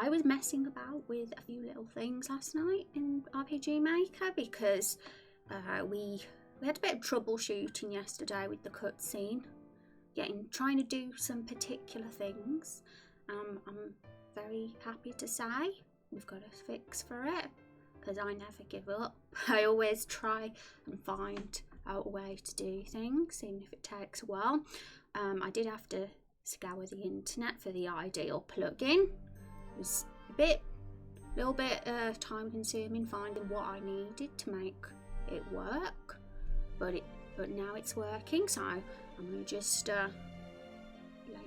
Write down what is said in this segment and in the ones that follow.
I was messing about with a few little things last night in RPG Maker because we had a bit of troubleshooting yesterday with the cutscene, trying to do some particular things. I'm very happy to say we've got a fix for it, because I never give up. I always try and find out a way to do things, even if it takes a while. I did have to scour the internet for the ideal plugin. It was a little bit time consuming finding what I needed to make it work, but now it's working, so I'm going to just let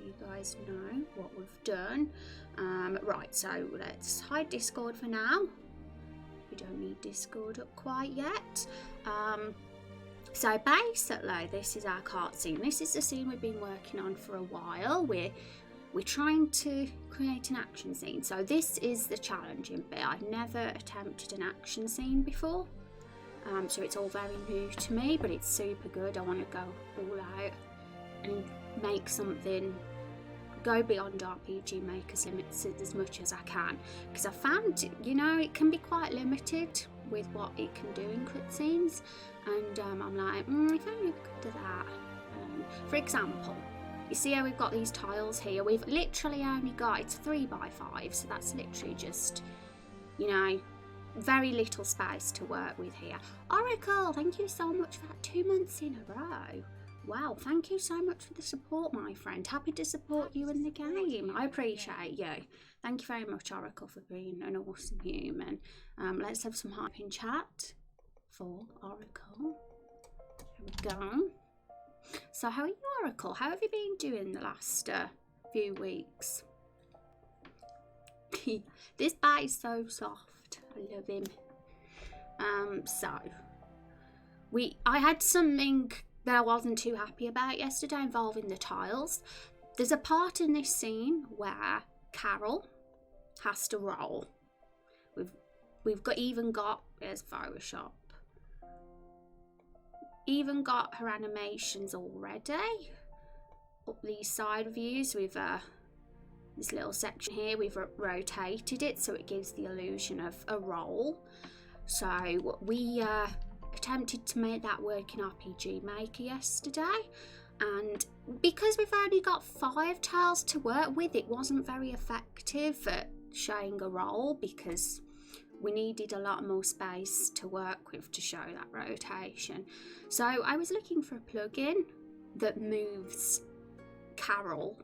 you guys know what we've done. Right, so let's hide Discord for now. We don't need Discord up quite yet. So basically, this is our cart scene. This is the scene we've been working on for a while. We're trying to create an action scene. So this is the challenging bit. I've never attempted an action scene before. So it's all very new to me, but it's super good. I want to go all out and make something, go beyond RPG Maker's limits as much as I can. Because I found, it can be quite limited with what it can do in cutscenes. And I'm like, if only we could do that. For example, you see how we've got these tiles here? We've literally only got, it's 3x5, so that's literally just, very little space to work with here. Oracle, thank you so much for that 2 months in a row. Wow, thank you so much for the support, my friend. Happy to support you in the game. I appreciate you. Thank you very much, Oracle, for being an awesome human. Let's have some hype in chat for Oracle. There we go. So how are you, Oracle? How have you been doing the last few weeks? This bat is so soft. I love him. I had something that I wasn't too happy about yesterday involving the tiles. There's a part in this scene where Carol has to roll. We've even got there's Photoshop. Even got her animations already. Up these side views with this little section here, we've rotated it so it gives the illusion of a roll. So we attempted to make that work in RPG Maker yesterday, and because we've only got 5 tiles to work with, it wasn't very effective at showing a roll because we needed a lot more space to work with to show that rotation. So I was looking for a plugin that moves Carol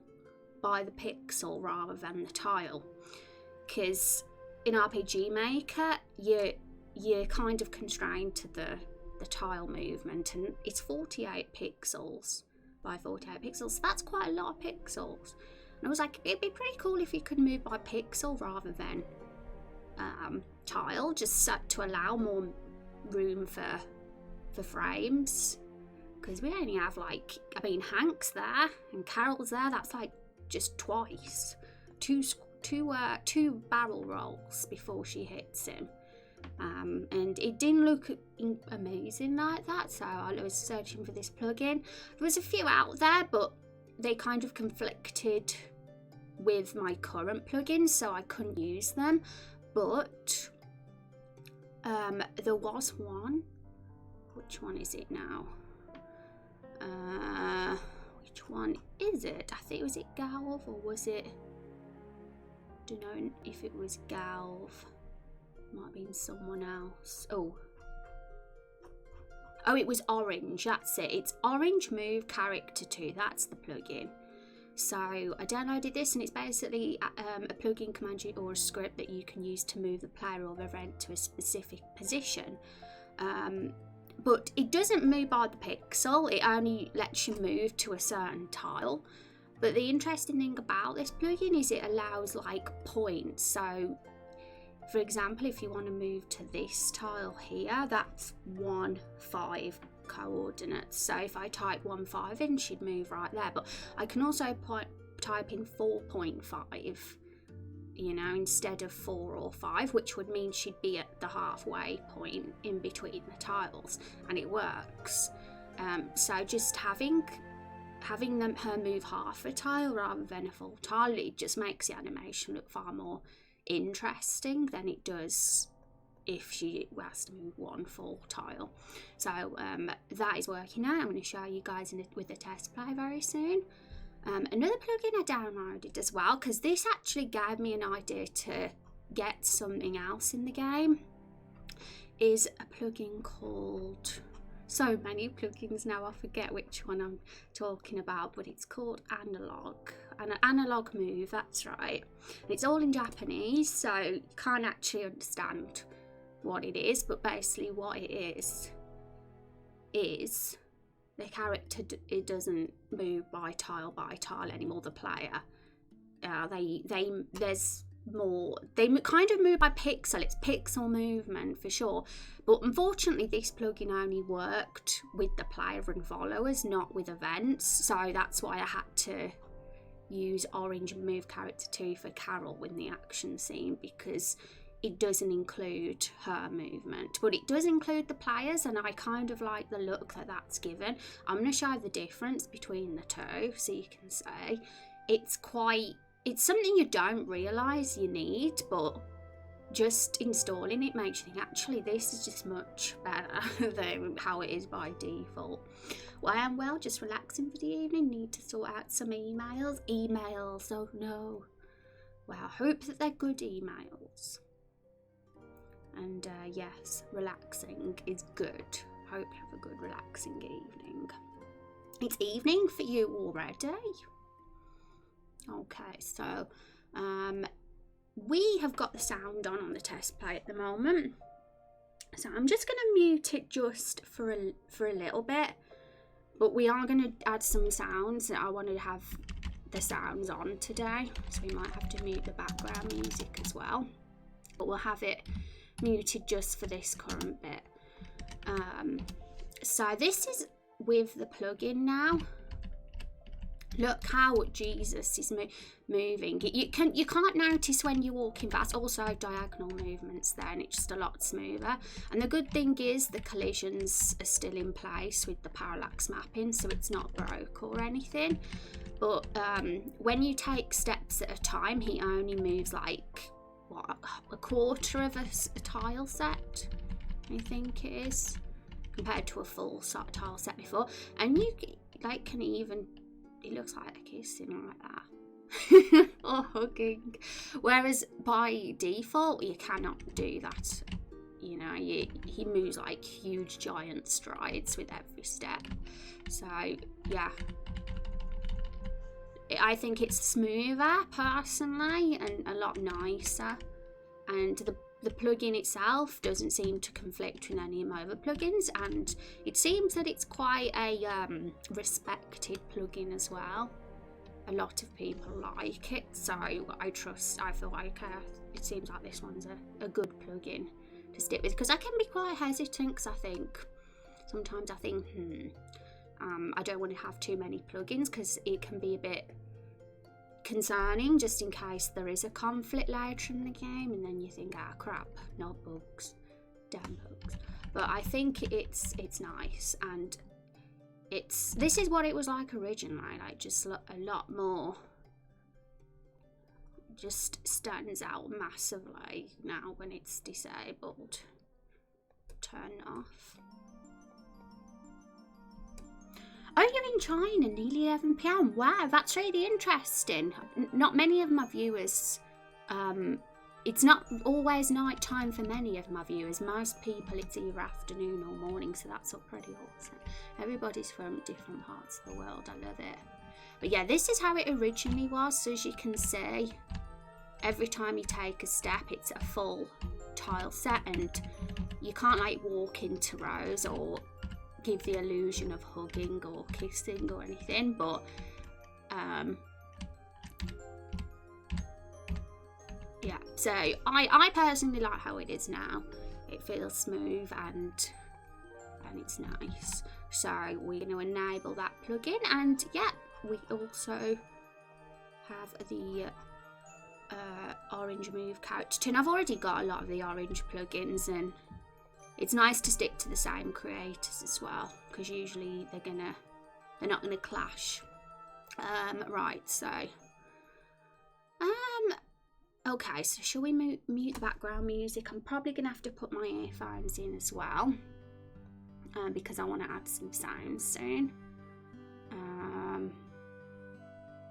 by the pixel rather than the tile, because in RPG Maker you're kind of constrained to the tile movement, and it's 48 pixels by 48 pixels, so that's quite a lot of pixels. And I was like, it'd be pretty cool if you could move by pixel rather than tile, just set to allow more room for frames, because we only have Hank's there and Carol's there, that's like just twice, two barrel rolls before she hits him. And it didn't look amazing like that, so I was searching for this plugin. There was a few out there, but they kind of conflicted with my current plugins, so I couldn't use them. But there was one. Which one is it now? Which one is it? I think, was it Galv or was it? Don't know if it was Galv. Might have been someone else. Oh, it was Orange. That's it. It's Orange Move Character 2. That's the plugin. So I downloaded this, and it's basically a plugin command or a script that you can use to move the player or event to a specific position. But it doesn't move by the pixel. It only lets you move to a certain tile. But the interesting thing about this plugin is it allows points. So for example, if you want to move to this tile here, that's 1,5 coordinates. So if I type 1,5 in, she'd move right there. But I can also type in 4.5, instead of 4 or 5, which would mean she'd be at the halfway point in between the tiles, and it works. So just having her move half a tile rather than a full tile, it just makes the animation look far more interesting than it does if she has to move one full tile. So that is working out. I'm going to show you guys with the test play very soon. Another plugin I downloaded as well, because this actually gave me an idea to get something else in the game, is a plugin called, so many plugins now I forget which one I'm talking about, but it's called Analog Move, that's right. It's all in Japanese, so you can't actually understand what it is, but basically what it is the character, it doesn't move by tile anymore, the player. There's more, they kind of move by pixel, it's pixel movement for sure, but unfortunately this plugin only worked with the player and followers, not with events, so that's why I had to use Orange Move Character 2 for Carol in the action scene, because it doesn't include her movement, but it does include the players, and I kind of like the look that that's given. I'm going to show the difference between the two so you can say it's something you don't realise you need, but just installing it makes you think, actually this is just much better than how it is by default. Well, I am just relaxing for the evening, need to sort out some emails, oh no. Well, I hope that they're good emails. And yes, relaxing is good. Hope you have a good relaxing evening. It's evening for you already. Okay, so we have got the sound on the test play at the moment. So I'm just going to mute it just for a little bit. But we are going to add some sounds. I wanted to have the sounds on today, so we might have to mute the background music as well. But we'll have it muted just for this current bit. So this is with the plugin now. Look how Jesus is moving. You can't notice when you're walking fast. Also diagonal movements there, and it's just a lot smoother. And the good thing is the collisions are still in place with the parallax mapping, so it's not broke or anything. But when you take steps at a time, he only moves like a quarter of a tile set, I think it is, compared to a full tile set before. And you can even, it looks like they're kissing like that or hugging, whereas by default you cannot do that. You know, he moves like huge giant strides with every step. So yeah, I think it's smoother personally and a lot nicer, and the plugin itself doesn't seem to conflict with any of my other plugins, and it seems that it's quite a respected plugin as well. A lot of people like it, so I feel like it seems like this one's a good plugin to stick with, because I can be quite hesitant, because sometimes I think I don't want to have too many plugins, because it can be a bit concerning just in case there is a conflict later in the game, and then you think, crap, no bugs, damn bugs. But I think it's nice, and this is what it was like originally, like just a lot more, just stands out massively now when it's disabled. Turn off. Oh, you're in China, nearly 11 PM. Wow, that's really interesting. Not many of my viewers, it's not always night time for many of my viewers. Most people, it's either afternoon or morning, so that's pretty awesome. Everybody's from different parts of the world. I love it. But yeah, this is how it originally was. So as you can see, every time you take a step, it's a full tile set, and you can't like walk into rows or give the illusion of hugging or kissing or anything, but yeah, so I personally like how it is now. It feels smooth and it's nice. So we're going to enable that plugin, and yeah, we also have the Orange Move Character 2. And I've already got a lot of the Orange plugins, and it's nice to stick to the same creators as well, because usually they're not gonna clash. Right, so Okay, so shall we mute the background music? I'm probably going to have to put my earphones in as well, because I want to add some sounds soon.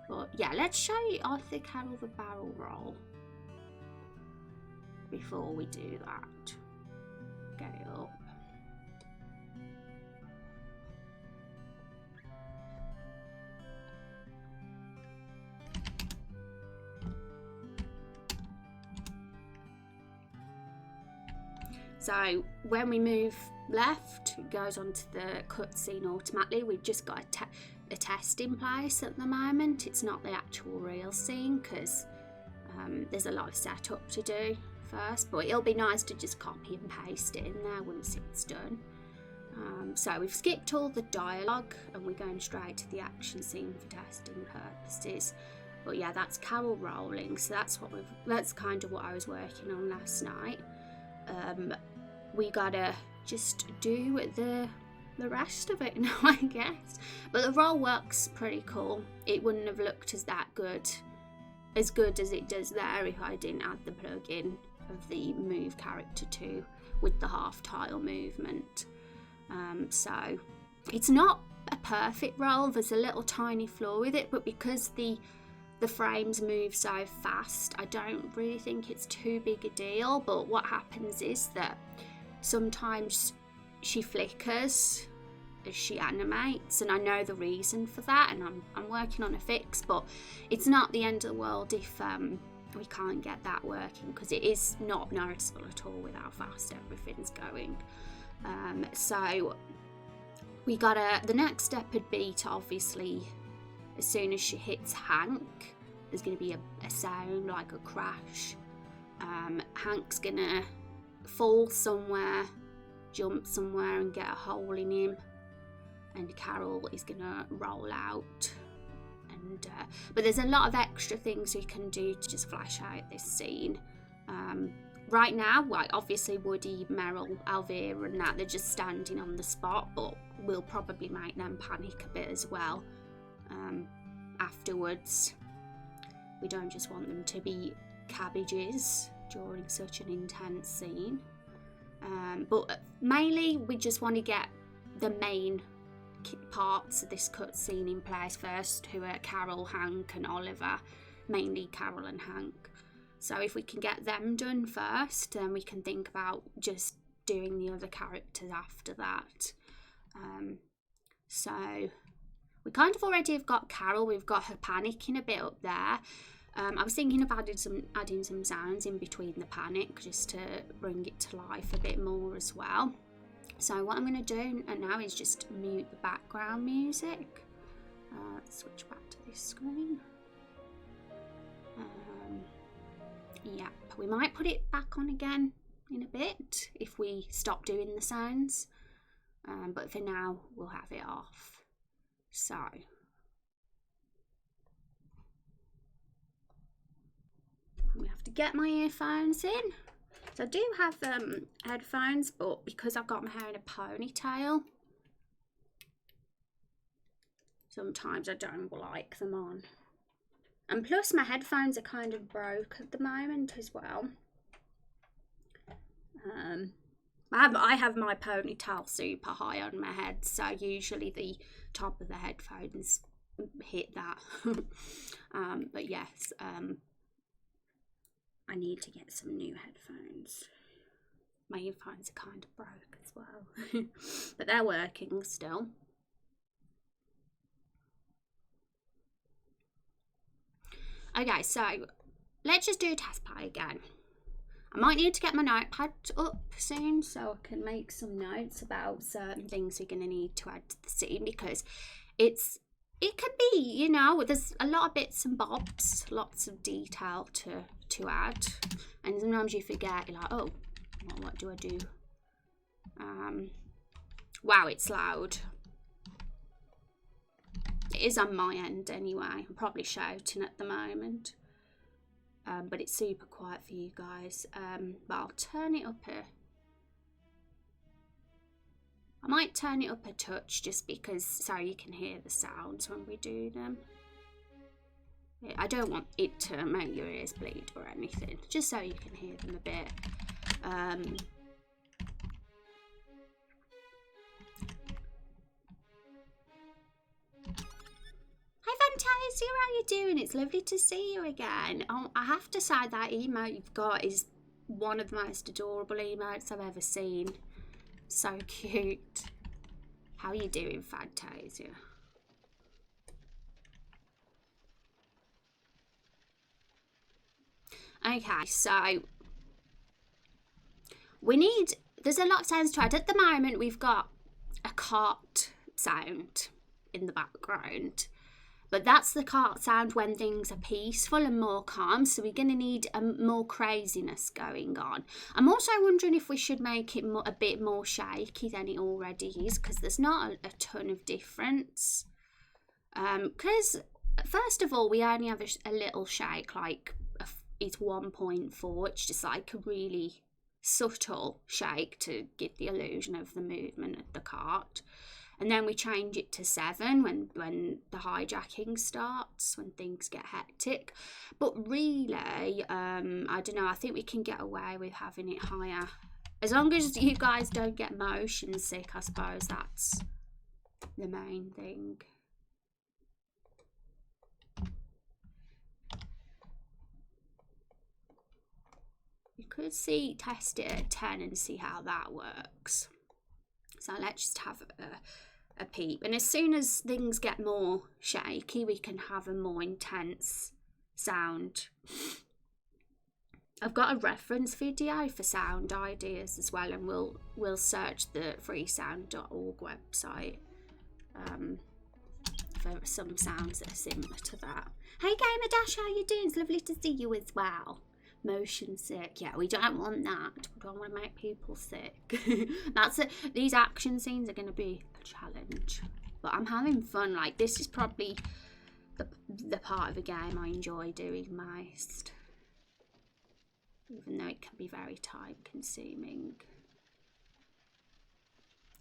But yeah, let's show you Arthur Carroll the barrel roll before we do that. Get it up. So when we move left, it goes onto the cutscene automatically. We've just got a test in place at the moment. It's not the actual real scene because there's a lot of setup to do first, but it'll be nice to just copy and paste it in there once it's done. So we've skipped all the dialogue and we're going straight to the action scene for testing purposes. But yeah, that's Carol rolling, so that's kind of what I was working on last night. We gotta just do the rest of it now, I guess. But the roll works pretty cool. It wouldn't have looked as good as it does there if I didn't add the plugin of the Move Character 2 with the half tile movement. So it's not a perfect roll. There's a little tiny flaw with it, but because the frames move so fast, I don't really think it's too big a deal. But what happens is that sometimes she flickers as she animates, and I know the reason for that, and I'm working on a fix, but it's not the end of the world if we can't get that working, because it is not noticeable at all with how fast everything's going. So we gotta, the next step would be to obviously, as soon as she hits Hank, there's going to be a sound like a crash. Hank's going to fall somewhere, jump somewhere and get a hole in him, and Carol is going to roll out. And but there's a lot of extra things we can do to just flesh out this scene. Right now, like obviously Woody, Meryl, Elvira and that, they're just standing on the spot, but we'll probably make them panic a bit as well afterwards. We don't just want them to be cabbages during such an intense scene. But mainly we just want to get the main parts of this cutscene in place first, who are Carol, Hank and Oliver, mainly Carol and Hank. So if we can get them done first, then we can think about just doing the other characters after that. So we kind of already have got Carol, we've got her panicking a bit up there. I was thinking of adding some sounds in between the panic just to bring it to life a bit more as well. So what I'm going to do now is just mute the background music. Let's switch back to this screen. Yeah, we might put it back on again in a bit if we stop doing the sounds. But for now, we'll have it off. So I'm going to have to get my earphones in. So I do have headphones, but because I've got my hair in a ponytail, sometimes I don't like them on. And plus my headphones are kind of broke at the moment as well. I have my ponytail super high on my head, so usually the top of the headphones hit that. But yes, I need to get some new headphones. My earphones are kind of broke as well, but they're working still. Okay, so let's just do a test play again. I might need to get my notepad up soon so I can make some notes about certain things we're going to need to add to the scene, because it could be, you know, there's a lot of bits and bobs, lots of detail to add, and sometimes you forget, you're like, oh, well, what do I do? Wow, it's loud. It is on my end anyway. I'm probably shouting at the moment. But it's super quiet for you guys. But I'll turn it up I might turn it up a touch just because so you can hear the sounds when we do them. I don't want it to make your ears bleed or anything, just so you can hear them a bit. Hi Fantasia, how you doing? It's lovely to see you again. Oh, I have to say that emote you've got is one of the most adorable emotes I've ever seen. So cute. How are you doing, Fantasia? Okay, so there's a lot of sounds to add. At the moment, we've got a cart sound in the background, but that's the cart sound when things are peaceful and more calm, so we're going to need more craziness going on. I'm also wondering if we should make it a bit more shaky than it already is, because there's not a ton of difference. Because first of all, we only have a little shake, like it's 1.4. It's just like a really subtle shake to give the illusion of the movement of the cart. And then we change it to 7 when the hijacking starts, when things get hectic. But really, I don't know, I think we can get away with having it higher. As long as you guys don't get motion sick, I suppose that's the main thing. You could test it at 10 and see how that works. So let's just have a peep. And as soon as things get more shaky, we can have a more intense sound. I've got a reference video for sound ideas as well, and we'll search the freesound.org website for some sounds that are similar to that. Hey Gamer Dash, how you doing? It's lovely to see you as well. Motion sick, yeah, we don't want that. We don't want to make people sick. That's it. These action scenes are going to be a challenge, but I'm having fun. Like, this is probably the part of the game I enjoy doing most, even though it can be very time consuming.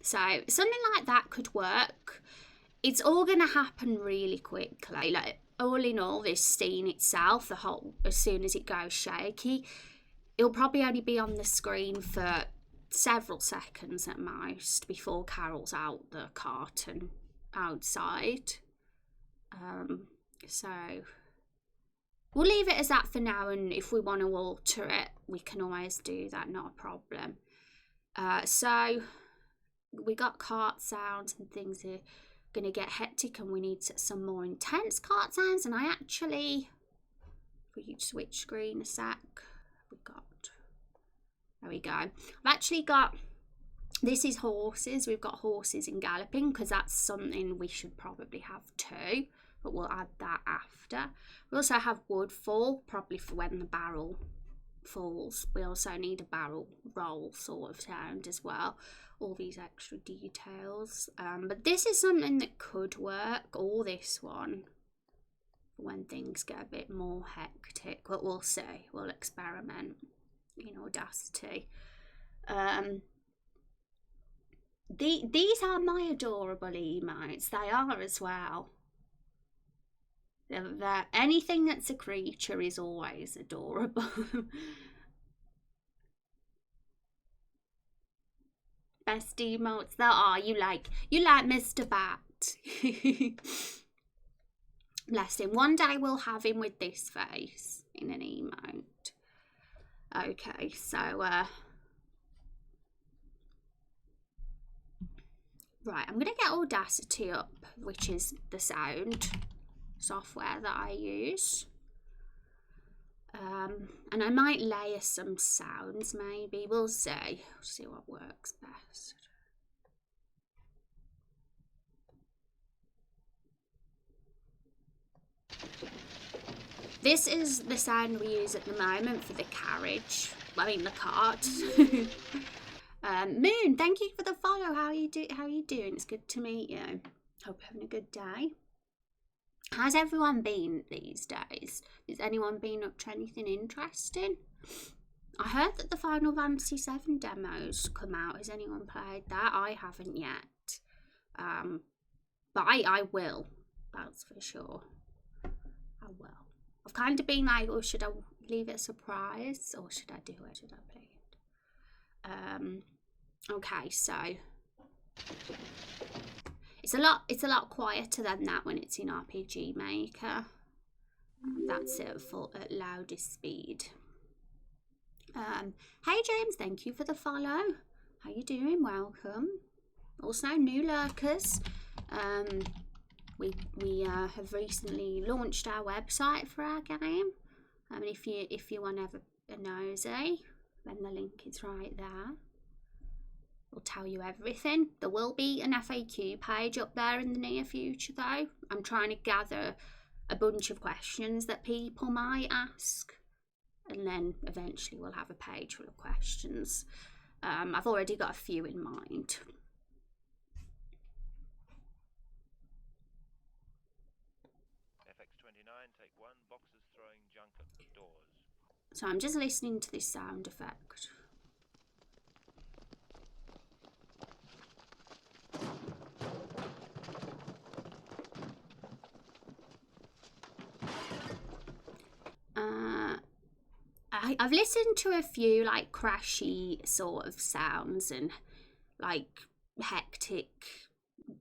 So something like that could work. It's all going to happen really quickly. Like, all in all, this scene itself, as soon as it goes shaky, it'll probably only be on the screen for several seconds at most before Carol's out the cart and outside. So we'll leave it as that for now, and if we want to alter it, we can always do that, not a problem. So we got cart sounds and things are going to get hectic, and we need some more intense cart sounds. And I actually, if we switch screen a sec, there we go. I've actually got, this is horses. We've got horses and galloping, because that's something we should probably have too, but we'll add that after. We also have woodfall, probably for when the barrel falls. We also need a barrel roll sort of sound as well. All these extra details, but this is something that could work, or this one, when things get a bit more hectic, but we'll see. We'll experiment in Audacity. These are my adorable emotes. They are as well. Anything that's a creature is always adorable. Best emotes there are. You like Mr. Bat. Bless him. One day we'll have him with this face in an emote. Okay, so right, I'm gonna get Audacity up, which is the sound software that I use. And I might layer some sounds, maybe. We'll see. See what works best. This is the sound we use at the moment for the carriage. I mean, the cart. Moon, thank you for the follow. How are you doing? It's good to meet you. Hope you're having a good day. How's everyone been these days? Has anyone been up to anything interesting? I heard that the Final Fantasy VII demos come out. Has anyone played that? I haven't yet. But I will. That's for sure. I will. I've kind of been like, oh, should I leave it a surprise or should I do it? Should I play it? Okay, so it's a lot quieter than that when it's in RPG Maker. That's it at loudest speed. Hey James, thank you for the follow. How you doing? Welcome. Also, new lurkers. We have recently launched our website for our game. If you want to have a nosy, then the link is right there. We'll tell you everything. There will be an FAQ page up there in the near future, though. I'm trying to gather a bunch of questions that people might ask, and then eventually we'll have a page full of questions. I've already got a few in mind. So I'm just listening to this sound effect. I've listened to a few like crashy sort of sounds and like hectic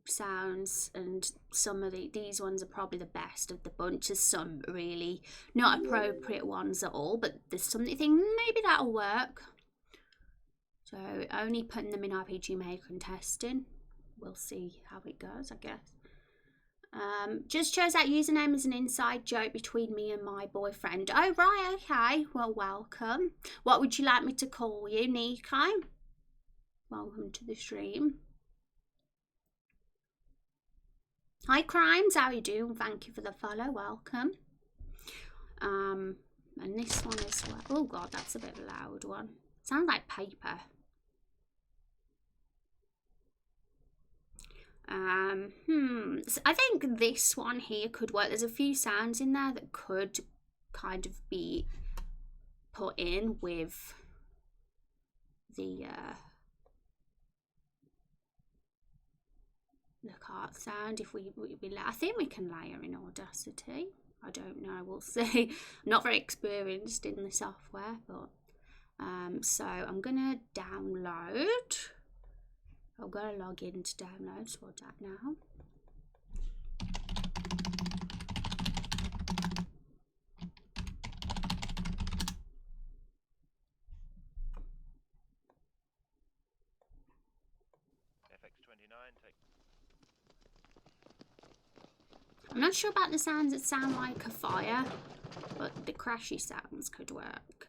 sounds, and some of these ones are probably the best of the bunch. There's some really not appropriate ones at all, but there's something maybe that'll work. So only putting them in RPG Maker and testing. We'll see how it goes, I guess. Just chose that username as an inside joke between me and my boyfriend. Oh right, okay. Well, welcome. What would you like me to call you, Nico? Welcome to the stream. Hi Crimes, how are you doing? Thank you for the follow, welcome. And this one as well. Oh god, that's a bit of a loud one. Sounds like paper. So I think this one here could work. There's a few sounds in there that could kind of be put in with the cart sound. If I think we can layer in Audacity. I don't know, we'll see. I'm not very experienced in the software, but so I'm gonna download. I've got to log in to download, so I'll do that now. I'm not sure about the sounds that sound like a fire, but the crashy sounds could work.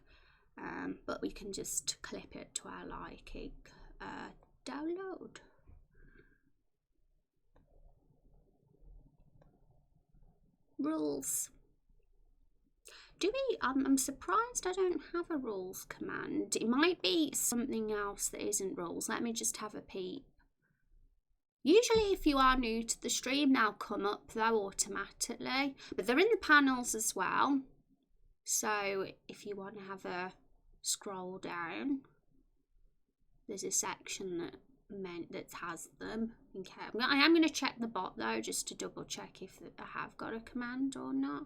But we can just clip it to our liking. Download. Rules. Do we? I'm surprised I don't have a rules command. It might be something else that isn't rules. Let me just have a peep. Usually if you are new to the stream, they'll come up though automatically. But they're in the panels as well. So if you want to have a scroll down, there's a section that has them. Okay, I am going to check the bot though, just to double check if I have got a command or not.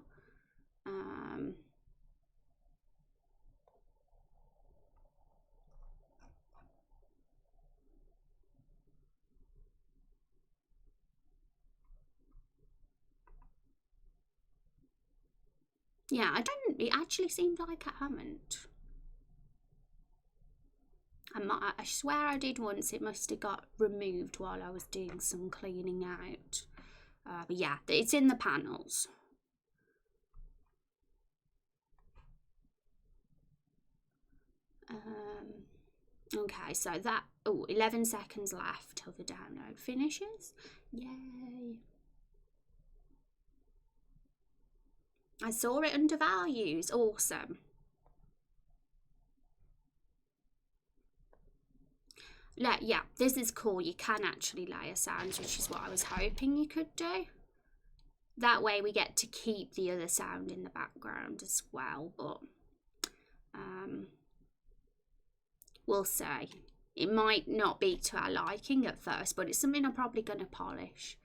Yeah, it actually seems like I haven't. I swear I did once. It must have got removed while I was doing some cleaning out. But yeah, it's in the panels. Okay, so that, 11 seconds left till the download finishes. Yay. I saw it under values. Awesome. Yeah, this is cool. You can actually layer sounds, which is what I was hoping you could do. That way we get to keep the other sound in the background as well, but we'll see. It might not be to our liking at first, but it's something I'm probably going to polish.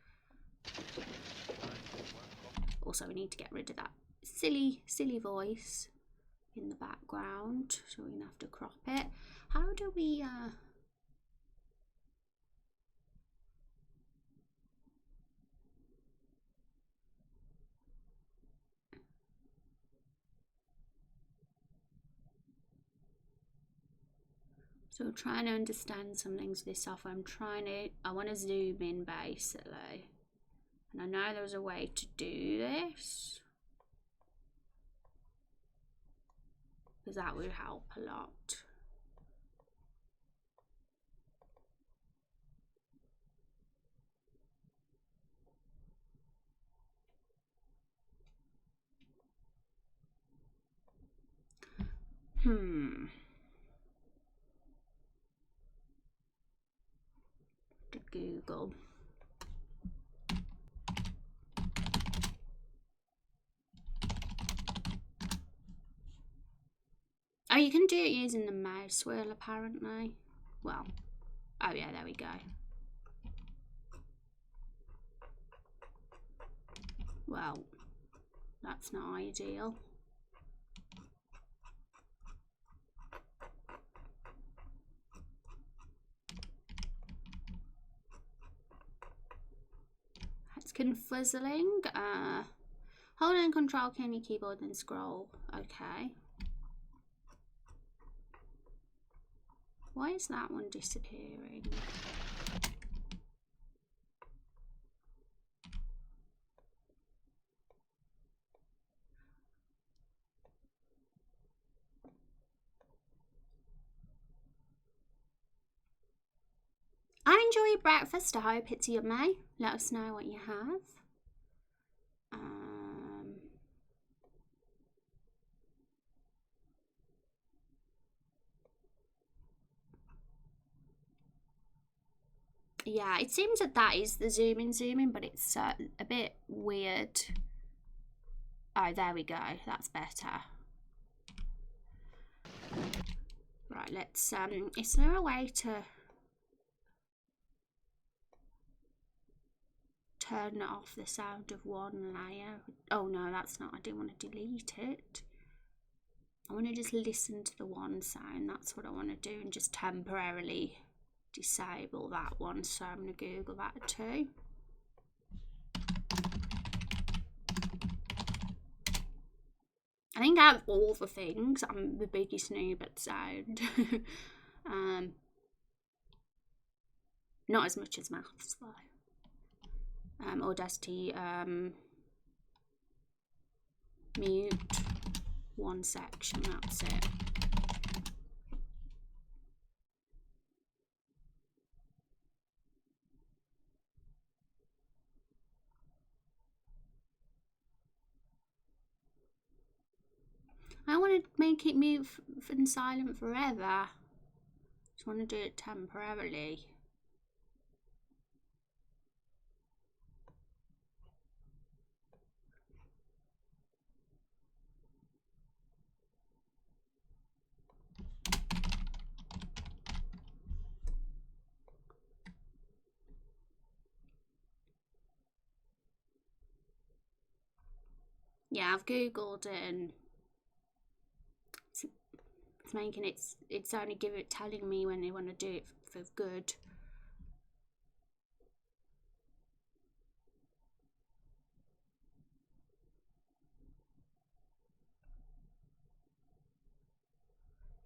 Also, we need to get rid of that silly voice in the background, so we're gonna have to crop it. How do we so trying to understand some things with this software. I want to zoom in basically, and I know there's a way to do this because that would help a lot. To Google. Oh, you can do it using the mouse wheel apparently. Well, oh yeah, there we go. Well, that's not ideal. It's confuzzling. Hold and control key on your keyboard and scroll. Okay. Why is that one disappearing? I enjoy your breakfast. I hope it's yummy. Let us know what you have. Yeah, it seems that is the zooming, but it's a bit weird. Oh, there we go. That's better. Right, let's, is there a way to turn off the sound of one layer? Oh no, that's not, I didn't want to delete it. I want to just listen to the one sound. That's what I want to do, and just temporarily disable that one. So I'm going to Google that too. I think out of all the things, I'm the biggest noob at sound. Not as much as maths though. Audacity, mute one section, that's it. I want to make it mute and silent forever. Just want to do it temporarily. Yeah, I've googled it and it's making it's only telling me when they want to do it for good.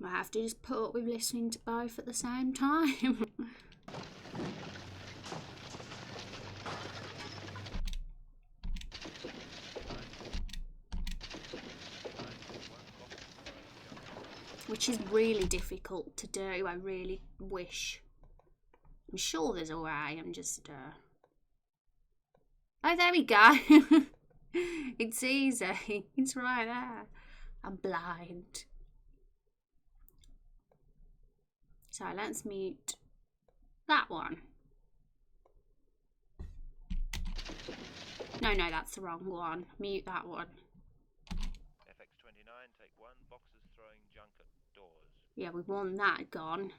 I have to just put up with listening to both at the same time. Which is really difficult to do. I really wish. I'm sure there's a way. I'm just oh, there we go. It's easy. It's right there. I'm blind. So let's mute that one. No, that's the wrong one. Mute that one. FX29, take 1, boxes throwing junk at doors. Yeah, we want that gone.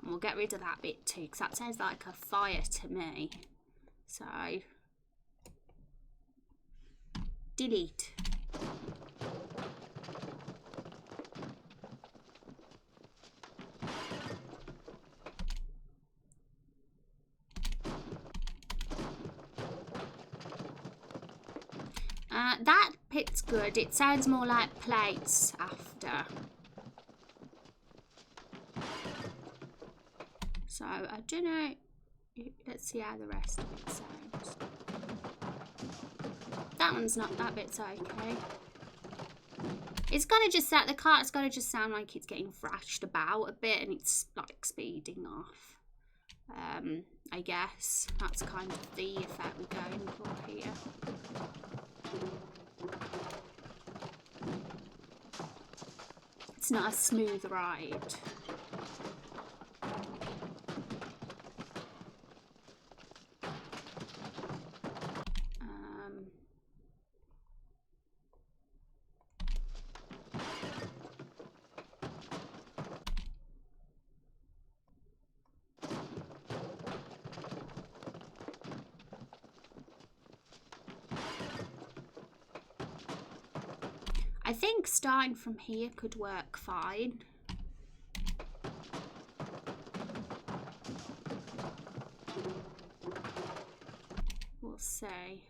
And we'll get rid of that bit too, because that sounds like a fire to me. So delete. That bit's good. It sounds more like plates after. So I don't know. Let's see how the rest of it sounds. That one's not, that bit's okay. It's gotta just sound, the cart's gotta just sound like it's getting thrashed about a bit and it's like speeding off. I guess that's kind of the effect we're going for here. It's not a smooth ride. I think starting from here could work fine. We'll see.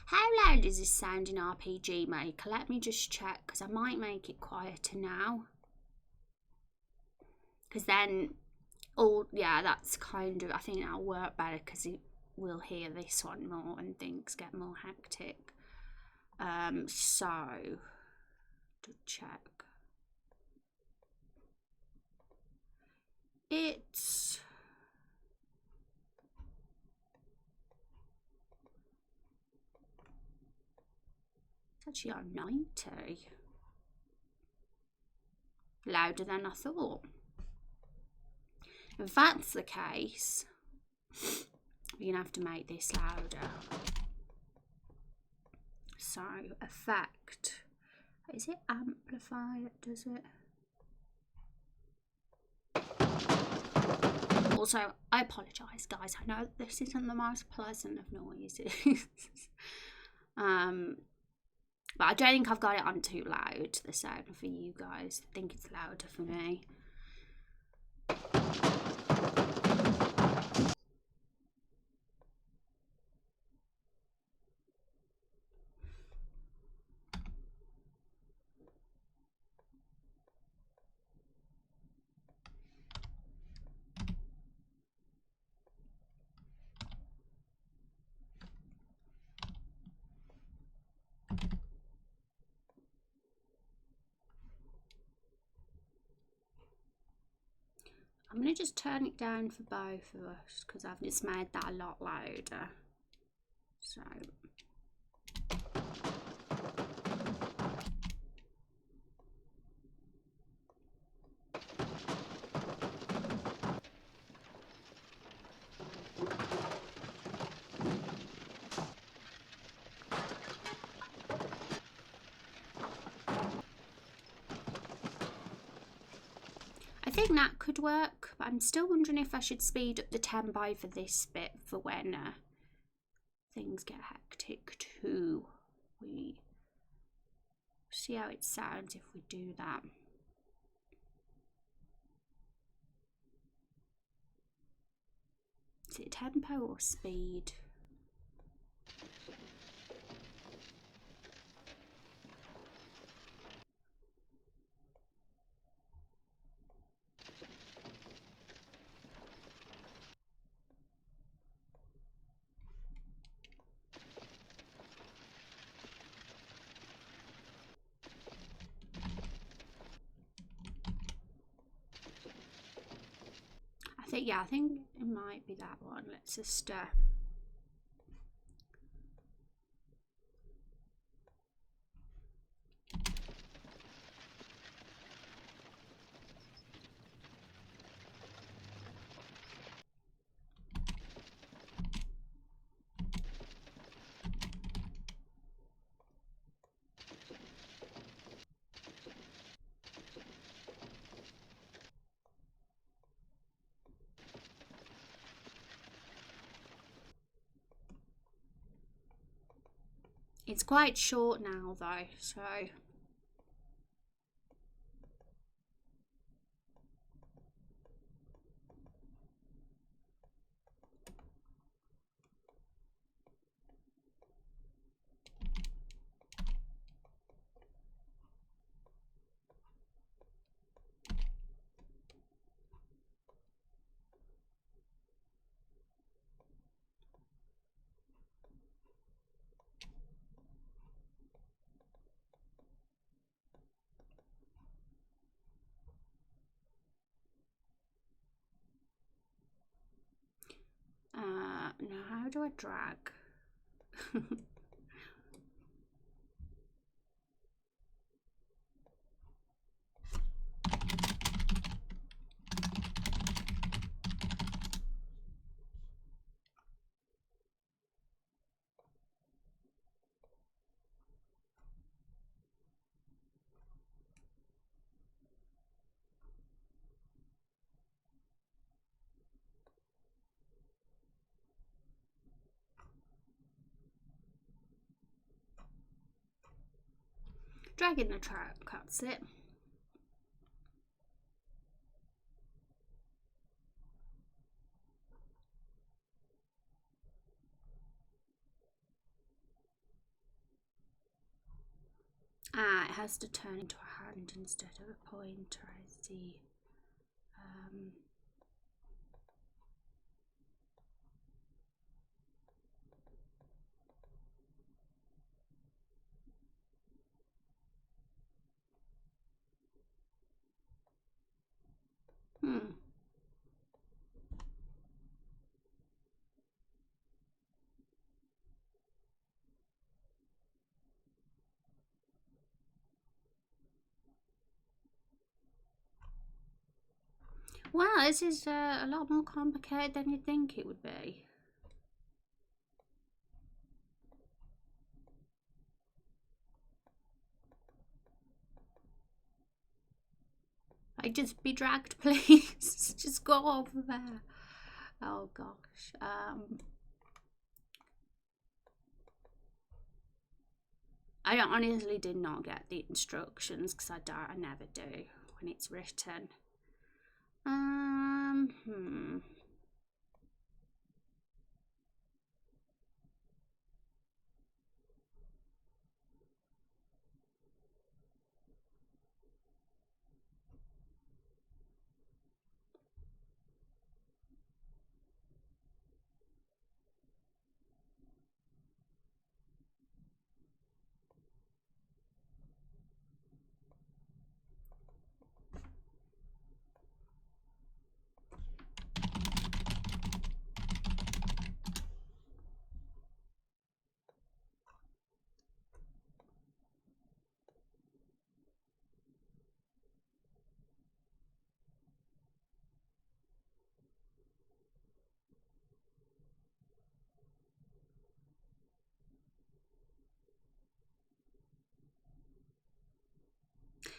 How loud does this sound in RPG Maker? Let me just check, because I might make it quieter now. Because then, yeah, that's kind of, I think that'll work better, because we'll hear this one more and things get more hectic. So, to check. It's... actually on 90. Louder than I thought. If that's the case, we're gonna have to make this louder. So, effect. Is it amplify that does it? Also, I apologise, guys. I know this isn't the most pleasant of noises. But I don't think I've got it on too loud, the sound for you guys. I think it's louder for me. I'm going to just turn it down for both of us because I've just made that a lot louder. So... I think that could work, but I'm still wondering if I should speed up the tempo for this bit for when things get hectic too. We see how it sounds if we do that. Is it tempo or speed? I think it might be that one. Let's just It's quite short now though, so... now how do I drag? Dragging the track, that's it. Ah, it has to turn into a hand instead of a pointer, I see. Wow, this is a lot more complicated than you'd think it would be. Like, just be dragged, please. Just go over there. Oh gosh. I honestly did not get the instructions because I never do when it's written.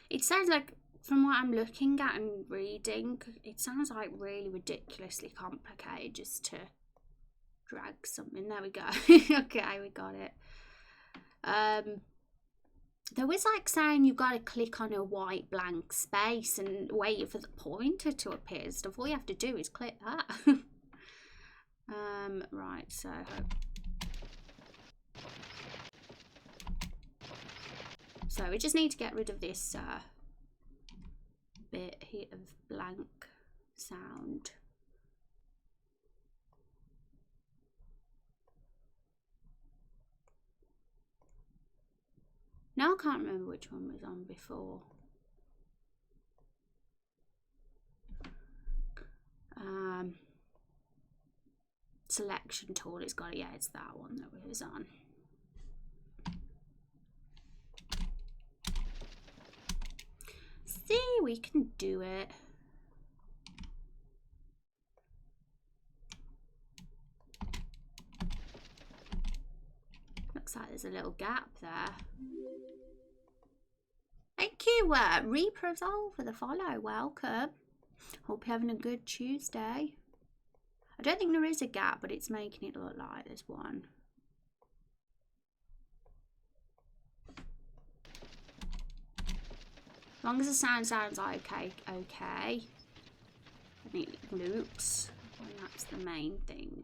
It sounds like, from what I'm looking at and reading, it sounds like really ridiculously complicated just to drag something. There we go. Okay, we got it. There was like saying you've got to click on a white blank space and wait for the pointer to appear. Stuff. All you have to do is click that. Right, so we just need to get rid of this bit here of blank sound. Now I can't remember which one was on before. Selection tool, it's got it. Yeah, it's that one that we was on. See, we can do it. Looks like there's a little gap there. Thank you, Reprosol, for the follow. Welcome. Hope you're having a good Tuesday. I don't think there is a gap, but it's making it look like there's one. As long as the sound sounds okay, and it loops, and that's the main thing.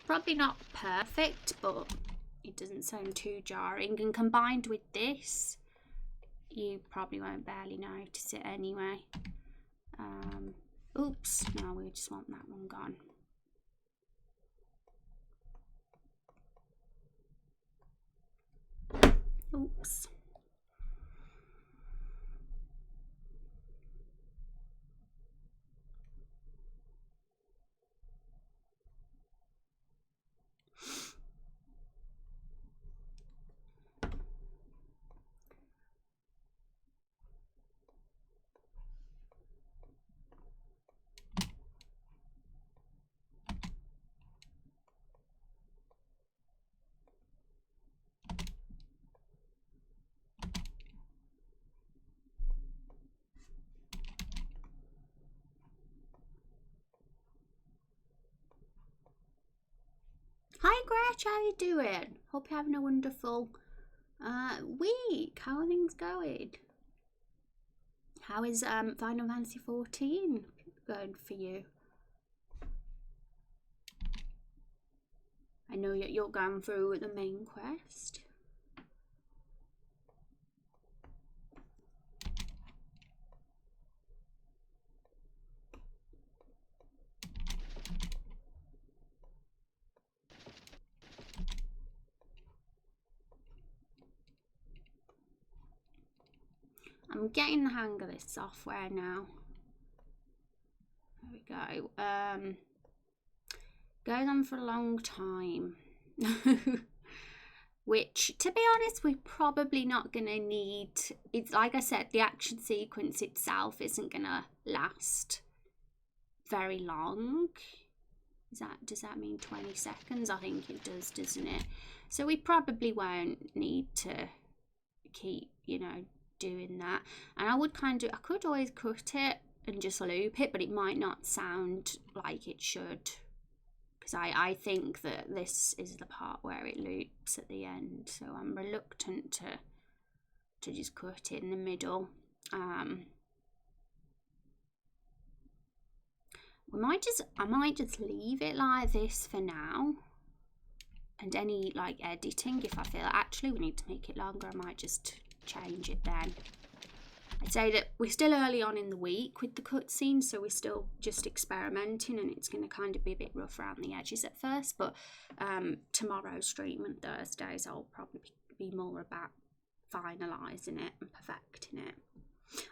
Probably not perfect, but it doesn't sound too jarring, and combined with this, you probably won't barely notice it anyway. Oops, no, we just want that one gone. Oops. Hi Gretch, how you doing? Hope you're having a wonderful week. How are things going? How is Final Fantasy 14 going for you? I know you're going through the main quest. I'm getting the hang of this software now. There we go. Goes on for a long time. Which, to be honest, we're probably not going to need. It's like I said, the action sequence itself isn't going to last very long. Does that mean 20 seconds? I think it does, doesn't it? So we probably won't need to keep, doing that. And I could always cut it and just loop it, but it might not sound like it should, because I think that this is the part where it loops at the end, so I'm reluctant to just cut it in the middle. I might just leave it like this for now, and any editing, if I feel actually we need to make it longer, I might just change it then. I'd say that we're still early on in the week with the cutscenes, so we're still just experimenting, and it's going to kind of be a bit rough around the edges at first, but tomorrow's stream and Thursdays I'll probably be more about finalising it and perfecting it.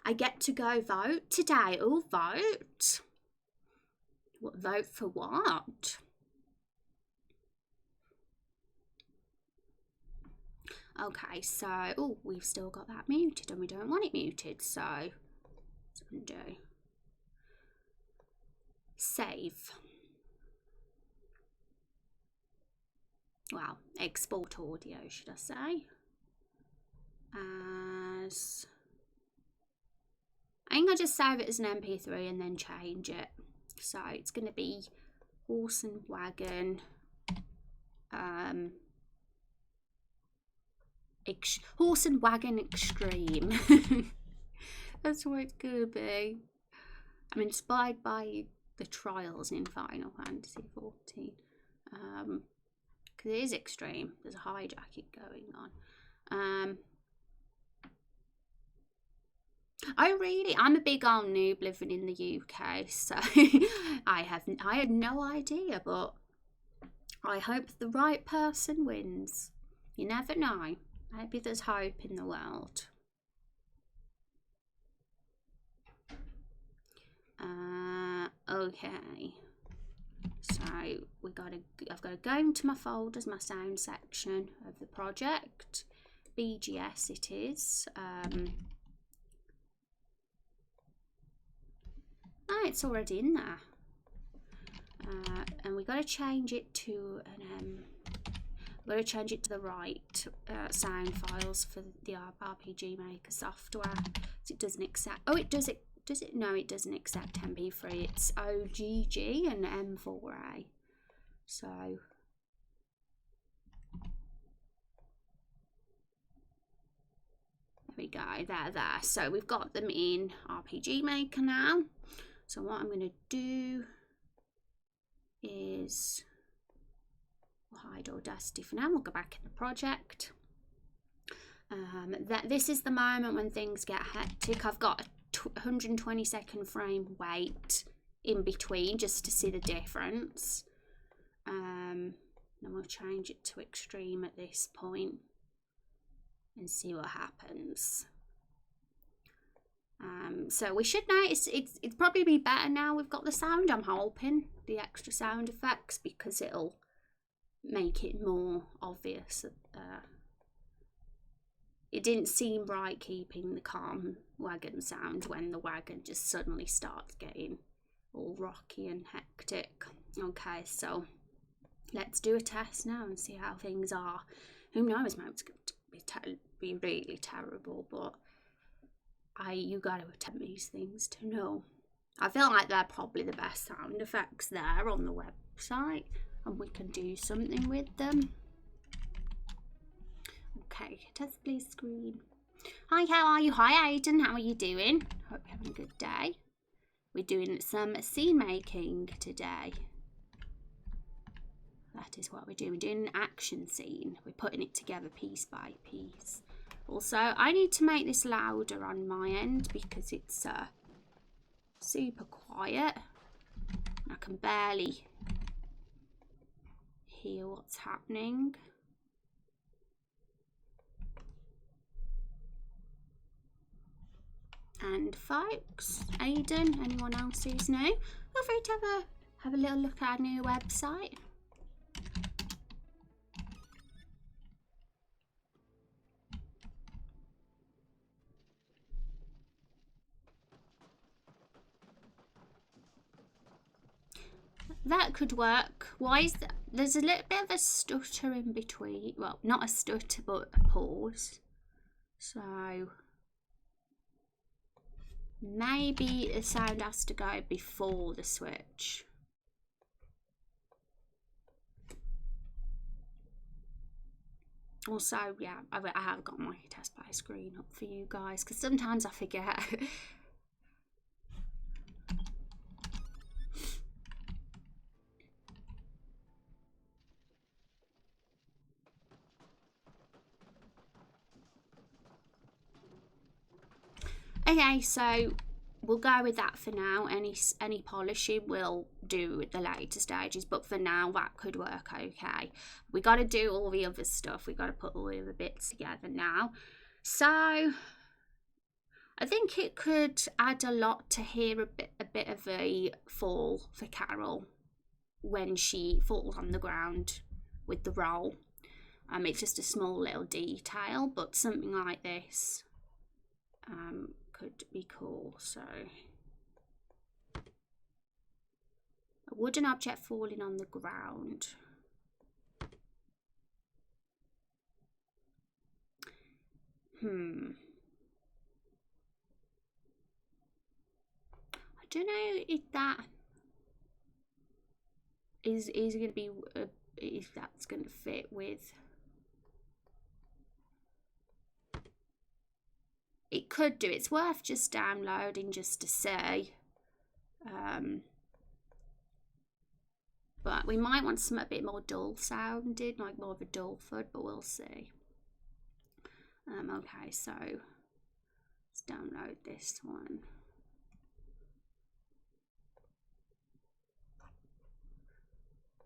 I get to go vote today. Oh, vote? What, vote for what? Okay, so, we've still got that muted and we don't want it muted, so let's undo. Save. Well, export audio, should I say. As, I think I'll just save it as an MP3 and then change it. So it's going to be Horse and Wagon. Horse and Wagon Extreme. That's what it's gonna be. I'm inspired by the trials in Final Fantasy 14. Because it is extreme. There's a hijack going on. I'm a big old noob living in the UK, so I had no idea, but I hope the right person wins. You never know. Maybe there's hope in the world. Okay. So I've got to go into my folders, my sound section of the project. BGS it is. It's already in there. And we've got to change it to an We're going to change it to the right sound files for the RPG Maker software. So it doesn't accept. Oh, it does Does it? No, it doesn't accept MP3. It's OGG and M4A. So there we go, there. So we've got them in RPG Maker now. So what I'm going to do is we'll hide Audacity for now. We'll go back in the project. This is the moment when things get hectic. I've got a 120-second frame wait in between just to see the difference. Then we'll change it to extreme at this point and see what happens. So we should notice it's probably be better now we've got the sound. I'm hoping the extra sound effects, because it'll make it more obvious. It didn't seem right keeping the calm wagon sound when the wagon just suddenly starts getting all rocky and hectic. Okay, so let's do a test now and see how things are. Who knows, maybe it's going to be really terrible, but you got to attempt these things to know. I feel like they're probably the best sound effects there on the website, and we can do something with them. Okay, test please screen. Hi, how are you? Hi Aiden, how are you doing? Hope you're having a good day. We're doing some scene making today. That is what we're doing. We're doing an action scene. We're putting it together piece by piece. Also, I need to make this louder on my end because it's super quiet. I can barely hear what's happening. And folks, Aiden, anyone else who's new, feel free to have a little look at our new website. That could work. Why is that? There's a little bit of a stutter in between. Well, not a stutter, but a pause. So maybe the sound has to go before the switch. Also, yeah, I have got my test play screen up for you guys because sometimes I forget. Okay, so we'll go with that for now. Any polishing we'll do at the later stages, but for now that could work okay. We got to do all the other stuff. We got to put all the other bits together now. So I think it could add a lot to hear a bit of a fall for Carol when she falls on the ground with the roll. It's just a small little detail, but something like this could be cool. So a wooden object falling on the ground. I don't know if that is going to be if that's going to fit with. It could do. It's worth just downloading just to see. But we might want some a bit more dull sounding, like more of a dull thud, but we'll see. Okay, so let's download this one.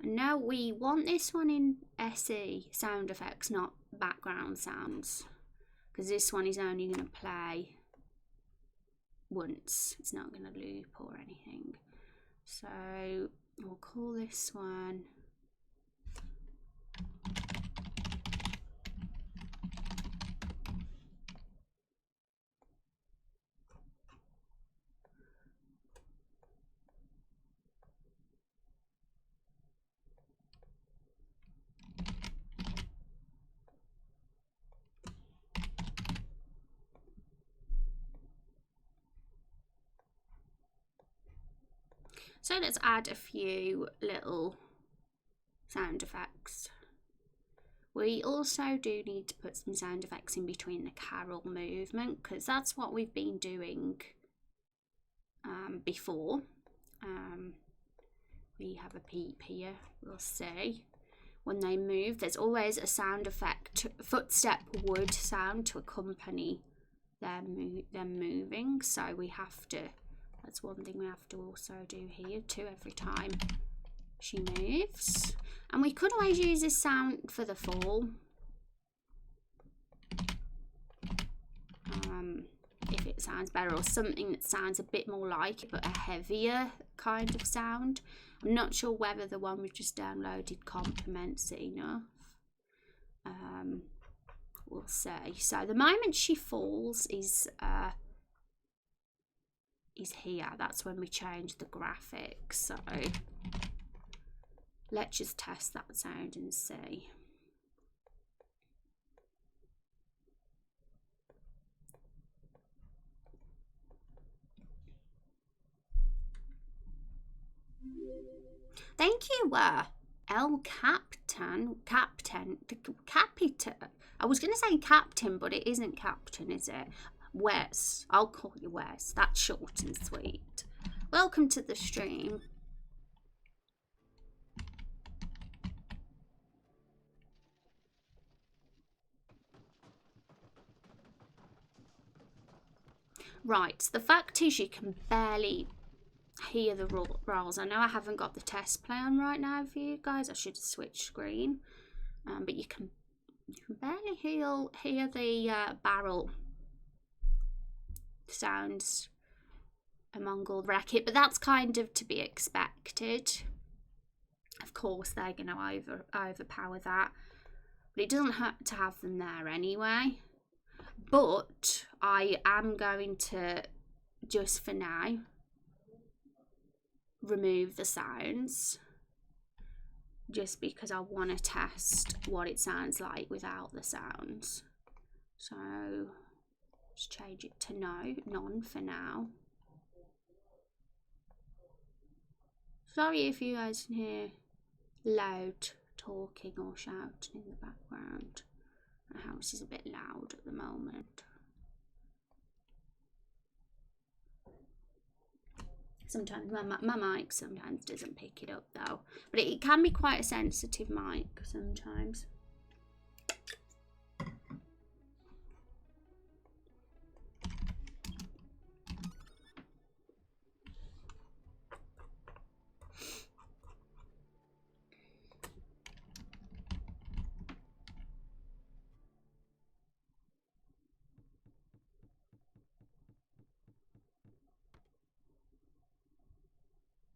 And now we want this one in SE sound effects, not background sounds. Because this one is only going to play once. It's not going to loop or anything. So we'll call this one So let's add a few little sound effects. We also do need to put some sound effects in between the carol movement, because that's what we've been doing before. We have a peep here, we'll see. When they move, there's always a sound effect, footstep wood sound to accompany them moving. So we have to, that's one thing we have to also do here too, every time she moves. And we could always use this sound for the fall. If it sounds better, or something that sounds a bit more like it, but a heavier kind of sound. I'm not sure whether the one we've just downloaded complements it enough. We'll see. So the moment she falls is here. That's when we change the graphics. So let's just test that sound and see. Thank you, El Captain. I was going to say Captain, but it isn't Captain, is it? Wes. I'll call you Wes. That's short and sweet. Welcome to the stream. Right, the fact is you can barely hear the rolls. I know I haven't got the test play on right now for you guys. I should switch screen. But you can barely hear the barrel sounds among all the racket, but that's kind of to be expected. Of course, they're going to overpower that, but it doesn't have to have them there anyway. But I am going to, just for now, remove the sounds, just because I want to test what it sounds like without the sounds. So just change it to none for now. Sorry if you guys can hear loud talking or shouting in the background. The house is a bit loud at the moment. Sometimes my mic sometimes doesn't pick it up though, but it can be quite a sensitive mic sometimes.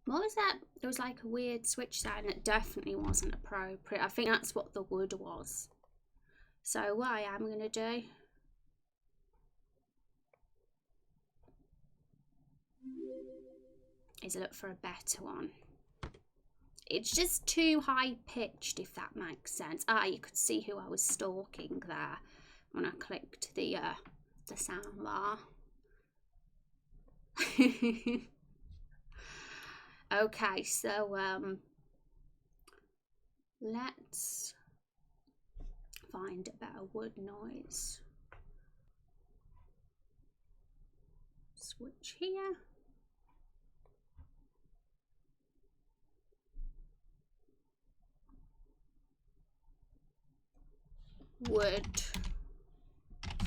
What was that? There was like a weird switch sound that definitely wasn't appropriate. I think that's what the wood was. So what I am going to do is look for a better one. It's just too high pitched, if that makes sense. Ah, you could see who I was stalking there when I clicked the sound bar. Okay, so let's find a better wood noise. Switch here. Wood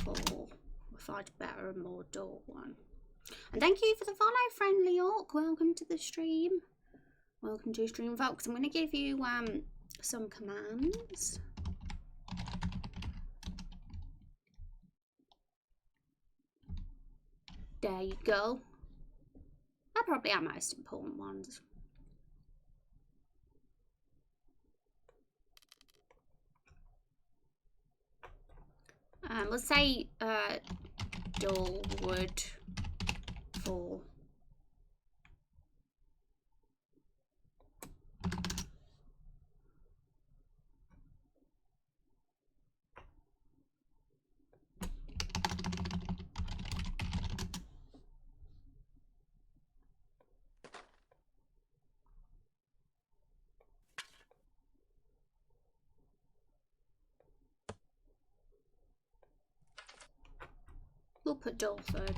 for, we'll find a better and more dull one. And thank you for the follow, Friendly Orc. Welcome to the stream. Welcome to the stream, folks. I'm going to give you some commands. There you go. They're probably our most important ones. Let's say dull wood for We'll put Dulford.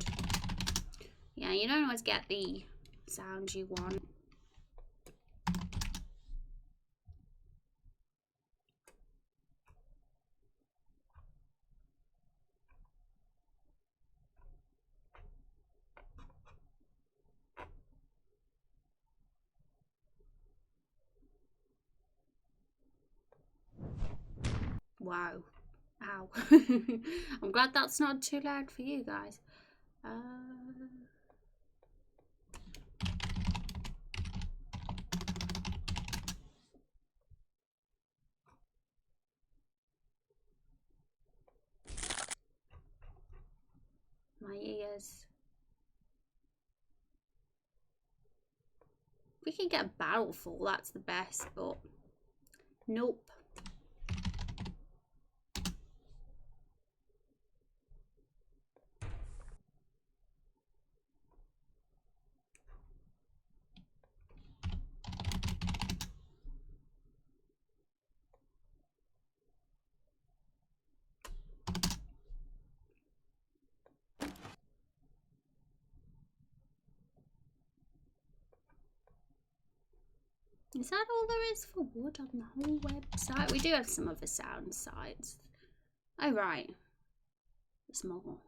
Yeah, you don't always get the sounds you want. Wow. Ow. I'm glad that's not too loud for you guys. My ears. We can get a barrel full, that's the best, but nope. Is that all there is for wood on the whole website? We do have some other sound sites. Oh, right. There's more.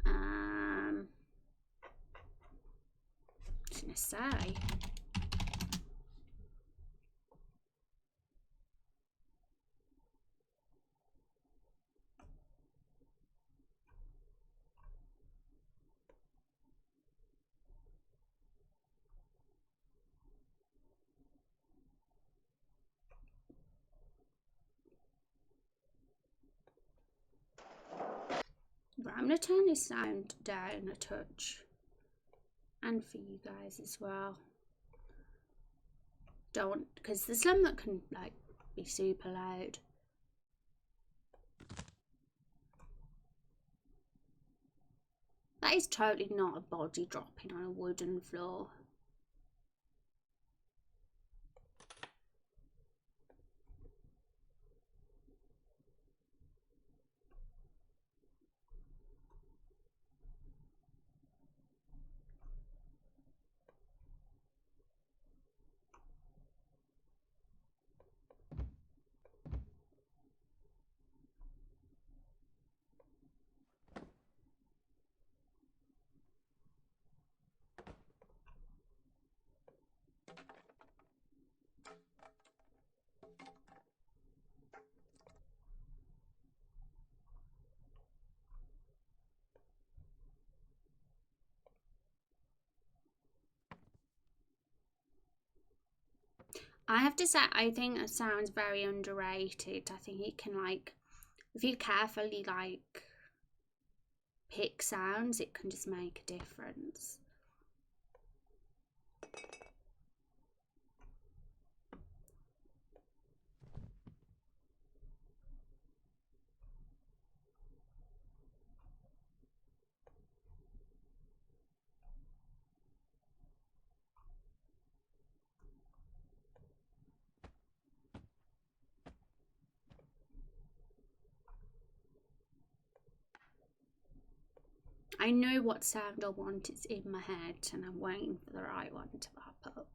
I was going to say. Right, I'm going to turn this sound down a touch. And for you guys as well. Don't, because there's some that can like be super loud. That is totally not a body dropping on a wooden floor. I have to say, I think it sounds very underrated. I think it can, like, if you carefully, like, pick sounds, it can just make a difference. I know what sound I want, it's in my head, and I'm waiting for the right one to pop up.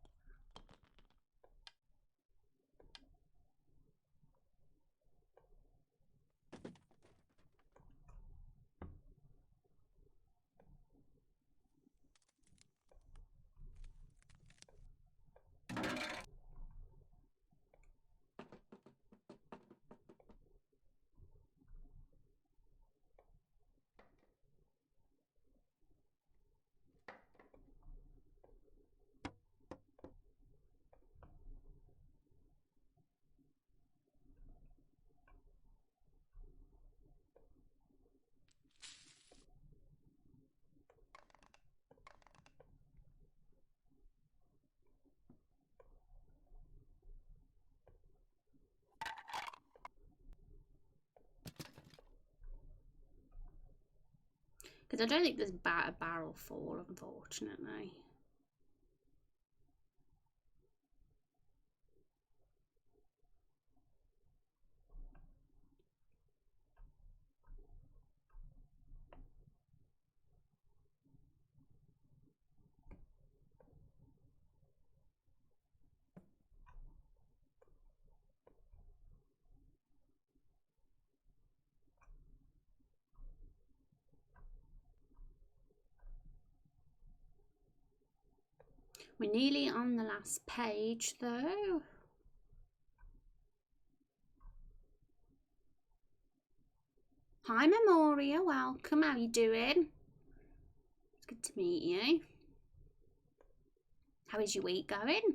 Because I don't think there's a barrel fall, unfortunately. We're nearly on the last page though. Hi Memoria, welcome. How you doing? It's good to meet you. How is your week going?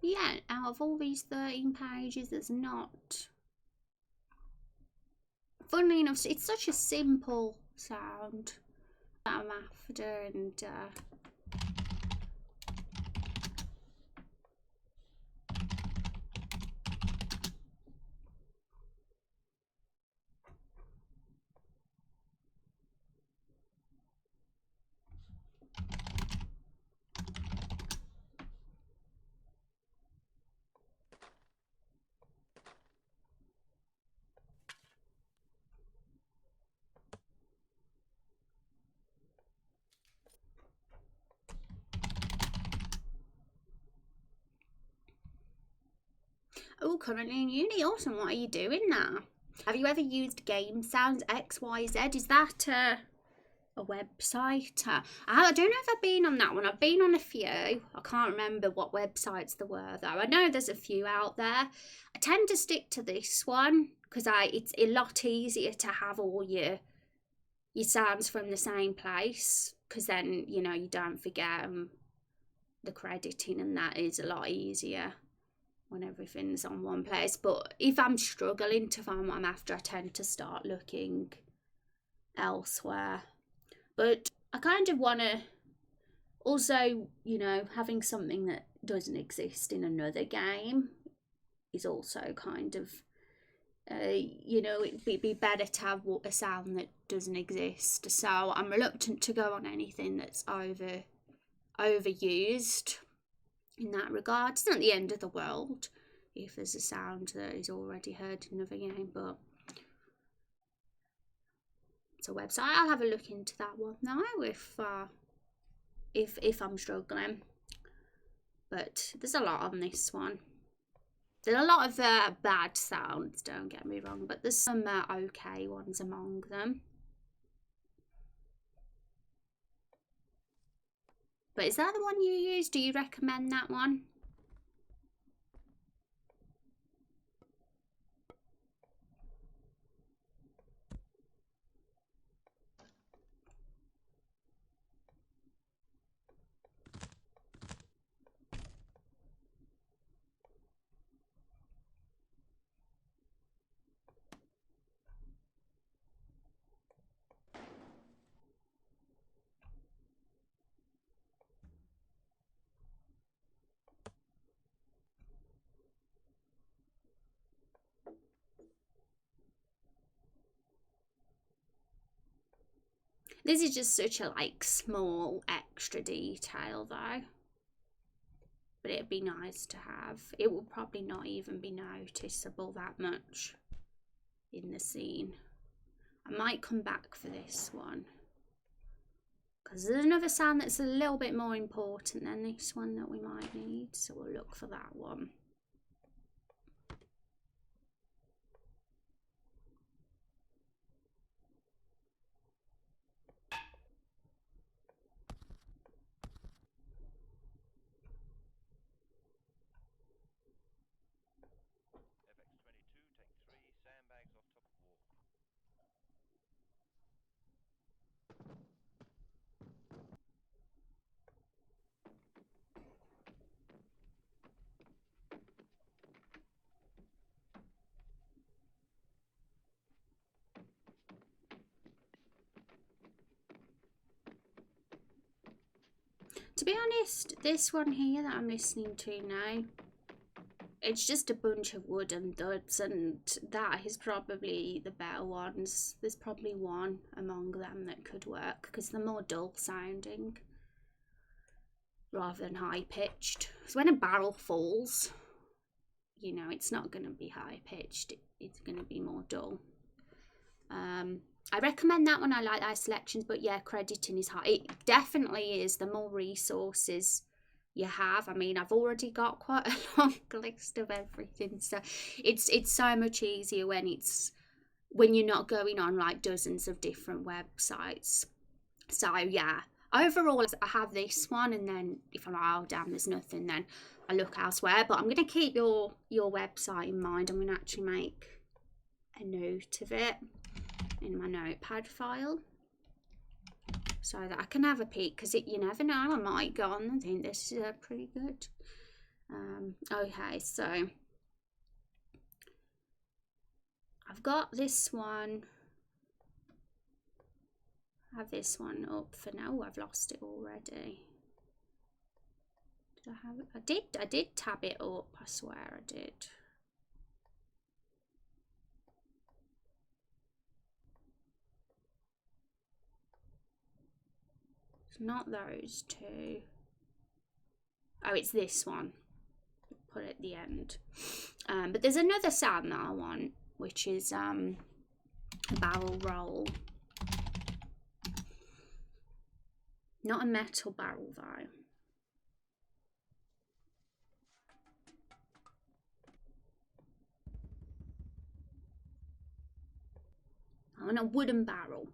Yeah, out of all these 13 pages, there's not... Funnily enough, it's such a simple sound that I'm after, and oh, currently in uni. Awesome. What are you doing now? Have you ever used Game Sounds XYZ? Is that a website? I don't know if I've been on that one. I've been on a few. I can't remember what websites there were though. I know there's a few out there. I tend to stick to this one because it's a lot easier to have all your sounds from the same place, because then you don't forget the crediting, and that is a lot easier when everything's on one place. But if I'm struggling to find what I'm after, I tend to start looking elsewhere. But I kind of want to also, having something that doesn't exist in another game is also kind of, it'd be better to have a sound that doesn't exist. So I'm reluctant to go on anything that's overused in that regard. It's not the end of the world if there's a sound that is already heard in another game, but it's a website. I'll have a look into that one now if I'm struggling. But there's a lot on this one. There's a lot of bad sounds, don't get me wrong, but there's some okay ones among them. But is that the one you use? Do you recommend that one? This is just such a small extra detail though. But it'd be nice to have. It will probably not even be noticeable that much in the scene. I might come back for this one, because there's another sound that's a little bit more important than this one that we might need, so we'll look for that one. To be honest, this one here that I'm listening to now, it's just a bunch of wood and thuds, and that is probably the better ones. There's probably one among them that could work, because they're more dull sounding rather than high pitched. So when a barrel falls, it's not going to be high pitched, it's going to be more dull. I recommend that one. I like their selections, but yeah, crediting is high. It definitely is. The more resources you have. I mean, I've already got quite a long list of everything, so it's so much easier when you're not going on like dozens of different websites. So yeah, overall I have this one, and then if I'm like, oh damn, there's nothing, then I look elsewhere. But I'm going to keep your website in mind. I'm going to actually make a note of it in my notepad file so that I can have a peek, because you never know, I might go on and think this is pretty good. Okay, so I've got this one. I have this one up for now. I've lost it already. Did I have it? I did tab it up, I swear I did. It's not those two. Oh, it's this one. Put it at the end. But there's another sound that I want, which is a barrel roll. Not a metal barrel though. I want a wooden barrel.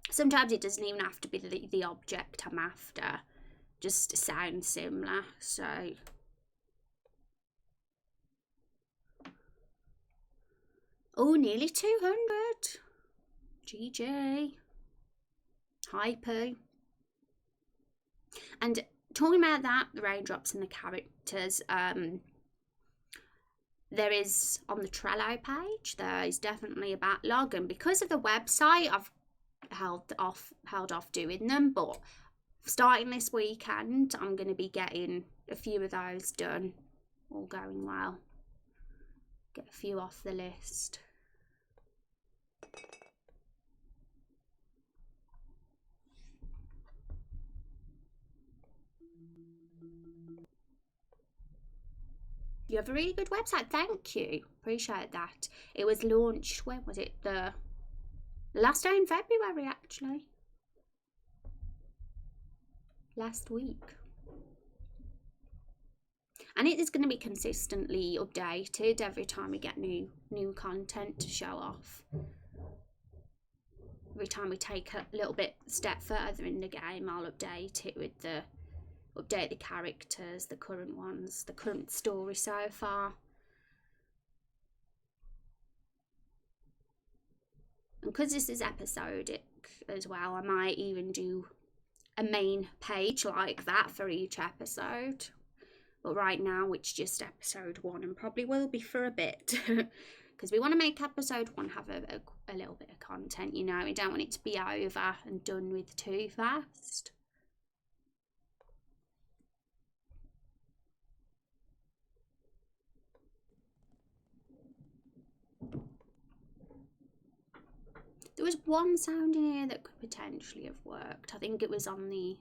Sometimes it doesn't even have to be the object I'm after, just sound similar. So oh, nearly 200. GG. Hypo. And talking about that, the raindrops and the characters, there is on the Trello page, there is definitely a backlog, and because of the website, I've held off doing them, but starting this weekend I'm going to be getting a few of those done, all going well. Get a few off the list. You have a really good website, thank you, appreciate that. It was launched, when was it? The last day in February, actually. Last week. And it is going to be consistently updated every time we get new content to show off. Every time we take a little bit step further in the game, I'll update it with update the characters, the current ones, the current story so far. And because this is episodic as well, I might even do a main page like that for each episode. But right now it's just episode 1, and probably will be for a bit. Because we want to make episode 1 have a little bit of content, you know. We don't want it to be over and done with too fast. There was one sound in here that could potentially have worked. I think it was on the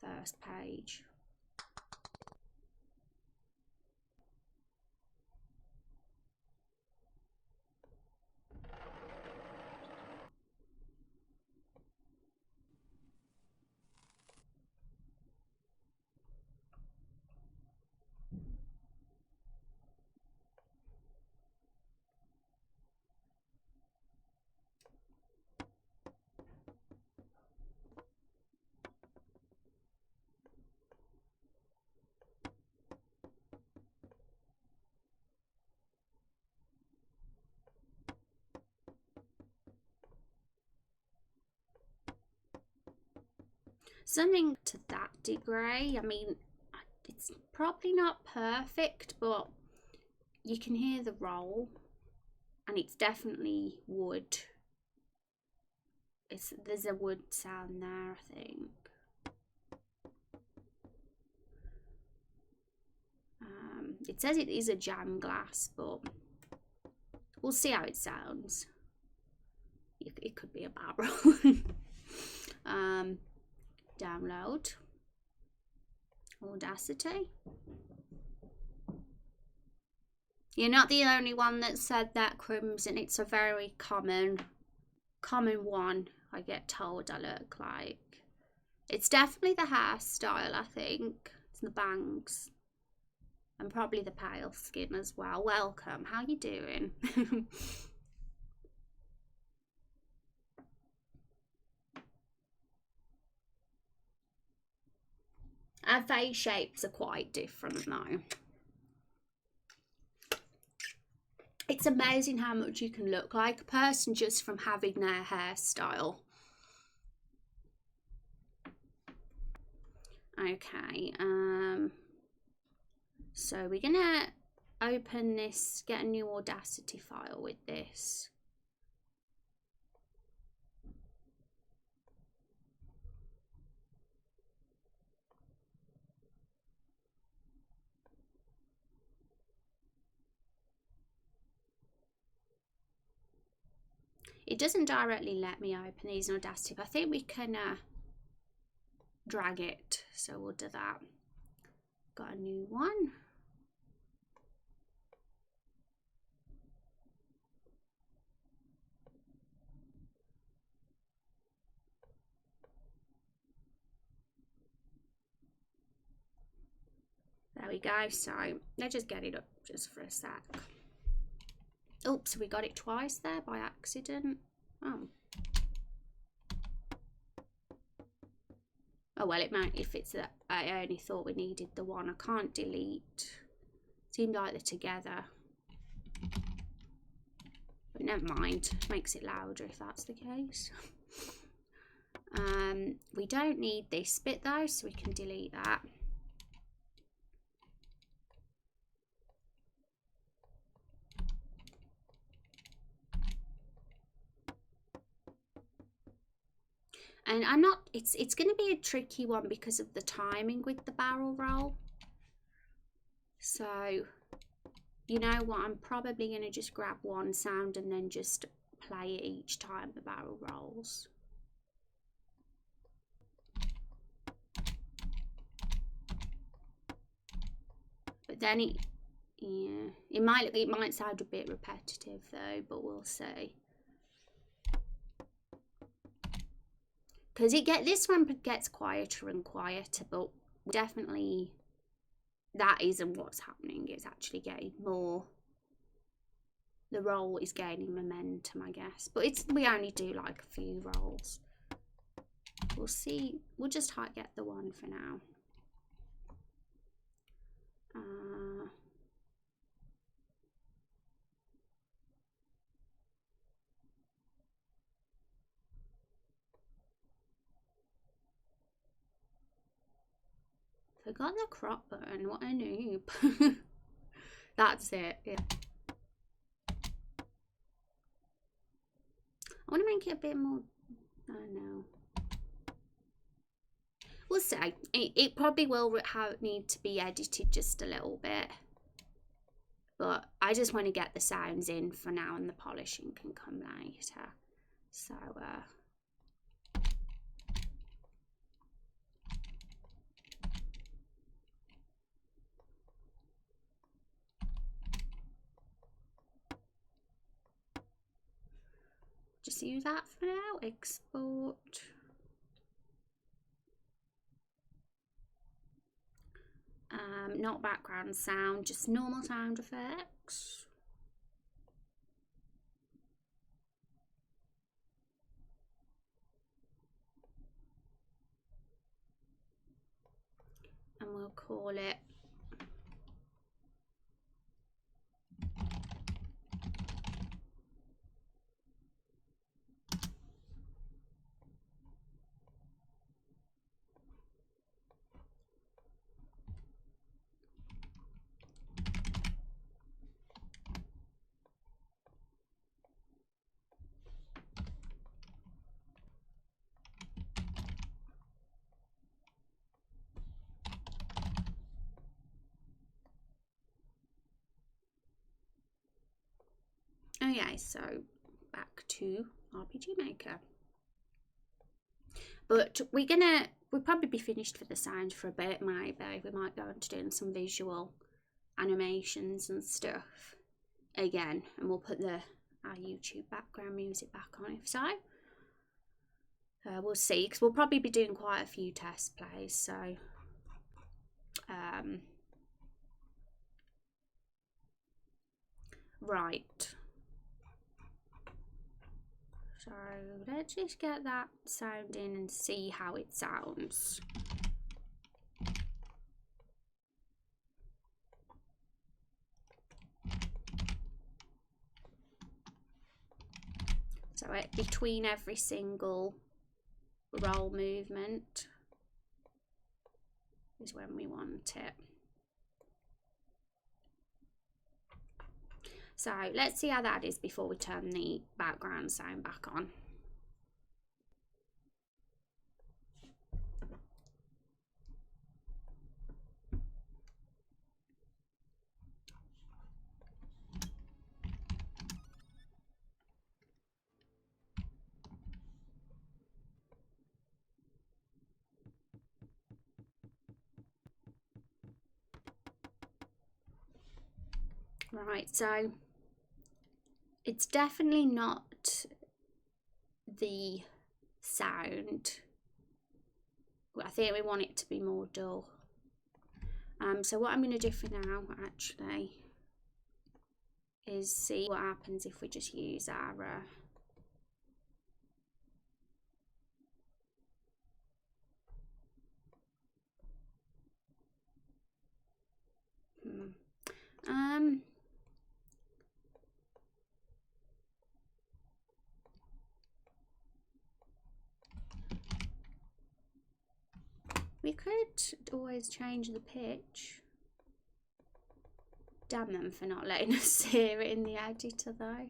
first page. Something to that degree. I mean, it's probably not perfect, but you can hear the roll, and it's definitely wood. There's a wood sound there, I think. It says it is a jam glass, but we'll see how it sounds. It could be a barrel. Download. Audacity. You're not the only one that said that, Crimson. It's a very common one, I get told I look like. It's definitely the hairstyle, I think. It's the bangs. And probably the pale skin as well. Welcome. How you doing? Our face shapes are quite different though. It's amazing how much you can look like a person just from having their hairstyle. Okay, so we're gonna open this, get a new Audacity file with this. It doesn't directly let me open these in Audacity, but I think we can drag it, so we'll do that. Got a new one. There we go. So let's just get it up just for a sec. Oops, we got it twice there by accident. Oh. Oh well, it might if it's that I only thought we needed the one. I can't delete. Seemed like they're together. But never mind. Makes it louder if that's the case. We don't need this bit though, so we can delete that. And I'm not, it's going to be a tricky one because of the timing with the barrel roll. So, you know what, I'm probably going to just grab one sound and then just play it each time the barrel rolls. But then it might sound a bit repetitive though, but we'll see. Because this one gets quieter and quieter, but definitely that isn't what's happening. It's actually getting more. The roll is gaining momentum, I guess. But we only do like a few rolls. We'll see. We'll just get the one for now. Forgot the crop button. What a noob. That's it. Yeah. I want to make it a bit more. I don't know. We'll see. It probably will need to be edited just a little bit. But I just want to get the sounds in for now, and the polishing can come later. So, just use that for now. Export. Not background sound, just normal sound effects. And we'll call it Okay, so back to RPG Maker. But we'll probably be finished for the sound for a bit, maybe. We might go on to doing some visual animations and stuff again, and we'll put our YouTube background music back on if so. We'll see, because we'll probably be doing quite a few test plays, so right. So let's just get that sound in and see how it sounds. So between every single roll movement is when we want it. So let's see how that is before we turn the background sound back on. Right, so it's definitely not the sound. I think we want it to be more dull. So what I'm going to do for now, actually, is see what happens if we just use our we could always change the pitch. Damn them for not letting us hear it in the editor though.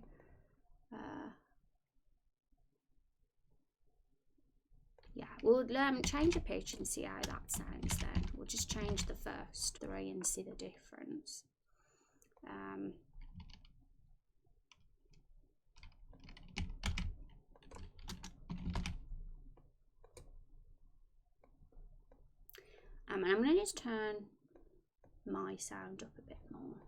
Yeah, we'll change the pitch and see how that sounds then. We'll just change the first 3 and see the difference. And I'm going to just turn my sound up a bit more.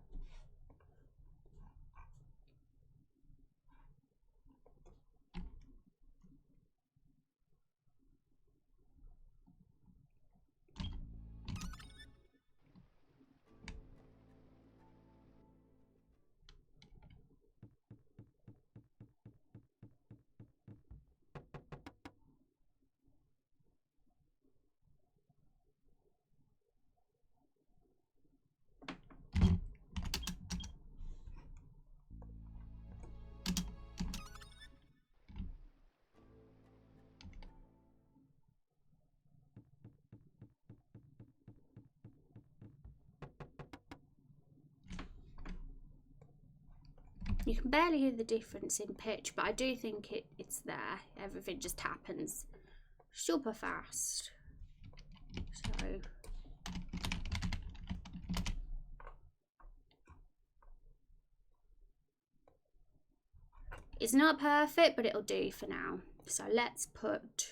You can barely hear the difference in pitch, but I do think it's there. Everything just happens super fast. So it's not perfect, but it'll do for now. So let's put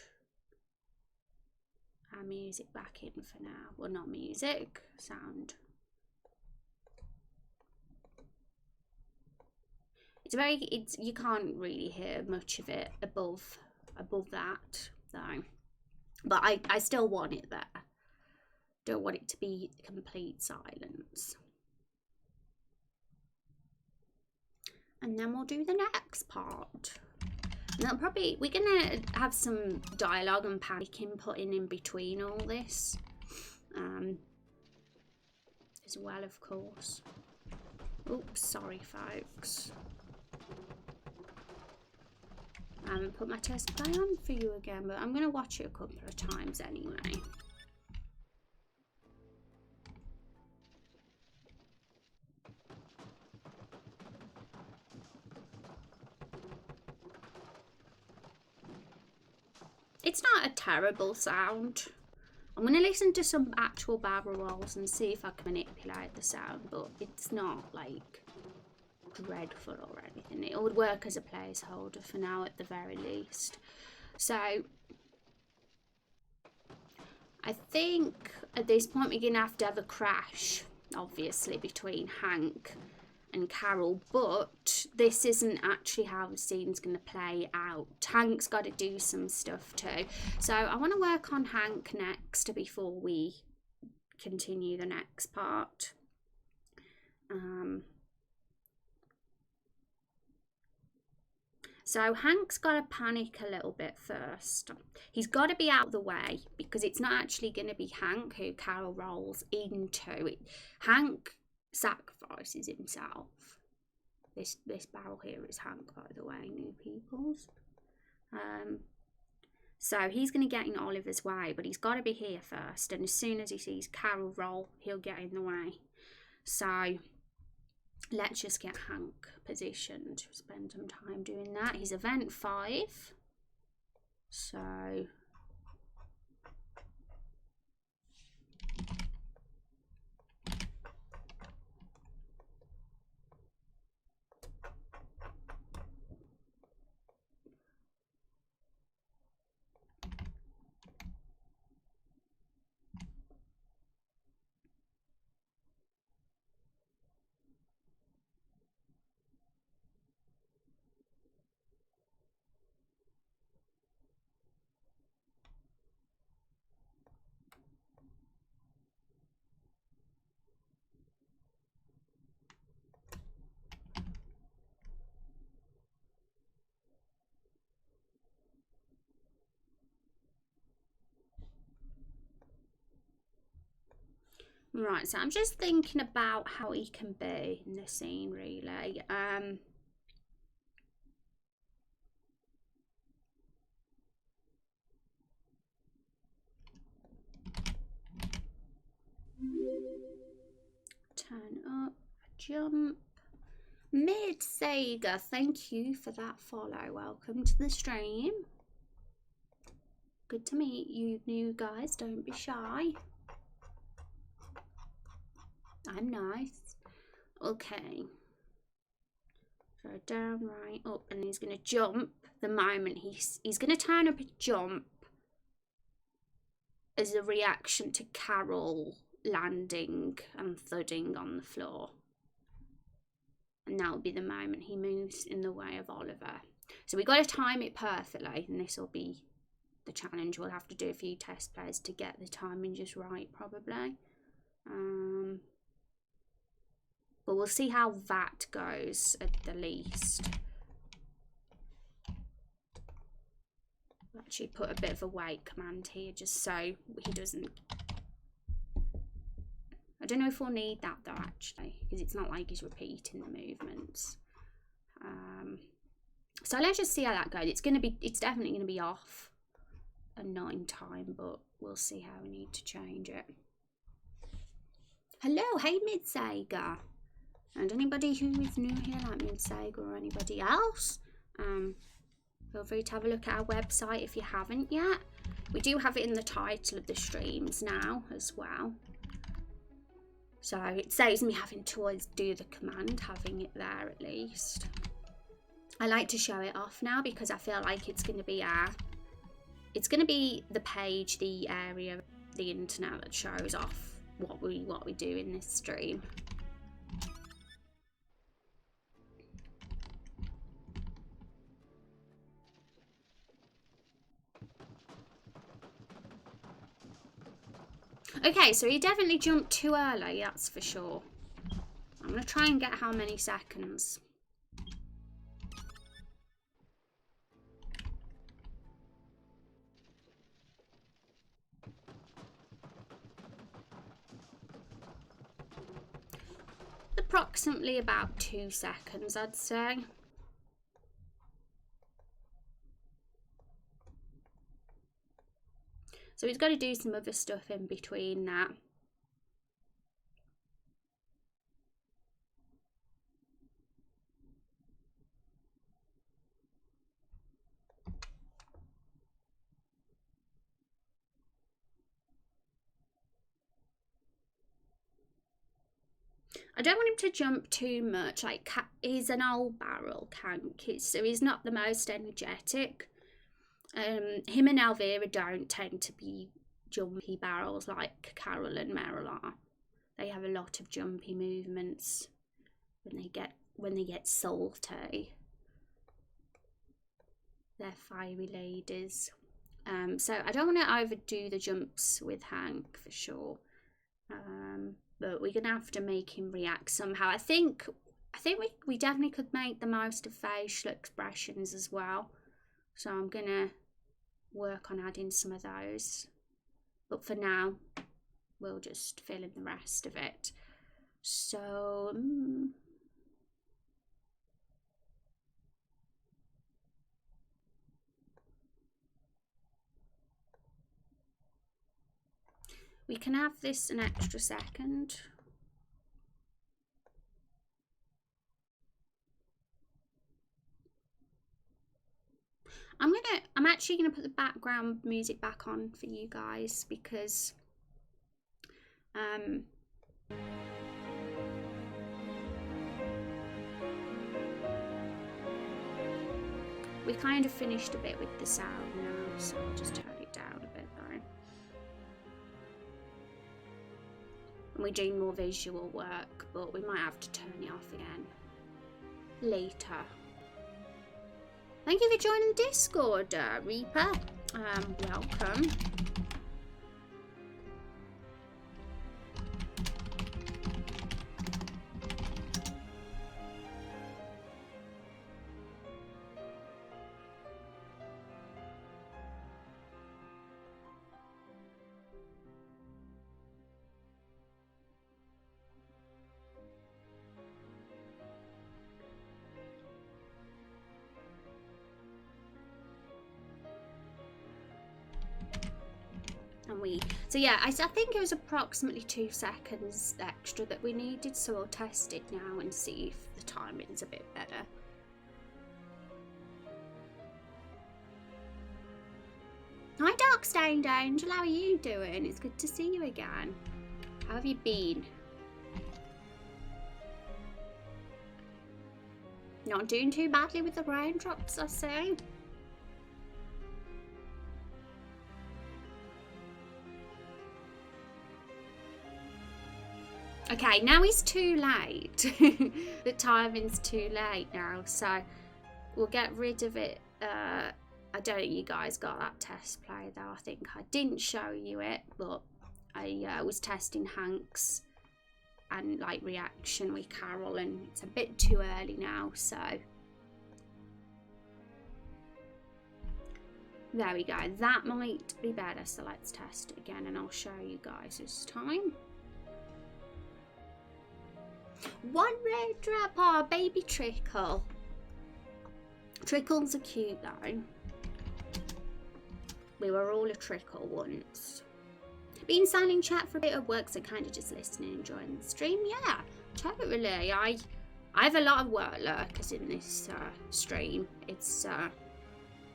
our music back in for now. Well, not music, sound. You can't really hear much of it above that though. But I still want it there. Don't want it to be complete silence. And then we'll do the next part. Now we're gonna have some dialogue and panic inputting in between all this. As well, of course. Oops, sorry folks. I haven't put my test play on for you again, but I'm going to watch it a couple of times anyway. It's not a terrible sound. I'm going to listen to some actual barrel rolls and see if I can manipulate the sound, but it's not like dreadful or anything. It would work as a placeholder for now at the very least. So I think at this point we're going to have a crash, obviously, between Hank and Carol, but this isn't actually how the scene's going to play out. Hank's got to do some stuff too. So I want to work on Hank next before we continue the next part. So Hank's got to panic a little bit first. He's got to be out of the way because it's not actually going to be Hank who Carol rolls into. Hank sacrifices himself. This barrel here is Hank, by the way, new peoples. So he's going to get in Oliver's way, but he's got to be here first. And as soon as he sees Carol roll, he'll get in the way. So let's just get Hank positioned. Spend some time doing that. He's event 5. So right, so I'm just thinking about how he can be in the scene, really. Turn up, jump. Mid Sega, thank you for that follow. Welcome to the stream. Good to meet you new guys, don't be shy. I'm nice. Okay. So down, right, up, and he's going to jump the moment he's going to turn up and jump as a reaction to Carol landing and thudding on the floor. And that'll be the moment he moves in the way of Oliver. So we've got to time it perfectly, and this will be the challenge. We'll have to do a few test plays to get the timing just right, probably. But we'll see how that goes at the least. I'll actually put a bit of a wait command here just so he doesn't... I don't know if we'll need that though, actually, because it's not like he's repeating the movements. So let's just see how that goes. It's definitely going to be off and not in time, but we'll see how we need to change it. Hello, hey Mid-Sega. And anybody who is new here, like Mid-Sega or anybody else, feel free to have a look at our website if you haven't yet. We do have it in the title of the streams now as well. So it saves me having to always do the command, having it there at least. I like to show it off now because I feel like it's going to be the page, the area, the internet that shows off what we do in this stream. Okay, so he definitely jumped too early, that's for sure. I'm going to try and get how many seconds. Approximately about 2 seconds, I'd say. So he's got to do some other stuff in between that. I don't want him to jump too much. Like, he's an old barrel, Kank, so he's not the most energetic. Him and Elvira don't tend to be jumpy barrels like Carol and Meryl are. They have a lot of jumpy movements when they get salty. They're fiery ladies. So I don't want to overdo the jumps with Hank for sure. But we're gonna have to make him react somehow. I think we definitely could make the most of facial expressions as well. So I'm gonna work on adding some of those. But for now, we'll just fill in the rest of it. So we can have this an extra second. I'm actually gonna put the background music back on for you guys because we kind of finished a bit with the sound now, so I'll just turn it down a bit though. And we're doing more visual work, but we might have to turn it off again later. Thank you for joining the Discord, Reaper. Welcome. So yeah, I think it was approximately 2 seconds extra that we needed, so we'll test it now and see if the timing's a bit better. Hi Darkstained Angel, how are you doing? It's good to see you again. How have you been? Not doing too badly with the raindrops, I see. Okay, now it's too late. The timing's too late now, so we'll get rid of it. I don't think you guys got that test play though. I think I didn't show you it, but I was testing Hank's and like reaction with Carol, and it's a bit too early now, so there we go. That might be better, so let's test it again and I'll show you guys this time. One raindrop, oh, baby Trickle. Trickles are cute though. We were all a trickle once. Been silent chat for a bit of work, so kind of just listening, enjoying the stream. Yeah, totally. I have a lot of work lurkers in this stream. It's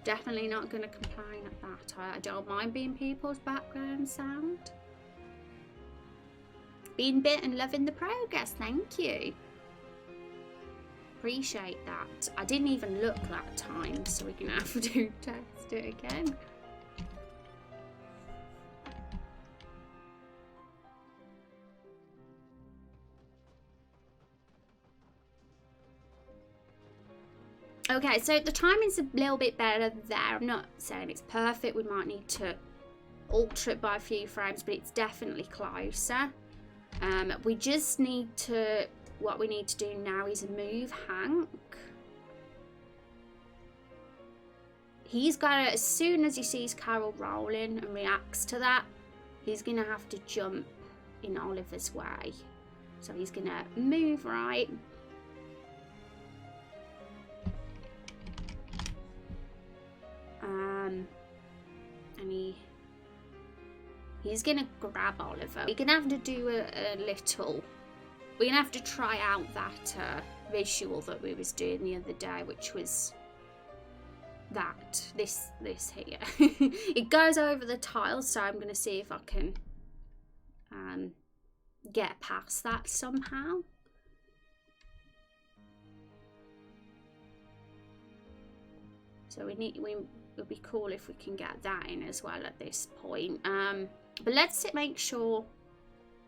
definitely not going to complain at that. I don't mind being people's background sound. Being bit and loving the progress, thank you. Appreciate that. I didn't even look that time, so we're gonna have to test it again. Okay, so the timing's a little bit better there. I'm not saying it's perfect. We might need to alter it by a few frames, but it's definitely closer. We just need to, what we need to do now is move Hank. He's got to, as soon as he sees Carol rolling and reacts to that, he's going to have to jump in Oliver's way. So he's going to move right. And he's gonna grab Oliver. We're gonna have to do a little. We're gonna have to try out that visual that we was doing the other day, which was this here. It goes over the tiles, so I'm gonna see if I can get past that somehow. So it'll be cool if we can get that in as well at this point. But let's make sure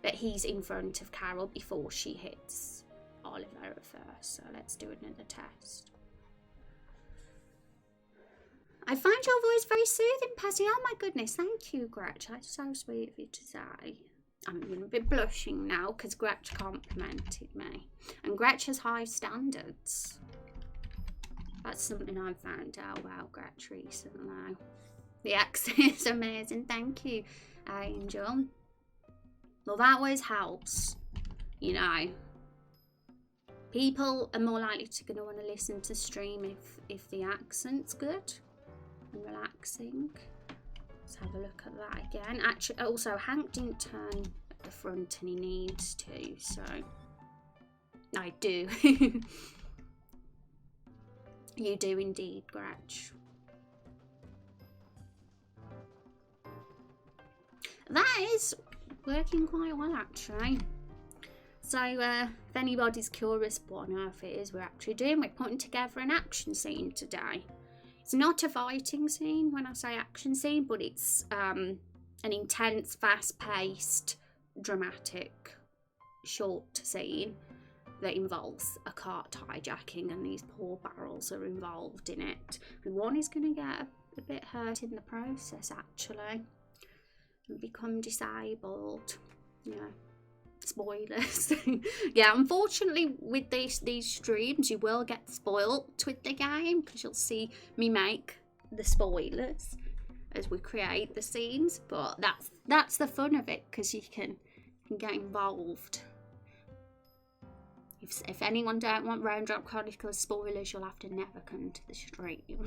that he's in front of Carol before she hits Oliver first. So let's do another test. I find your voice very soothing, Patty. Oh my goodness, thank you, Gretch. That's so sweet of you to say. I'm a bit blushing now because Gretch complimented me. And Gretch has high standards. That's something I've found out about Gretch recently. The accent is amazing. Thank you, Angel. Well, that always helps, you know. People are more likely to want to listen to stream if the accent's good and relaxing. Let's have a look at that again. Actually, also, Hank didn't turn at the front and he needs to, so I do. You do indeed, Gretch. That is working quite well, actually. So, if anybody's curious what on earth it is we're actually doing, we're putting together an action scene today. It's not a fighting scene when I say action scene, but it's an intense, fast-paced, dramatic, short scene that involves a cart hijacking, and these poor barrels are involved in it. And one is going to get a bit hurt in the process, actually, and become disabled. Yeah, spoilers. Yeah, unfortunately with these streams you will get spoilt with the game, because you'll see me make the spoilers as we create the scenes, but that's the fun of it, because you can get involved. If anyone don't want Raindrop Chronicles spoilers, you'll have to never come to the stream.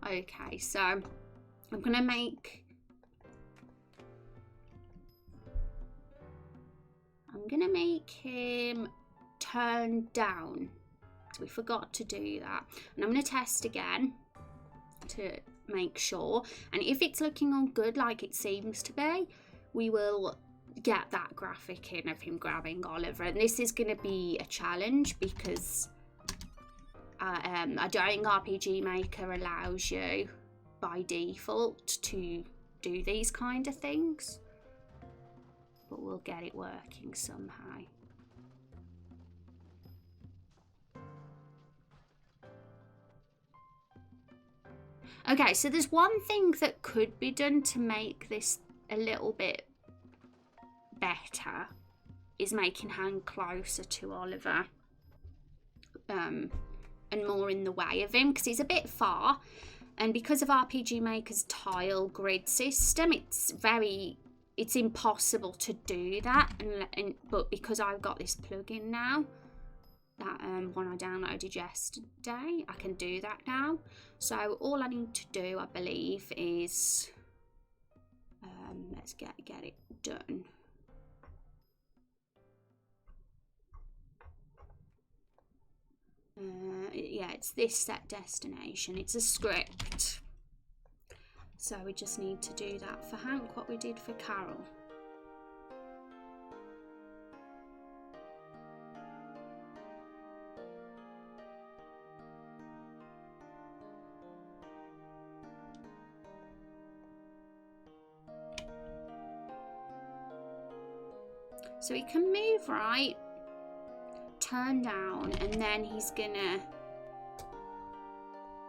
Okay, so I'm gonna make him turn down. So we forgot to do that. And I'm gonna test again to make sure. And if it's looking all good, like it seems to be, we will get that graphic in of him grabbing Oliver. And this is going to be a challenge because a dying RPG Maker allows you by default to do these kind of things, but we'll get it working somehow. Okay, so there's one thing that could be done to make this a little bit better, is making Hank closer to Oliver and more in the way of him, because he's a bit far, and because of RPG Maker's tile grid system, it's impossible to do that, but because I've got this plugin now, that one I downloaded yesterday, I can do that now. So all I need to do, I believe, is let's get it done. Yeah, it's this set destination. It's a script. So we just need to do that for Hank, what we did for Carol. So he can move right, turn down, and then he's gonna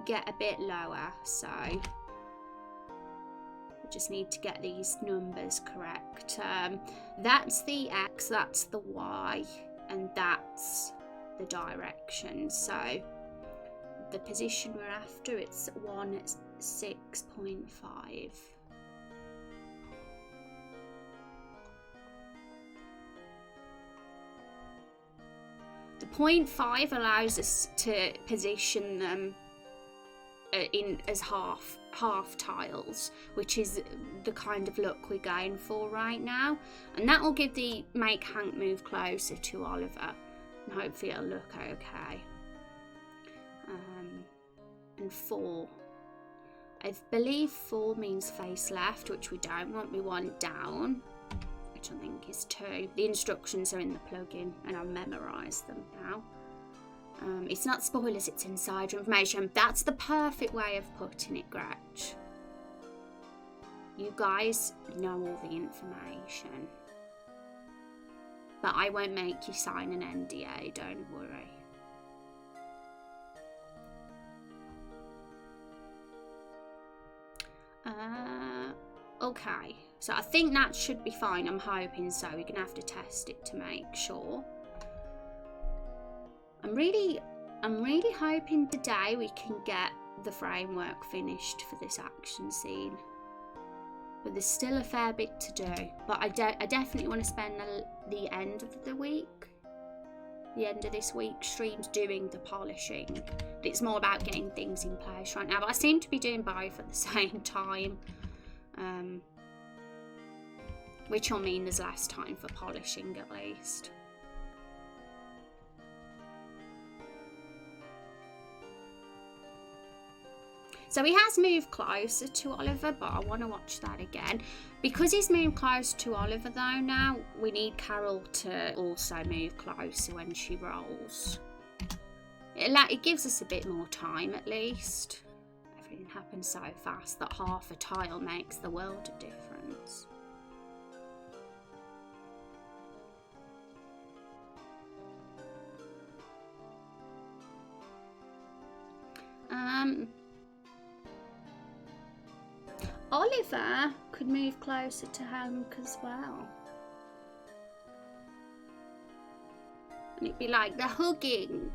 get a bit lower. So we just need to get these numbers correct. That's the X, that's the Y, and that's the direction. So the position we're after, it's 16.5. The 0.5 allows us to position them in as half tiles, which is the kind of look we're going for right now, and that will make Hank move closer to Oliver, and hopefully it'll look okay. And 4, I believe 4 means face left, which we don't want. We want down, which I think is 2. The instructions are in the plugin and I've memorised them now. It's not spoilers, it's insider information. That's the perfect way of putting it, Gretch. You guys know all the information. But I won't make you sign an NDA, don't worry. Okay, so I think that should be fine. I'm hoping so. We're gonna have to test it to make sure. I'm really hoping today we can get the framework finished for this action scene. But there's still a fair bit to do. But I definitely want to spend the end of the week, the end of this week's streams doing the polishing. It's more about getting things in place right now. But I seem to be doing both at the same time. Which will mean there's less time for polishing at least. So he has moved closer to Oliver, but I want to watch that again. Because he's moved close to Oliver though now, we need Carol to also move closer when she rolls. It gives us a bit more time at least. Everything happens so fast that half a tile makes the world of difference. Oliver could move closer to Hank as well. And it'd be like the hugging.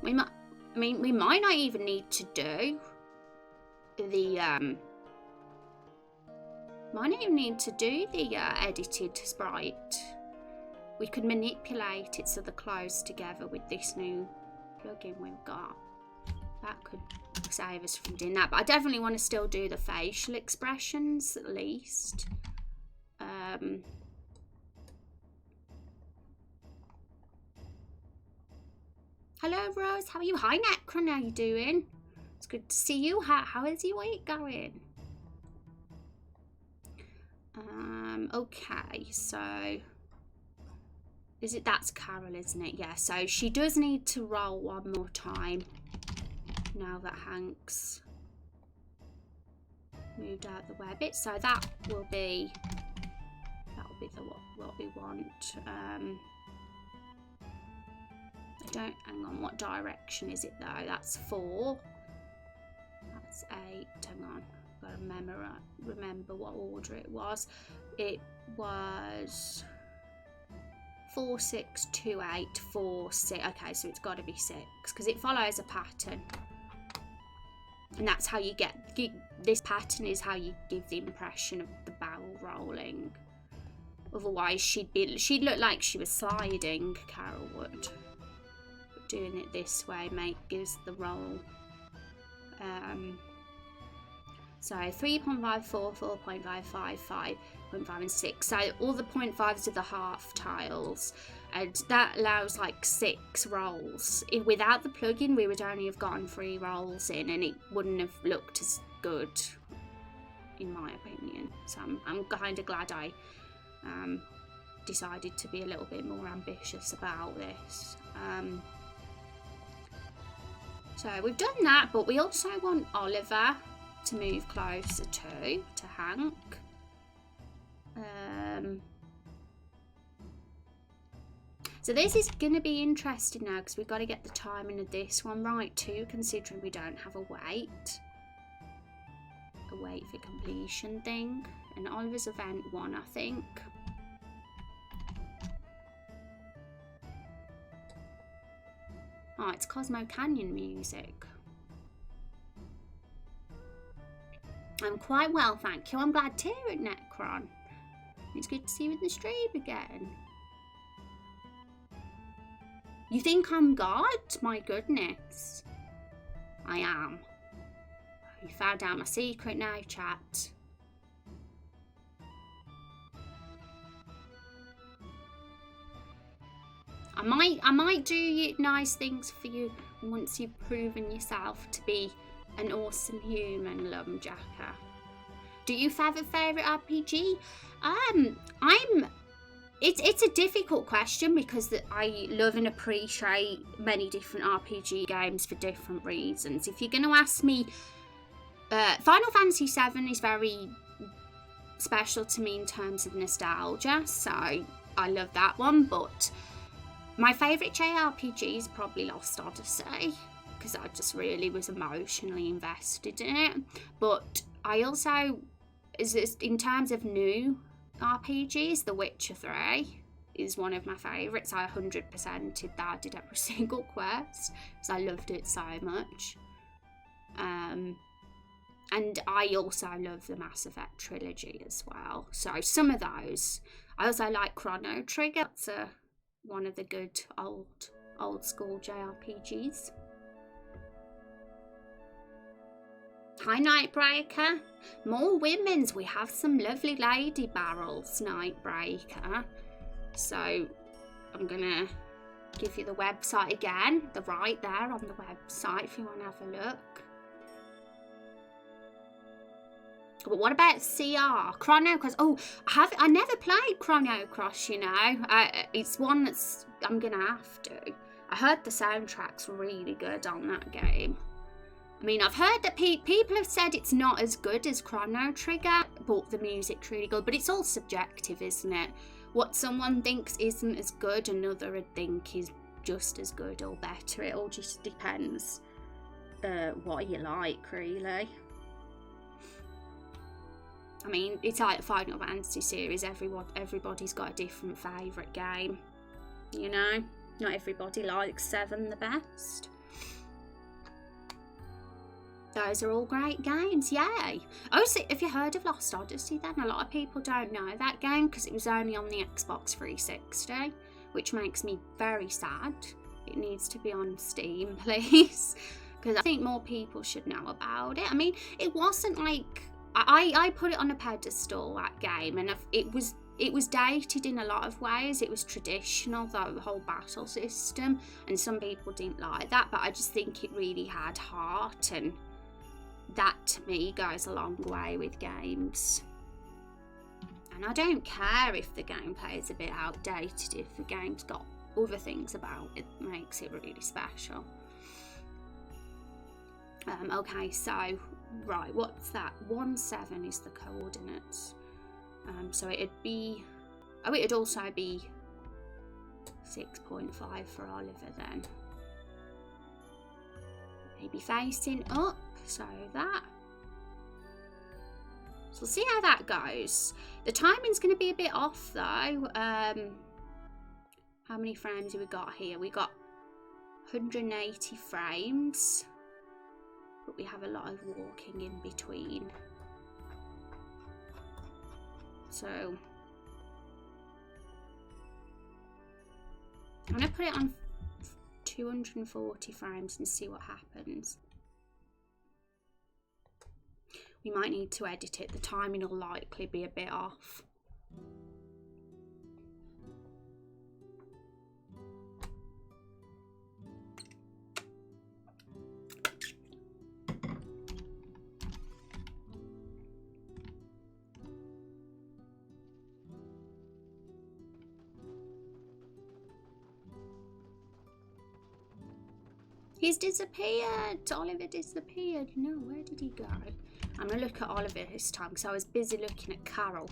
We might not even need to do the edited sprite. We could manipulate it so they're close together with this new plugin we've got. That could save us from doing that, but I definitely want to still do the facial expressions at least. Hello Rose, how are you? Hi Necron, how are you doing? It's good to see you. How is your week going? Okay, so that's Carol, isn't it? Yeah, so she does need to roll one more time now that Hank's moved out the way a bit. So that'll be what we want. Hang on, what direction is it though? That's 4. That's 8. Hang on, gotta remember what order it was. It was 4, 6, 2, 8, 4, 6. Okay, so it's got to be 6 because it follows a pattern, and that's how you get. This pattern is how you give the impression of the barrel rolling. Otherwise, she'd look like she was sliding. Carol would. But doing it this way gives the roll. So 3.54, 4.55, 5.5 and 6. So all the 0.5s are the half tiles, and that allows like 6 rolls. Without the plugin, we would only have gotten 3 rolls in, and it wouldn't have looked as good, in my opinion. So I'm kind of glad I decided to be a little bit more ambitious about this. So we've done that, but we also want Oliver to move closer to Hank. So this is going to be interesting now because we've got to get the timing of this one right too, considering we don't have a wait for completion thing. And Oliver's event 1, I think. Oh, it's Cosmo Canyon music. I'm quite well, thank you. I'm glad to hear it, Necron. It's good to see you in the stream again. You think I'm God? My goodness. I am. You found out my secret now, chat. I might do nice things for you once you've proven yourself to be an awesome human, Lumjacker. Do you have a favourite RPG? It's a difficult question because I love and appreciate many different RPG games for different reasons. If you're going to ask me, Final Fantasy VII is very special to me in terms of nostalgia, so I love that one. But my favourite JRPG is probably Lost Odyssey, because I just really was emotionally invested in it. But I also, in terms of new RPGs, The Witcher 3 is one of my favourites. I 100%ed that. I did every single quest because I loved it so much. And I also love the Mass Effect trilogy as well. So some of those. I also like Chrono Trigger. That's one of the good old school JRPGs. Hi Nightbreaker. More women's. We have some lovely lady barrels, Nightbreaker. So I'm gonna give you the website again. They're right there on the website if you want to have a look. But what about CR? Chrono Cross. Oh, I never played Chrono Cross, you know. It's one that's I'm gonna have to. I heard the soundtrack's really good on that game. I mean, I've heard that people have said it's not as good as Chrono Trigger, but the music's really good. But it's all subjective, isn't it? What someone thinks isn't as good, another would think is just as good or better. It all just depends what you like, really. I mean, it's like the Final Fantasy series. Everybody's got a different favourite game, you know? Not everybody likes 7 the best. Those are all great games, yay! Oh, so have you heard of Lost Odyssey then? A lot of people don't know that game because it was only on the Xbox 360, which makes me very sad. It needs to be on Steam, please, because I think more people should know about it. I mean, it wasn't like... I put it on a pedestal, that game, and it was dated in a lot of ways. It was traditional, the whole battle system, and some people didn't like that, but I just think it really had heart, and that to me goes a long way with games. And I don't care if the gameplay is a bit outdated, if the game's got other things about it that makes it really special. Okay, so right, what's that? 17 is the coordinates. So it'd be, it'd also be 6.5 for Oliver then. Maybe facing up, so that. So we'll see how that goes. The timing's going to be a bit off though. How many frames have we got here? We got 180 frames. But we have a lot of walking in between. So I'm going to put it on 240 frames and see what happens. We might need to edit it. The timing will likely be a bit off. He's disappeared. Oliver disappeared. No, where did he go? I'm going to look at Oliver this time because I was busy looking at Carol.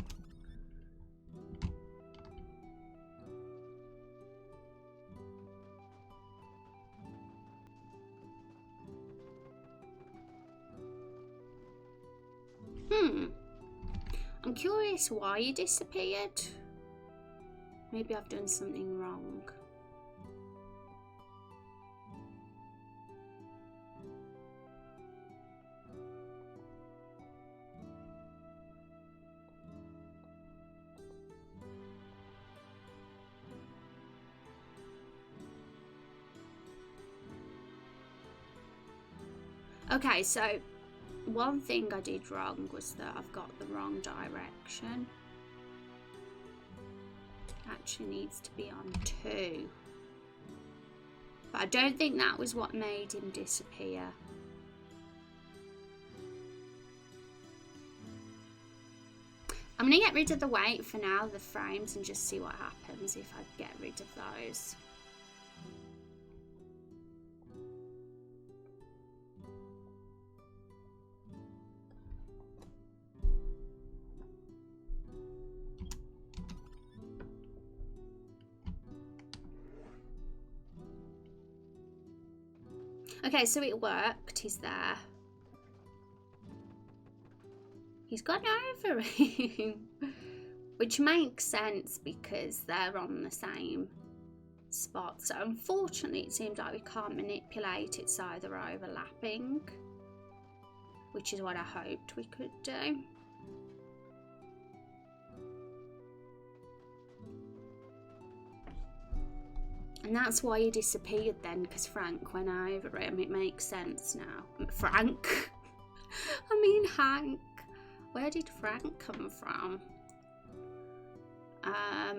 I'm curious why he disappeared. Maybe I've done something wrong. Okay, so one thing I did wrong was that I've got the wrong direction. Actually needs to be on 2. But I don't think that was what made him disappear. I'm going to get rid of the weight for now, the frames, and just see what happens if I get rid of those. Okay, so it worked. He's there. He's gone over him. Which makes sense because they're on the same spot. So unfortunately it seems like we can't manipulate it, so they're overlapping. Which is what I hoped we could do. And that's why he disappeared then, because Frank went over him. It makes sense now. Frank? I mean Hank. Where did Frank come from? I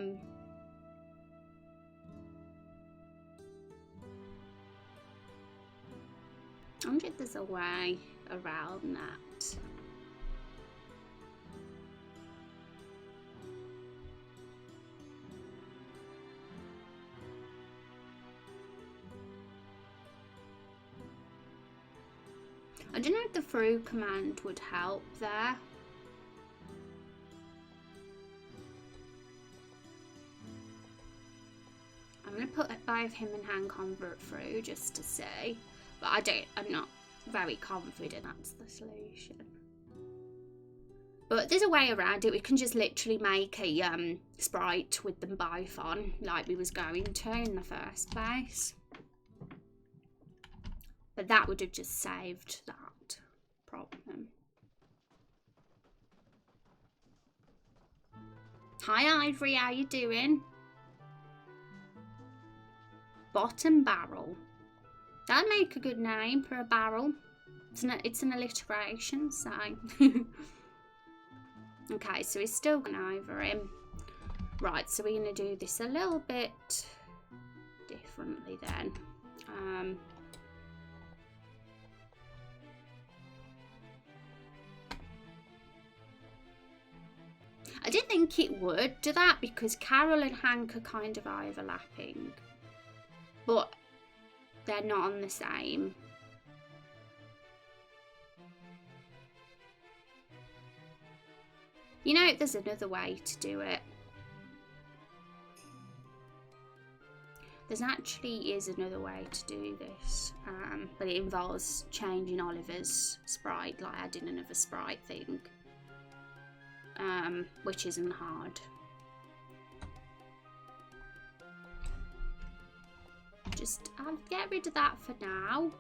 wonder if there's a way around that. I don't know if the through command would help there. I'm going to put both him and Han convert through just to see. But I'm not very confident that's the solution. But there's a way around it. We can just literally make a sprite with them both on, like we was going to in the first place. But that would have just saved that problem. Hi Ivory, how you doing? Bottom barrel. That'd make a good name for a barrel. It's an alliteration, so. Okay, so he's still gone over him. Right, so we're going to do this a little bit differently then. I didn't think it would do that because Carol and Hank are kind of overlapping. But they're not on the same. You know, there's another way to do it. There's actually is another way to do this, but it involves changing Oliver's sprite, like adding another sprite thing, which isn't hard. I'll get rid of that for now.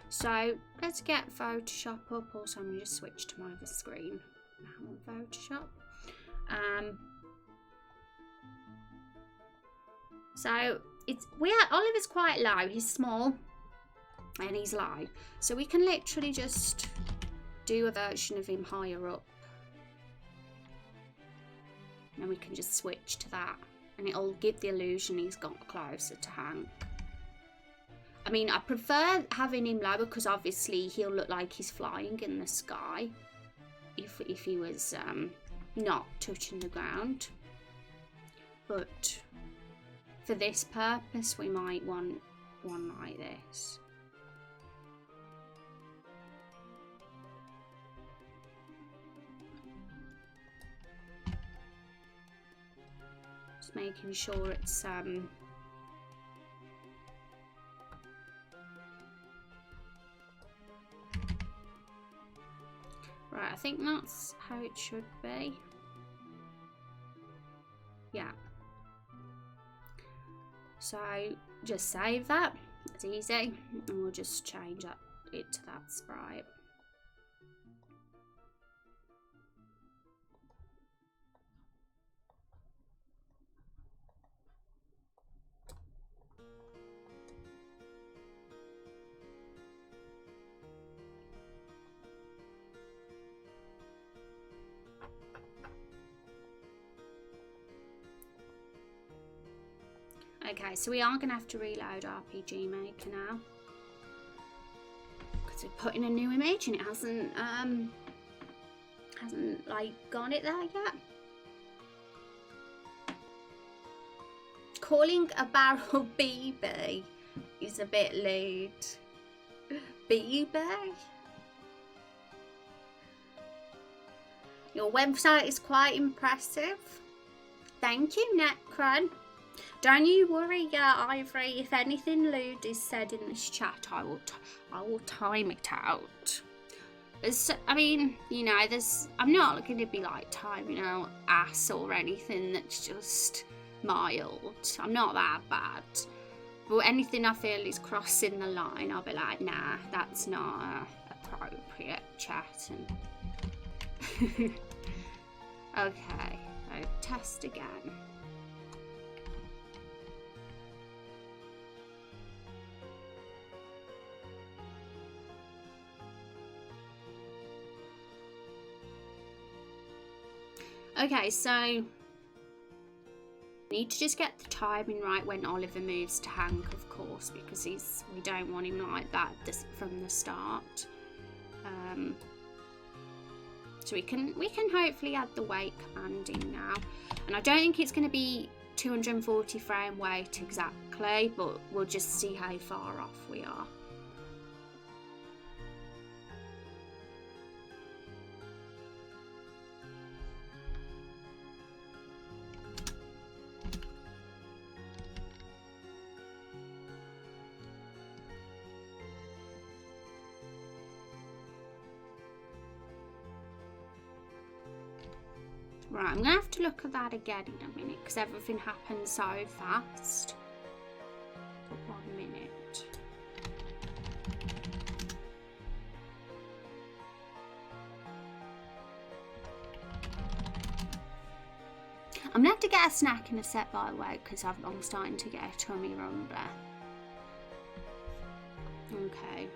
So let's get Photoshop up. Also, I'm going to just switch to my other screen now on Photoshop. So Oliver's quite low. He's small and he's low. So we can literally just do a version of him higher up. And we can just switch to that. And it'll give the illusion he's got closer to Hank. I mean, I prefer having him lower because obviously he'll look like he's flying in the sky if he was not touching the ground. But for this purpose, we might want one like this. Just making sure it's right, I think that's how it should be. Yeah. So just save that. It's easy. And we'll just change it to that sprite. Okay, so we are going to have to reload RPG Maker now. Because we're putting a new image and it hasn't like got it there yet. Calling a barrel BB is a bit lewd. BB? Your website is quite impressive. Thank you, Necron. Don't you worry, Ivory. If anything lewd is said in this chat, I will time it out. I mean, you know, I'm not going to be like timing out ass or anything that's just mild. I'm not that bad. But anything I feel is crossing the line, I'll be like, nah, that's not appropriate chat. And okay, so test again. Okay, so I need to just get the timing right when Oliver moves to Hank, of course, because we don't want him like that from the start. So we can hopefully add the wait command in now, and I don't think it's going to be 240 frame wait exactly, but we'll just see how far off we are. Right, I'm going to have to look at that again in a minute because everything happens so fast. 1 minute. I'm going to have to get a snack in a sec, by the way, because I'm starting to get a tummy rumbler. Okay.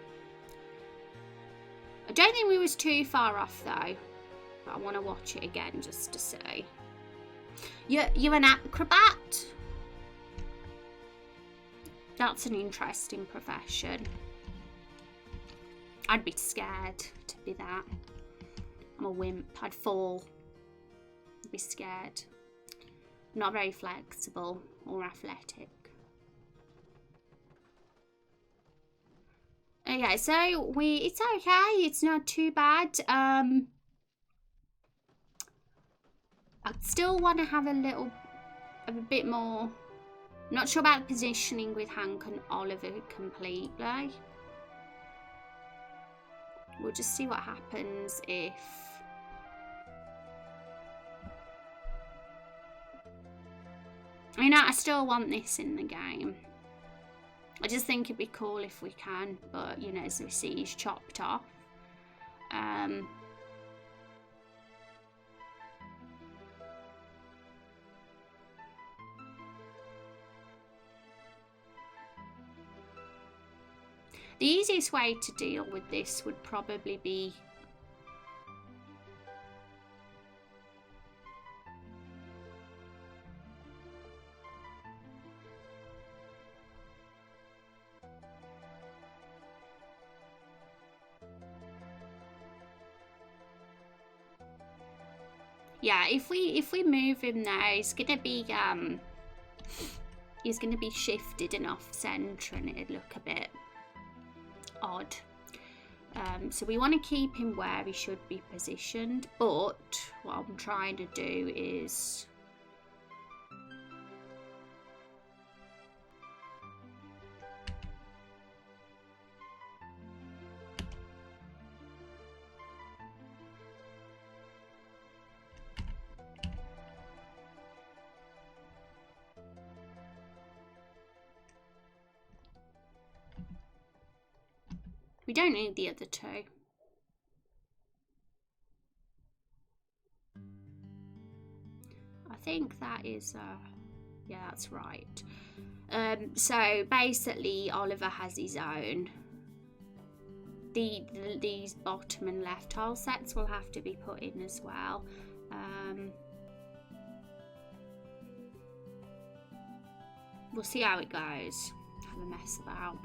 I don't think we was too far off, though. But I want to watch it again just to see. You're an acrobat? That's an interesting profession. I'd be scared to be that. I'm a wimp. I'd fall. I'd be scared. I'm not very flexible or athletic. Okay, so it's okay. It's not too bad. I'd still want to have a bit more. Not sure about the positioning with Hank and Oliver completely. We'll just see what happens if. I know I still want this in the game. I just think it'd be cool if we can, but you know, as we see, he's chopped off. The easiest way to deal with this would probably be yeah, if we move him there, he's gonna be shifted and off centre and it'd look a bit odd. So we want to keep him where he should be positioned, but what I'm trying to do is we don't need the other two. I think that is, yeah, that's right. So basically, Oliver has his own. These bottom and left tile sets will have to be put in as well. we'll see how it goes. Have a mess about.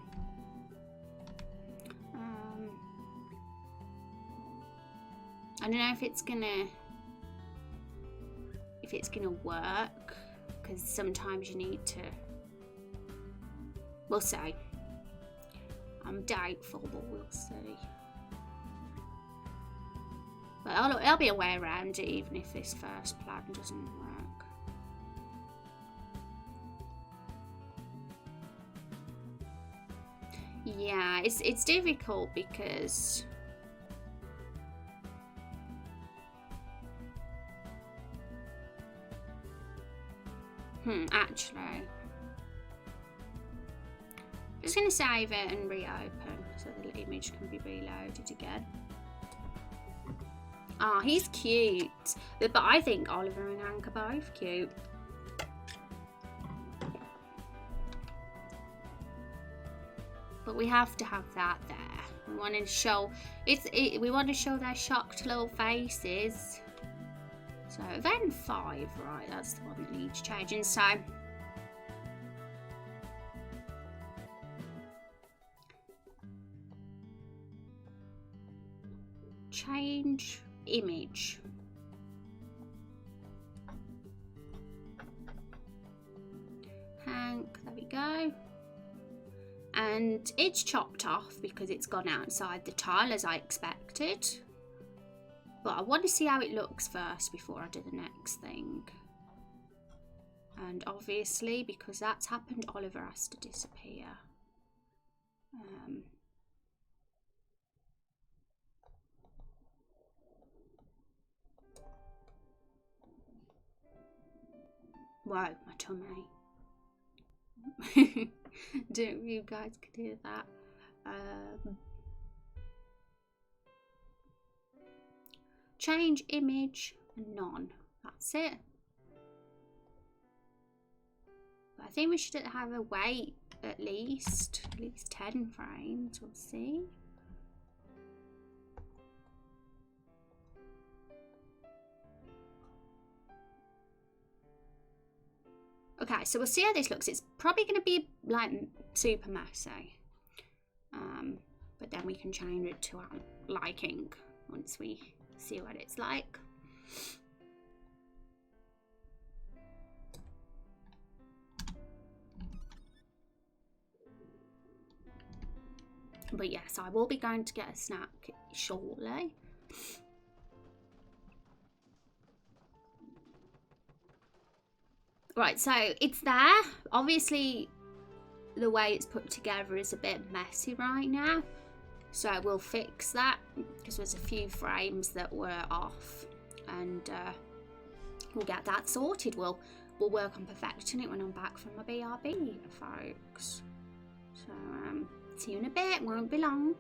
I don't know if it's gonna work, because sometimes you need to. We'll see. I'm doubtful, but we'll see. But there'll be a way around it, even if this first plan doesn't work. Yeah, it's difficult because actually, I'm just going to save it and reopen so the image can be reloaded again. Ah, he's cute, but I think Oliver and Hank are both cute. But we have to have that there. We want to show we want to show their shocked little faces. So event 5, right? That's the one that needs changing. So change image. Hank, there we go. And it's chopped off because it's gone outside the tile as I expected. But I want to see how it looks first before I do the next thing. And obviously, because that's happened, Oliver has to disappear. Whoa, my tummy. Don't you guys can hear that? Change image and none. That's it. But I think we should have a wait at least 10 frames. We'll see. Okay, so we'll see how this looks. It's probably going to be like super messy, but then we can change it to our liking once we see what it's like. But yes, I will be going to get a snack shortly. Right, so it's there. Obviously, the way it's put together is a bit messy right now. So we'll fix that because there's a few frames that were off, and we'll get that sorted. We'll work on perfecting it when I'm back from my BRB, folks. So see you in a bit. Won't be long.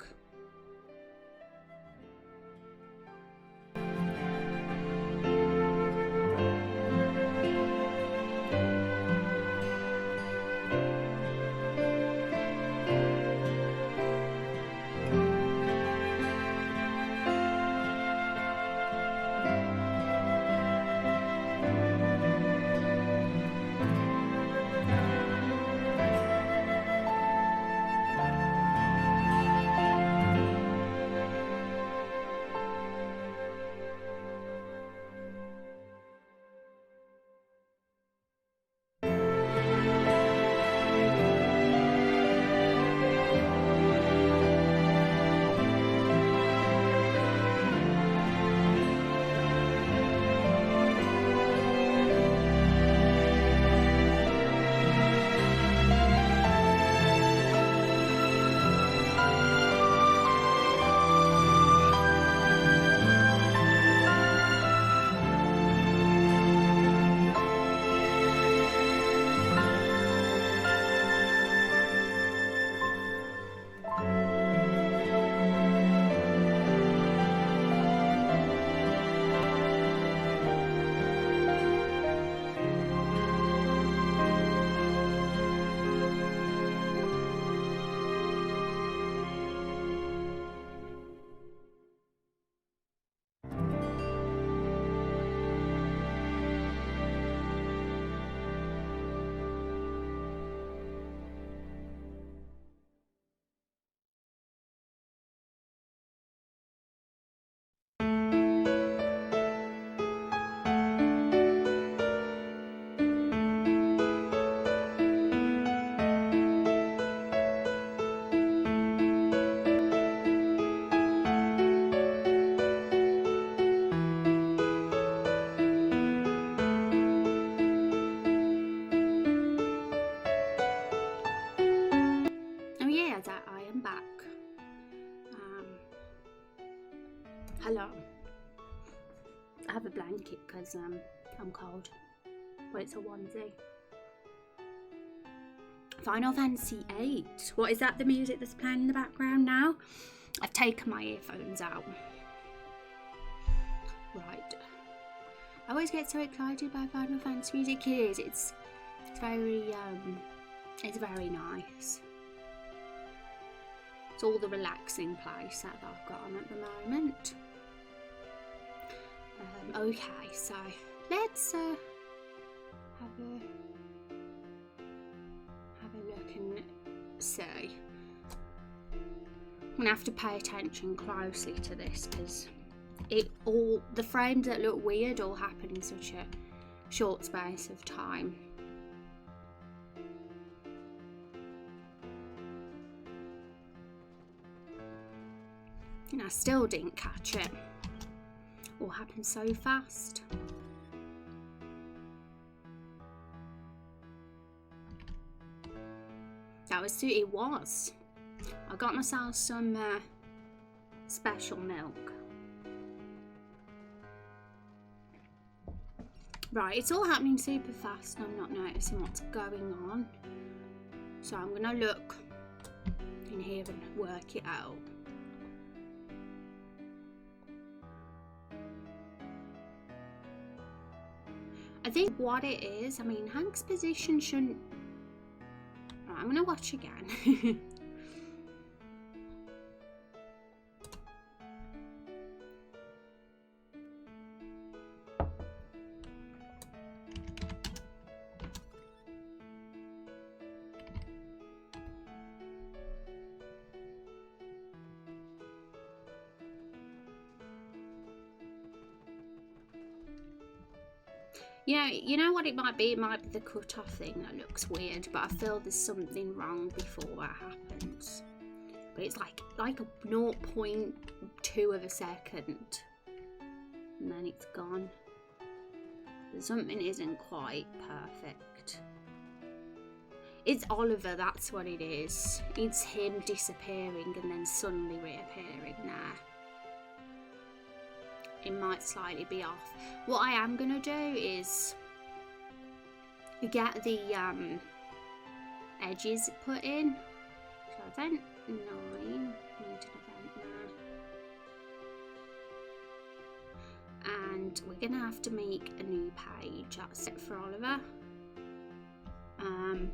am back. Hello. I have a blanket because I'm cold, but it's a onesie. Final Fantasy VIII. What is that, the music that's playing in the background now? I've taken my earphones out. Right. I always get so excited by Final Fantasy music. It is. It's very nice. It's all the relaxing place that I've got on at the moment. Okay, so let's have a look and see. I'm gonna have to pay attention closely to this because the frames that look weird all happen in such a short space of time. And I still didn't catch it. All happened so fast. It was. I got myself some special milk. Right, it's all happening super fast and I'm not noticing what's going on. So I'm gonna look in here and work it out. I think what it is, I mean, Hank's position shouldn't... Right, I'm gonna watch again. You know what it might be? It might be the cut-off thing that looks weird, but I feel there's something wrong before that happens. But it's like a 0.2 of a second, and then it's gone. Something isn't quite perfect. It's Oliver, that's what it is. It's him disappearing and then suddenly reappearing there. It might slightly be off. What I am going to do is get the edges put in. So event 9, need an event now. And we're going to have to make a new page. That's it for Oliver. And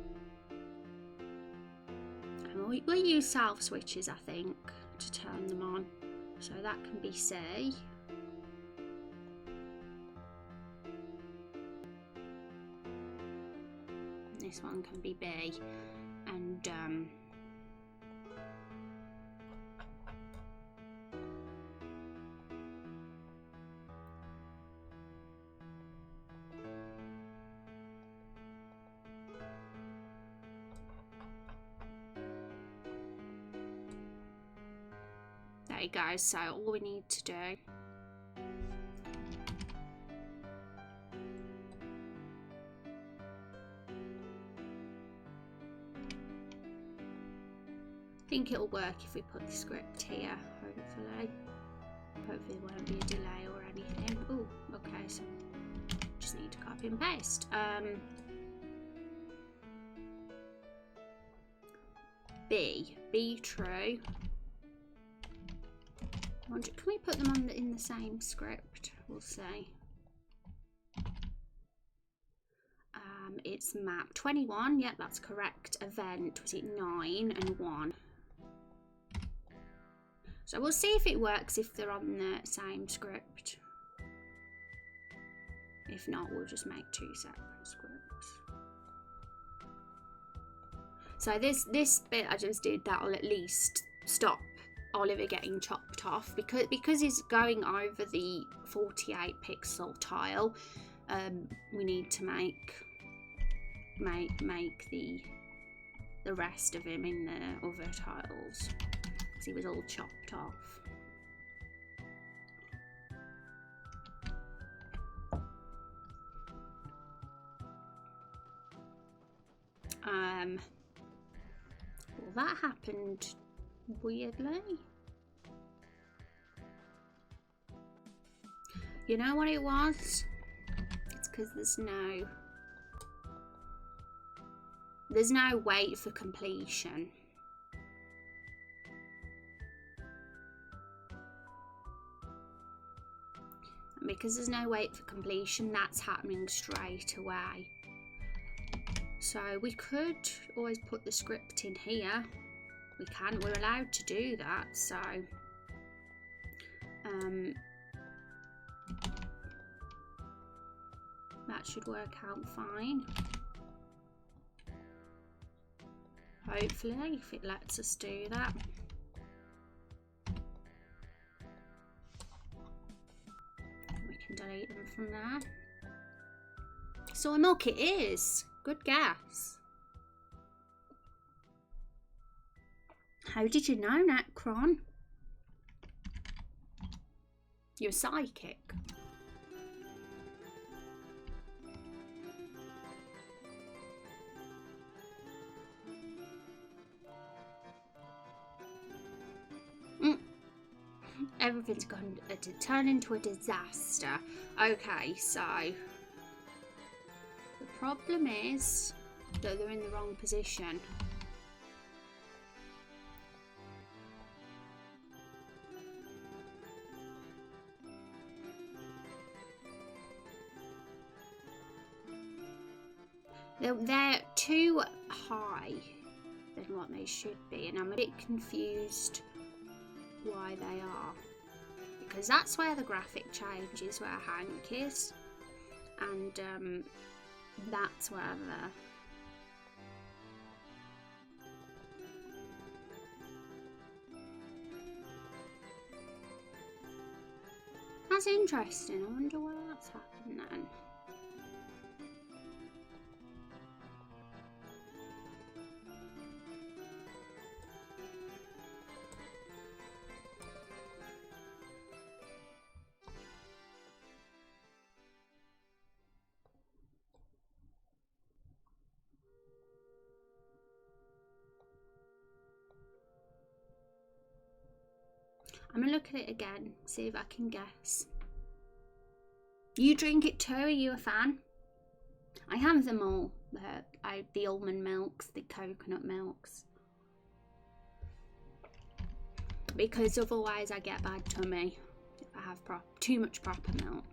we'll use self switches, I think, to turn them on. So that can be C. This one can be B, and there you go. So all we need to do . I think it'll work if we put the script here, hopefully. Hopefully there won't be a delay or anything. Oh, okay, so just need to copy and paste. B true. Can we put them on in the same script? We'll see. It's map 21. Yep, that's correct. Event, was it 9 and 1? So we'll see if it works if they're on the same script. If not, we'll just make 2 separate scripts. So this bit I just did, that'll at least stop Oliver getting chopped off because he's going over the 48 pixel tile. We need to make the rest of him in the other tiles. He was all chopped off. Well, that happened weirdly. You know what it was? It's because there's no wait for completion. And because there's no wait for completion, that's happening straight away. So we could always put the script in here. We can, we're allowed to do that, so that should work out fine. Hopefully, if it lets us do that. We can delete them from there. Soy milk it is. Good guess. How did you know, Necron? You're psychic. Everything's going to turn into a disaster. Okay, so the problem is that they're in the wrong position. They're too high than what they should be, and I'm a bit confused why they are, because that's where the graphic changes, where Hank is, and that's where that's interesting. I wonder why that's happened then. I'm gonna look at it again, see if I can guess. You drink it too? Are you a fan? I have them all. The almond milks, the coconut milks. Because otherwise I get bad tummy if I have too much proper milk.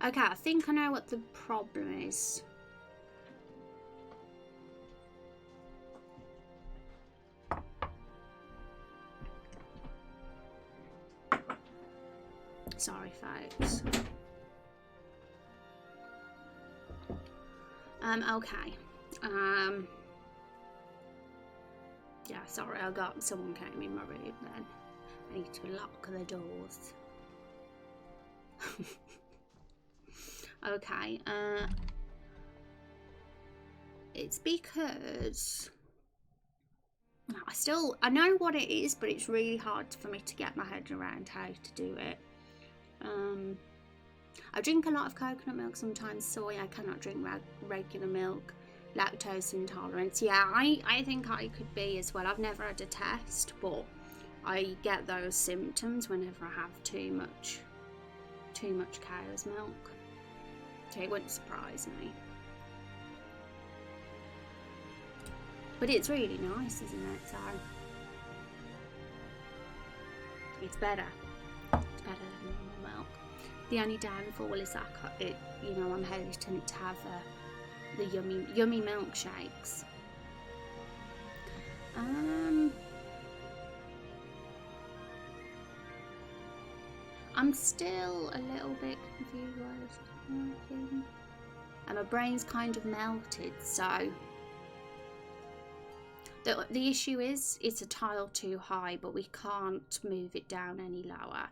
Okay, I think I know what the problem is. Sorry, folks. Okay. Yeah, sorry, someone came in my room then. I need to lock the doors. Okay, it's because I know what it is, but it's really hard for me to get my head around how to do it. I drink a lot of coconut milk, sometimes soy. I cannot drink regular milk. Lactose intolerance. Yeah, I think I could be as well. I've never had a test, but I get those symptoms whenever I have too much cow's milk. So it wouldn't surprise me. But it's really nice, isn't it? So it's better. It's better than normal milk. The only downfall is that I'm hesitant to have the yummy milkshakes. I'm still a little bit confused why this is working. And my brain's kind of melted, so the issue is it's a tile too high, but we can't move it down any lower.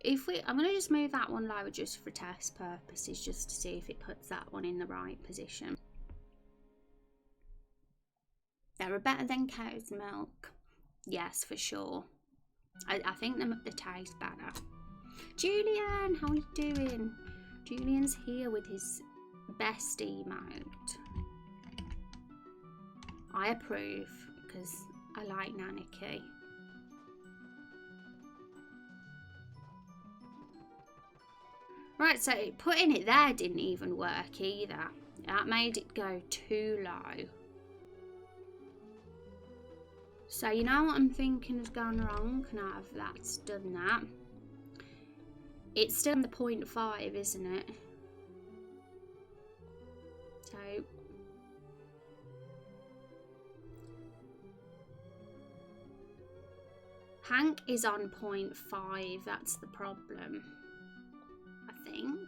I'm going to just move that one lower just for test purposes, just to see if it puts that one in the right position. They're better than cow's milk. Yes, for sure. I think they taste better. Julian, how are you doing? Julian's here with his best emote. I approve because I like Naniki. Right, so putting it there didn't even work either. That made it go too low. So you know what I'm thinking has gone wrong now that's done that. It's still the 0.5, isn't it? So Hank is on 0.5, that's the problem, I think.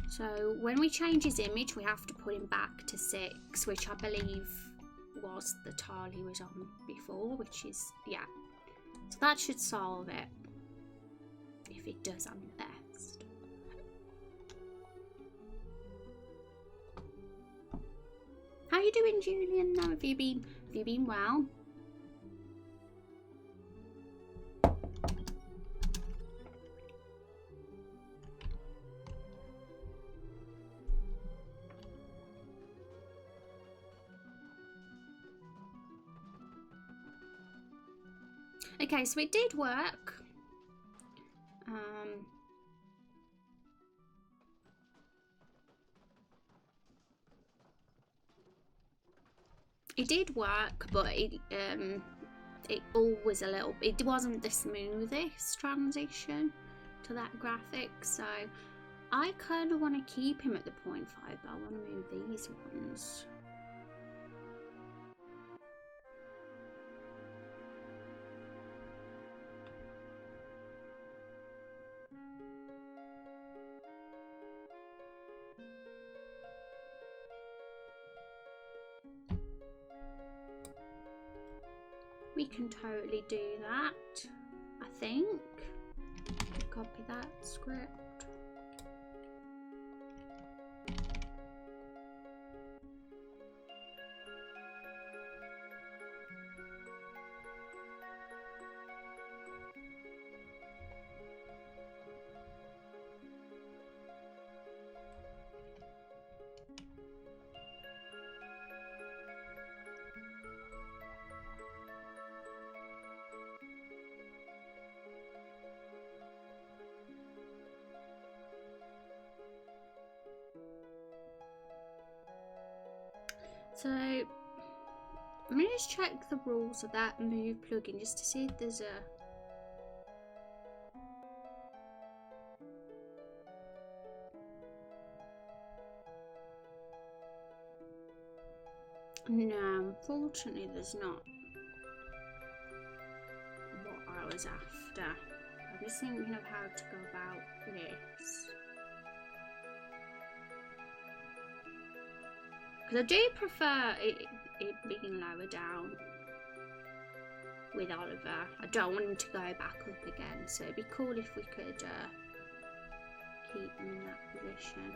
So when we change his image, we have to put him back to 6, which I believe was the tile he was on before, which is, yeah. So that should solve it. If it does, I'm the best. How you doing, Julian? Now, have you been well? Okay, so it did work. It did work, but it always a little. It wasn't the smoothest transition to that graphic, so I kind of want to keep him at the 0.5, but I want to move these ones. We can totally do that, I think. Copy that script. So I'm going to just check the rules of that move plugin just to see if there's a no, unfortunately there's not what I was after. I'm just thinking of how to go about this. Because I do prefer it being lower down with Oliver. I don't want him to go back up again, so it'd be cool if we could keep him in that position.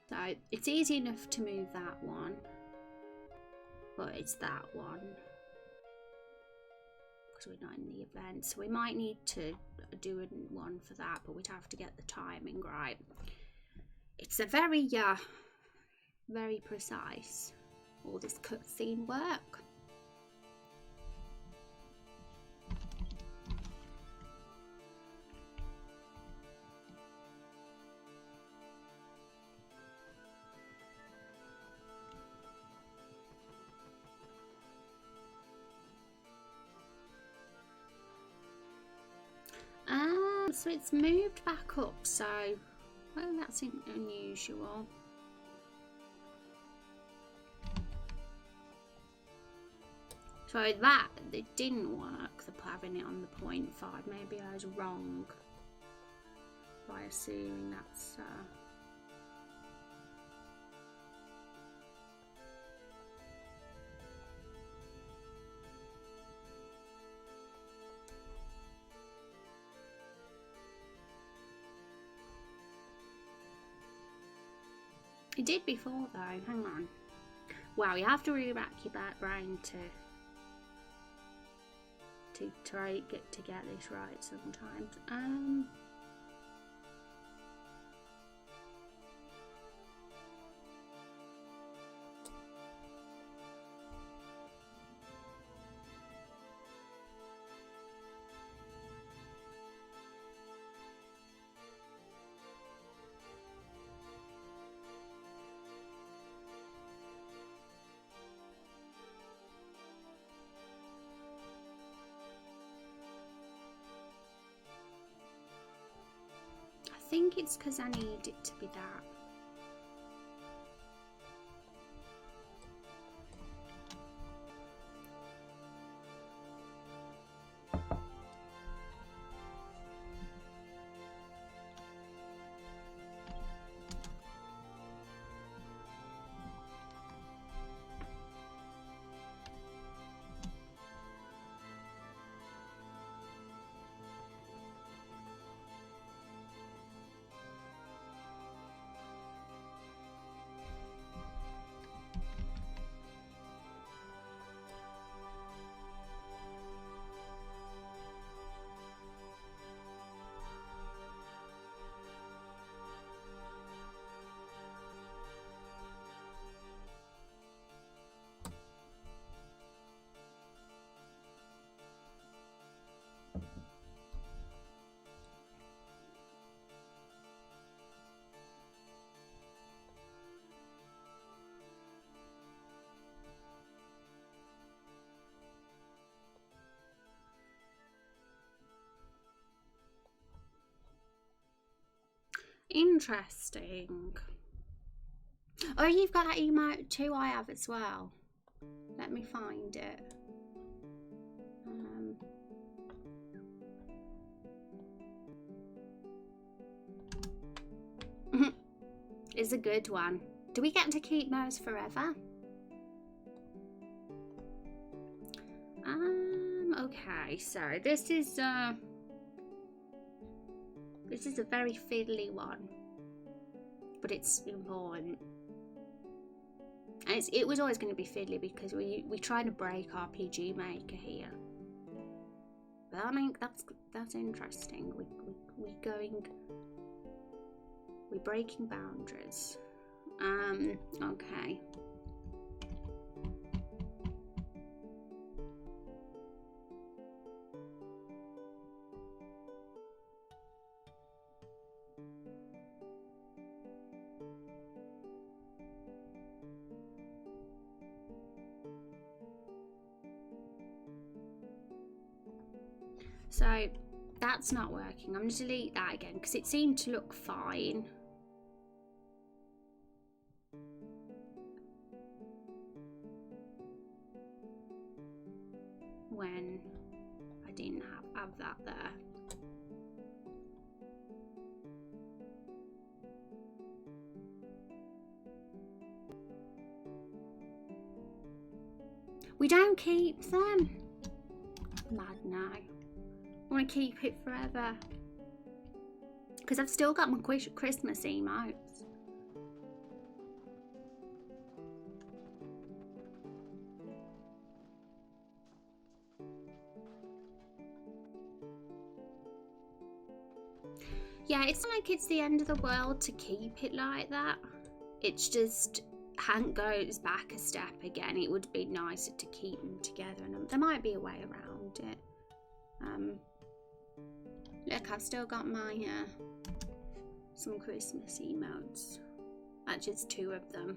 So it's easy enough to move that one, but it's that one because we're not in the event, so we might need to do one for that, but we'd have to get the timing right. It's a very very precise, all this cutscene work. So it's moved back up, so well, that's unusual. So that it didn't work, the having it on the 0.5. Maybe I was wrong by assuming that's It did before though, hang on. Wow, you have to really rack your brain to try to get this right sometimes. I think it's because I need it to be that. Interesting. Oh, you've got that emote too. I have as well. Let me find it. It's a good one. Do we get to keep those forever? Okay, so this is a very fiddly one, but it's important. And it was always going to be fiddly because we trying to break RPG Maker here. But I mean that's interesting. We're breaking boundaries. Okay. So that's not working. I'm going to delete that again because it seemed to look fine. When I didn't have that there. We don't keep them. Mad now. I want to keep it forever because I've still got my Christmas emotes. Yeah, it's not like it's the end of the world to keep it like that. It's just Hank goes back a step again. It would be nicer to keep them together, and there might be a way around it. Look, I've still got my some Christmas emotes. Actually, it's 2 of them.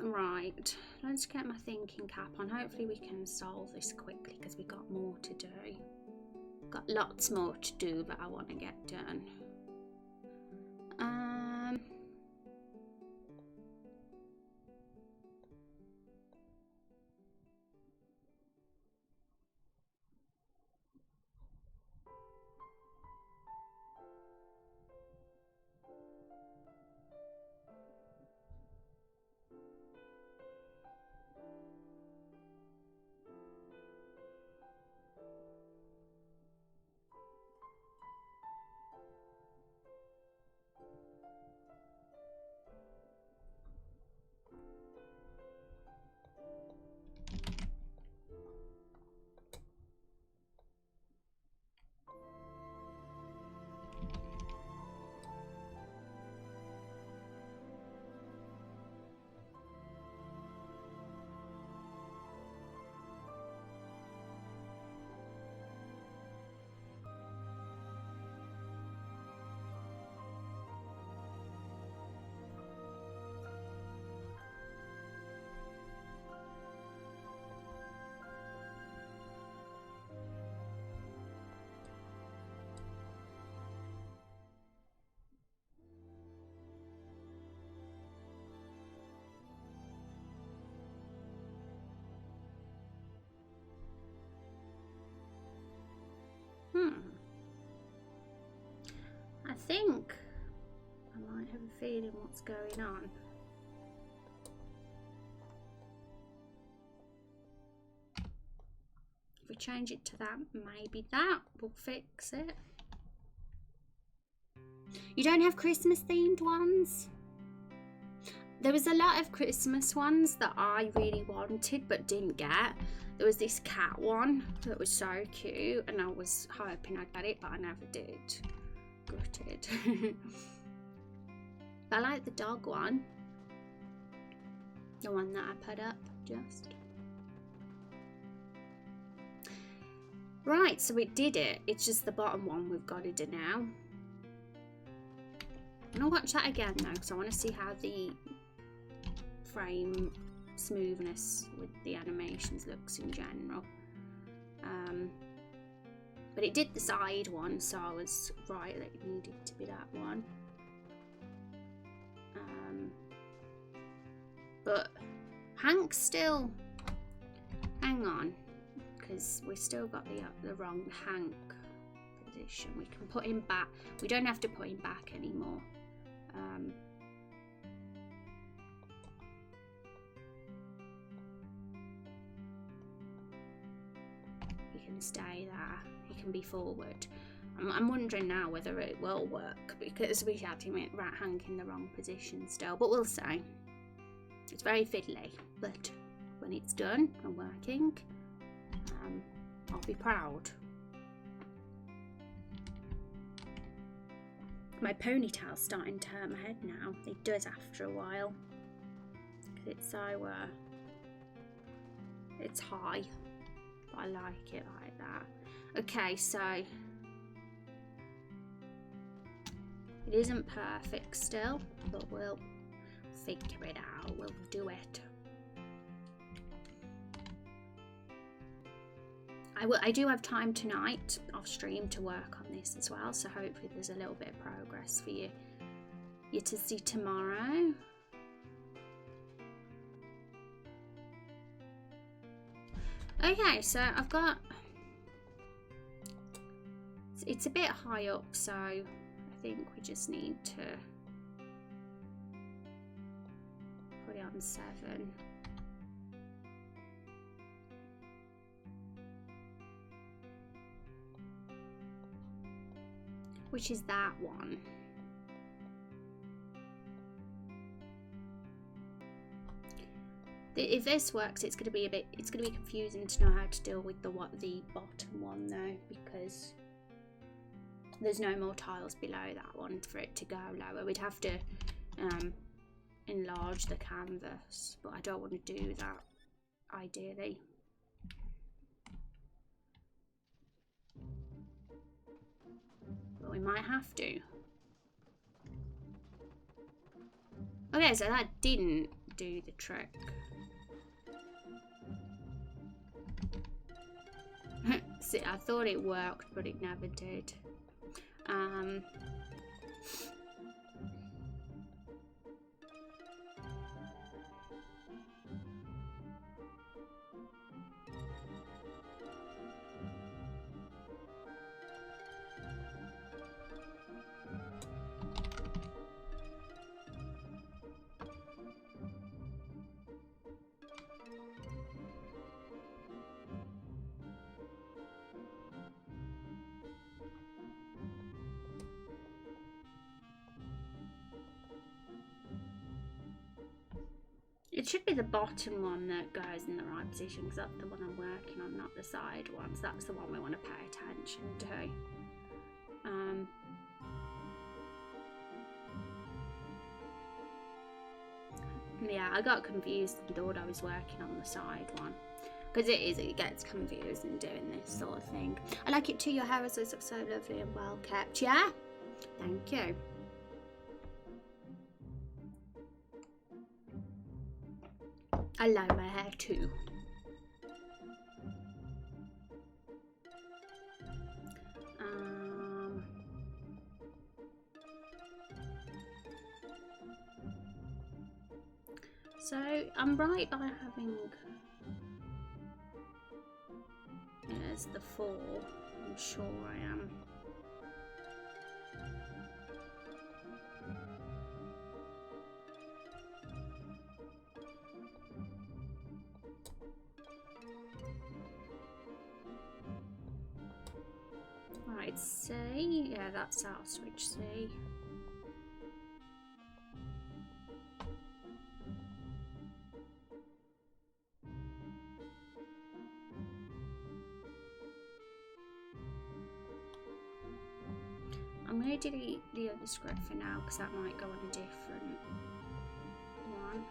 Right, let's get my thinking cap on. Hopefully we can solve this quickly because we've got more to do. Got lots more to do that I want to get done. think I might have a feeling what's going on. If we change it to that, maybe that will fix it. You don't have Christmas themed ones? There was a lot of Christmas ones that I really wanted but didn't get. There was this cat one that was so cute and I was hoping I'd get it, but I never did. Gutted. I like the dog one. The one that I put up just. Right, so it did it. It's just the bottom one we've got to do now. I'm gonna watch that again though, because I want to see how the frame smoothness with the animations looks in general. But it did the side one, so I was right that it needed to be that one. But Hank's still, hang on, because we've still got the wrong Hank position. We can put him back. We don't have to put him back anymore. He can stay there. He can be forward. I'm wondering now whether it will work because we had him at Hank in the wrong position still, but we'll see. It's very fiddly, but when it's done and working, I'll be proud. My ponytail's starting to hurt my head now. It does after a while. It's so, it's high, but I like it like that. Okay, so it isn't perfect still, but we'll figure it out. We'll do it. I do have time tonight off stream to work on this as well, so hopefully there's a little bit of progress for you to see tomorrow. Okay, so I've got, it's a bit high up, so I think we just need to put it on 7. Which is that one. If this works, it's going to be confusing to know how to deal with the bottom one though, because there's no more tiles below that one for it to go lower. We'd have to enlarge the canvas, but I don't want to do that ideally. But we might have to. Okay, so that didn't do the trick. See, I thought it worked, but it never did. It should be the bottom one that goes in the right position, because that's the one I'm working on, not the side ones. That's the one we want to pay attention to. Yeah, I got confused and thought I was working on the side one. Because it gets confusing doing this sort of thing. I like it too, your hair is so lovely and well kept. Yeah? Thank you. I like my hair too. So I'm right by having it as the 4. I'm sure I am. it's C. Yeah, that's our switch C. I'm going to delete the other script for now because that might go on a different one.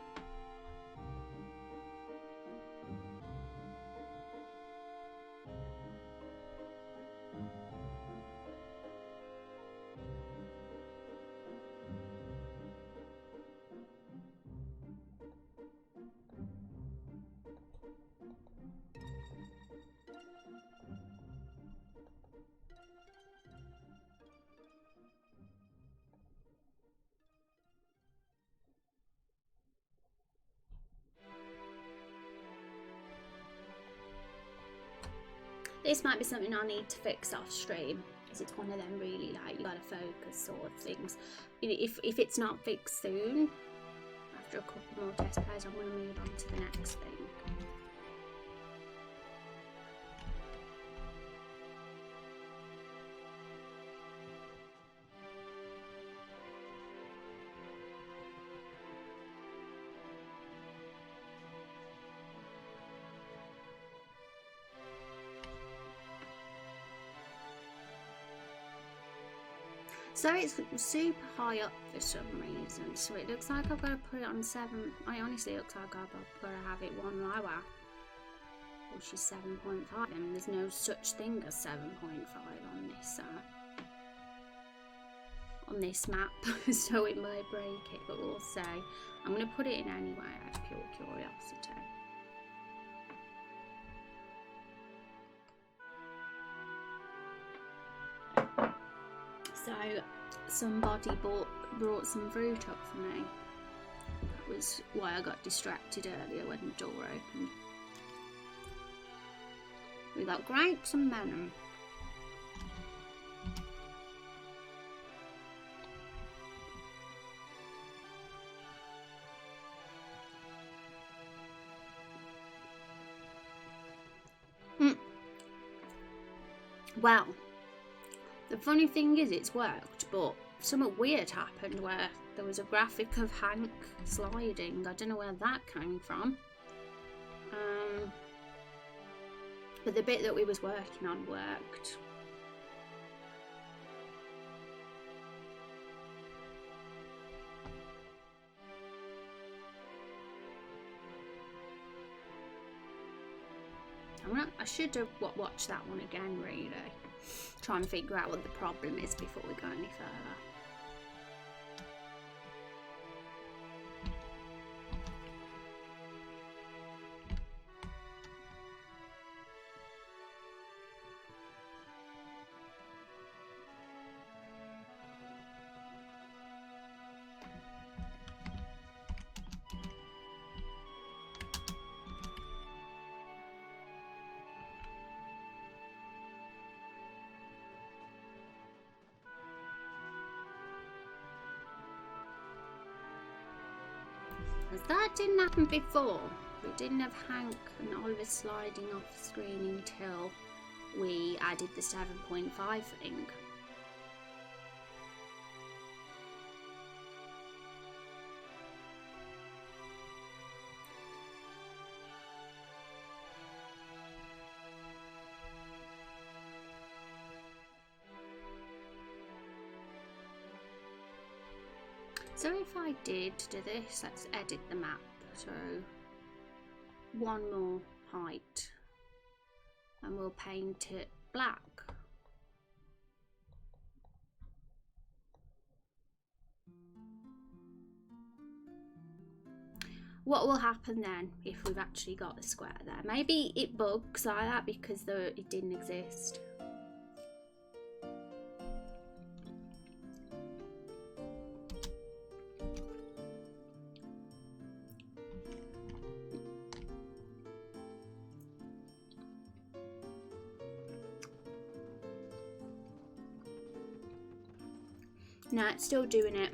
This might be something I need to fix off stream, because it's one of them really like you gotta focus sort of things. If it's not fixed soon, after a couple more test plays, I'm going to move on to the next thing. So it's super high up for some reason, so it looks like I've got to put it on 7. I honestly looks like I've got to have it one lower, which is 7.5, and there's no such thing as 7.5 on this map, so it might break it, but we'll see. I'm going to put it in anyway out of pure curiosity. So somebody brought some fruit up for me. That was why I got distracted earlier when the door opened. We got grapes and melon. Well, the funny thing is it's worked, but something weird happened where there was a graphic of Hank sliding. I don't know where that came from. But the bit that we was working on worked. I should have watched that one again, really. Try and figure out what the problem is before we go any further. Because that didn't happen before. We didn't have Hank and Oliver sliding off screen until we added the 7.5 thing. So if I did do this, let's edit the map. So one more height and we'll paint it black. What will happen then if we've actually got the square there? Maybe it bugs like that because it didn't exist. No, it's still doing it.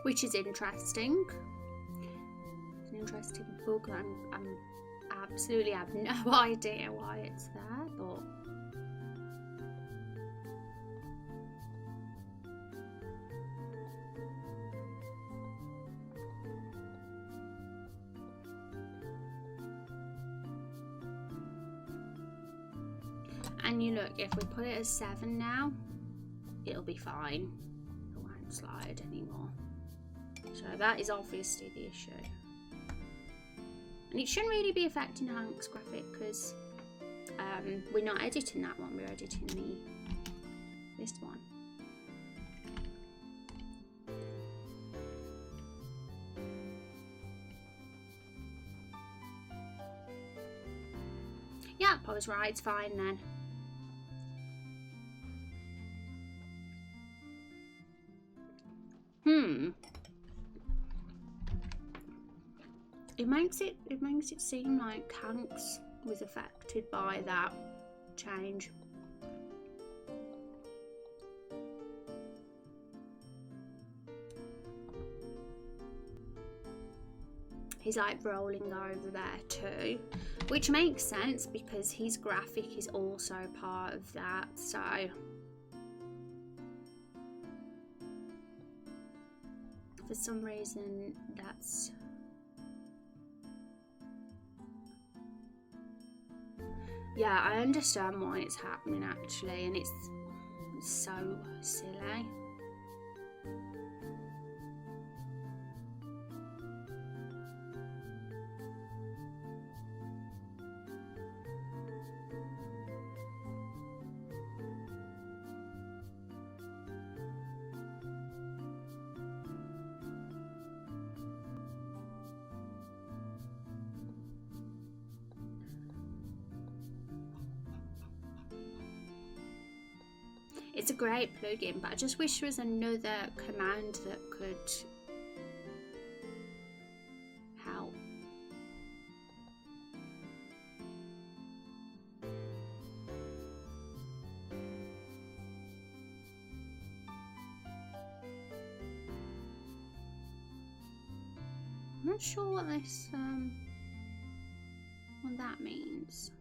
which is interesting. It's an interesting book. I'm absolutely have no idea why it's there, but and you look, if we put it as 7 now, it'll be fine. It won't slide anymore. So that is obviously the issue. And it shouldn't really be affecting Hank's graphic because we're not editing that one, we're editing this one. Yeah, I was right, it's fine then. It makes it seem like Hanks was affected by that change. He's like rolling over there too, which makes sense because his graphic is also part of that, so for some reason that's yeah, I understand why it's happening actually, and it's so silly. It's a great plugin, but I just wish there was another command that could help. I'm not sure what this what that means.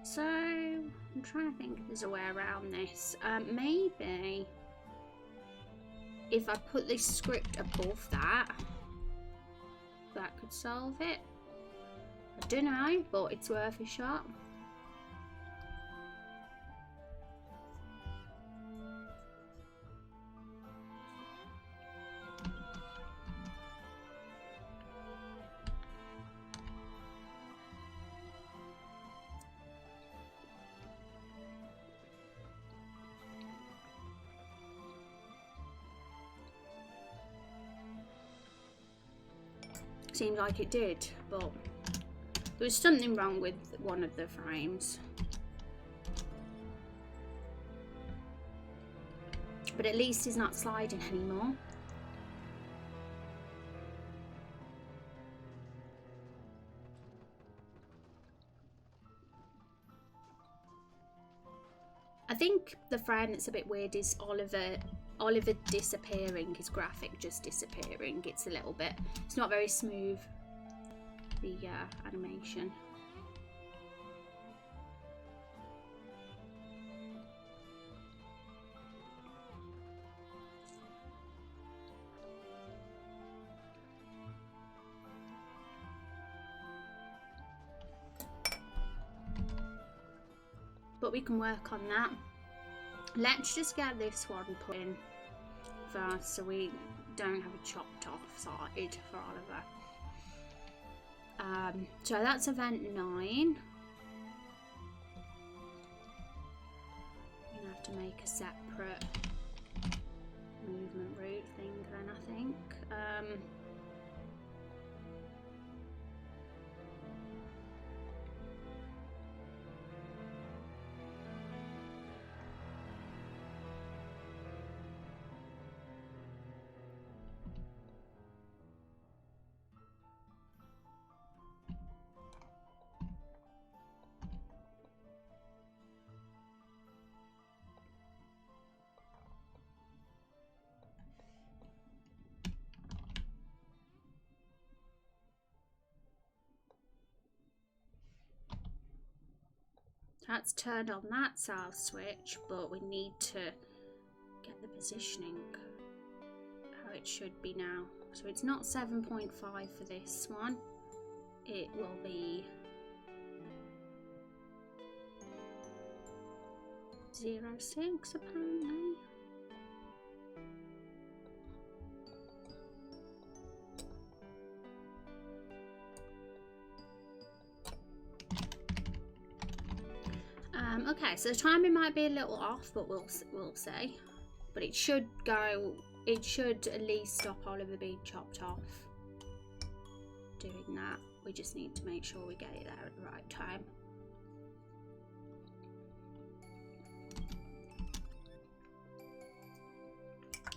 So I'm trying to think if there's a way around this. Maybe if I put this script above that could solve it. I don't know, but it's worth a shot. Seems like it did, but there was something wrong with one of the frames. But at least it's not sliding anymore. I think the frame that's a bit weird is Oliver disappearing, his graphic just disappearing. It's a little bit, it's not very smooth, the animation. but we can work on that. Let's just get this one put in first so we don't have a chopped off side for Oliver. So that's event 9. I'm gonna have to make a separate movement route thing then, I think. That's turned on that south switch, but we need to get the positioning how it should be now. So it's not 7.5 for this one. It will be 0.6 apparently. Okay, so the timing might be a little off, but we'll see. But it should go. It should at least stop Oliver being chopped off. Doing that, we just need to make sure we get it there at the right time.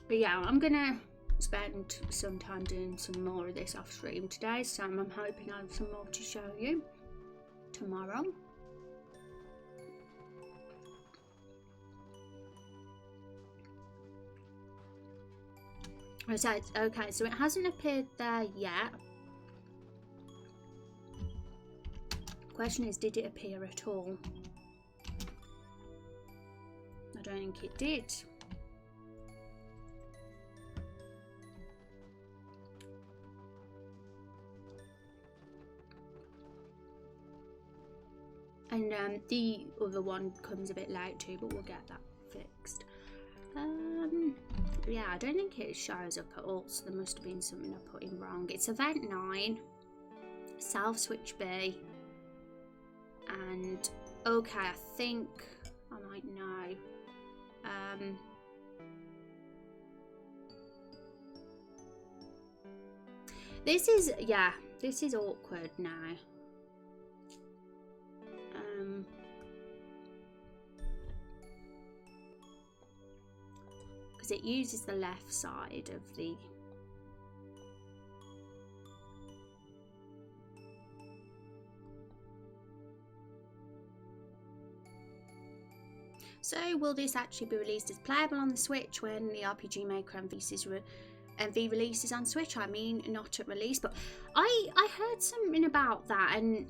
But yeah, I'm gonna spend some time doing some more of this off stream today, so I'm hoping I have some more to show you tomorrow. Okay, so it hasn't appeared there yet. Question is, did it appear at all? I don't think it did. And the other one comes a bit late too, but we'll get that fixed. Yeah, I don't think it shows up at all, so there must have been something I put in wrong. It's event 9, South Switch B, and okay, I think I might know. This is awkward now. Because it uses the left side of the So will this actually be released as playable on the Switch when the RPG Maker MV releases on Switch? I mean, not at release, but I heard something about that and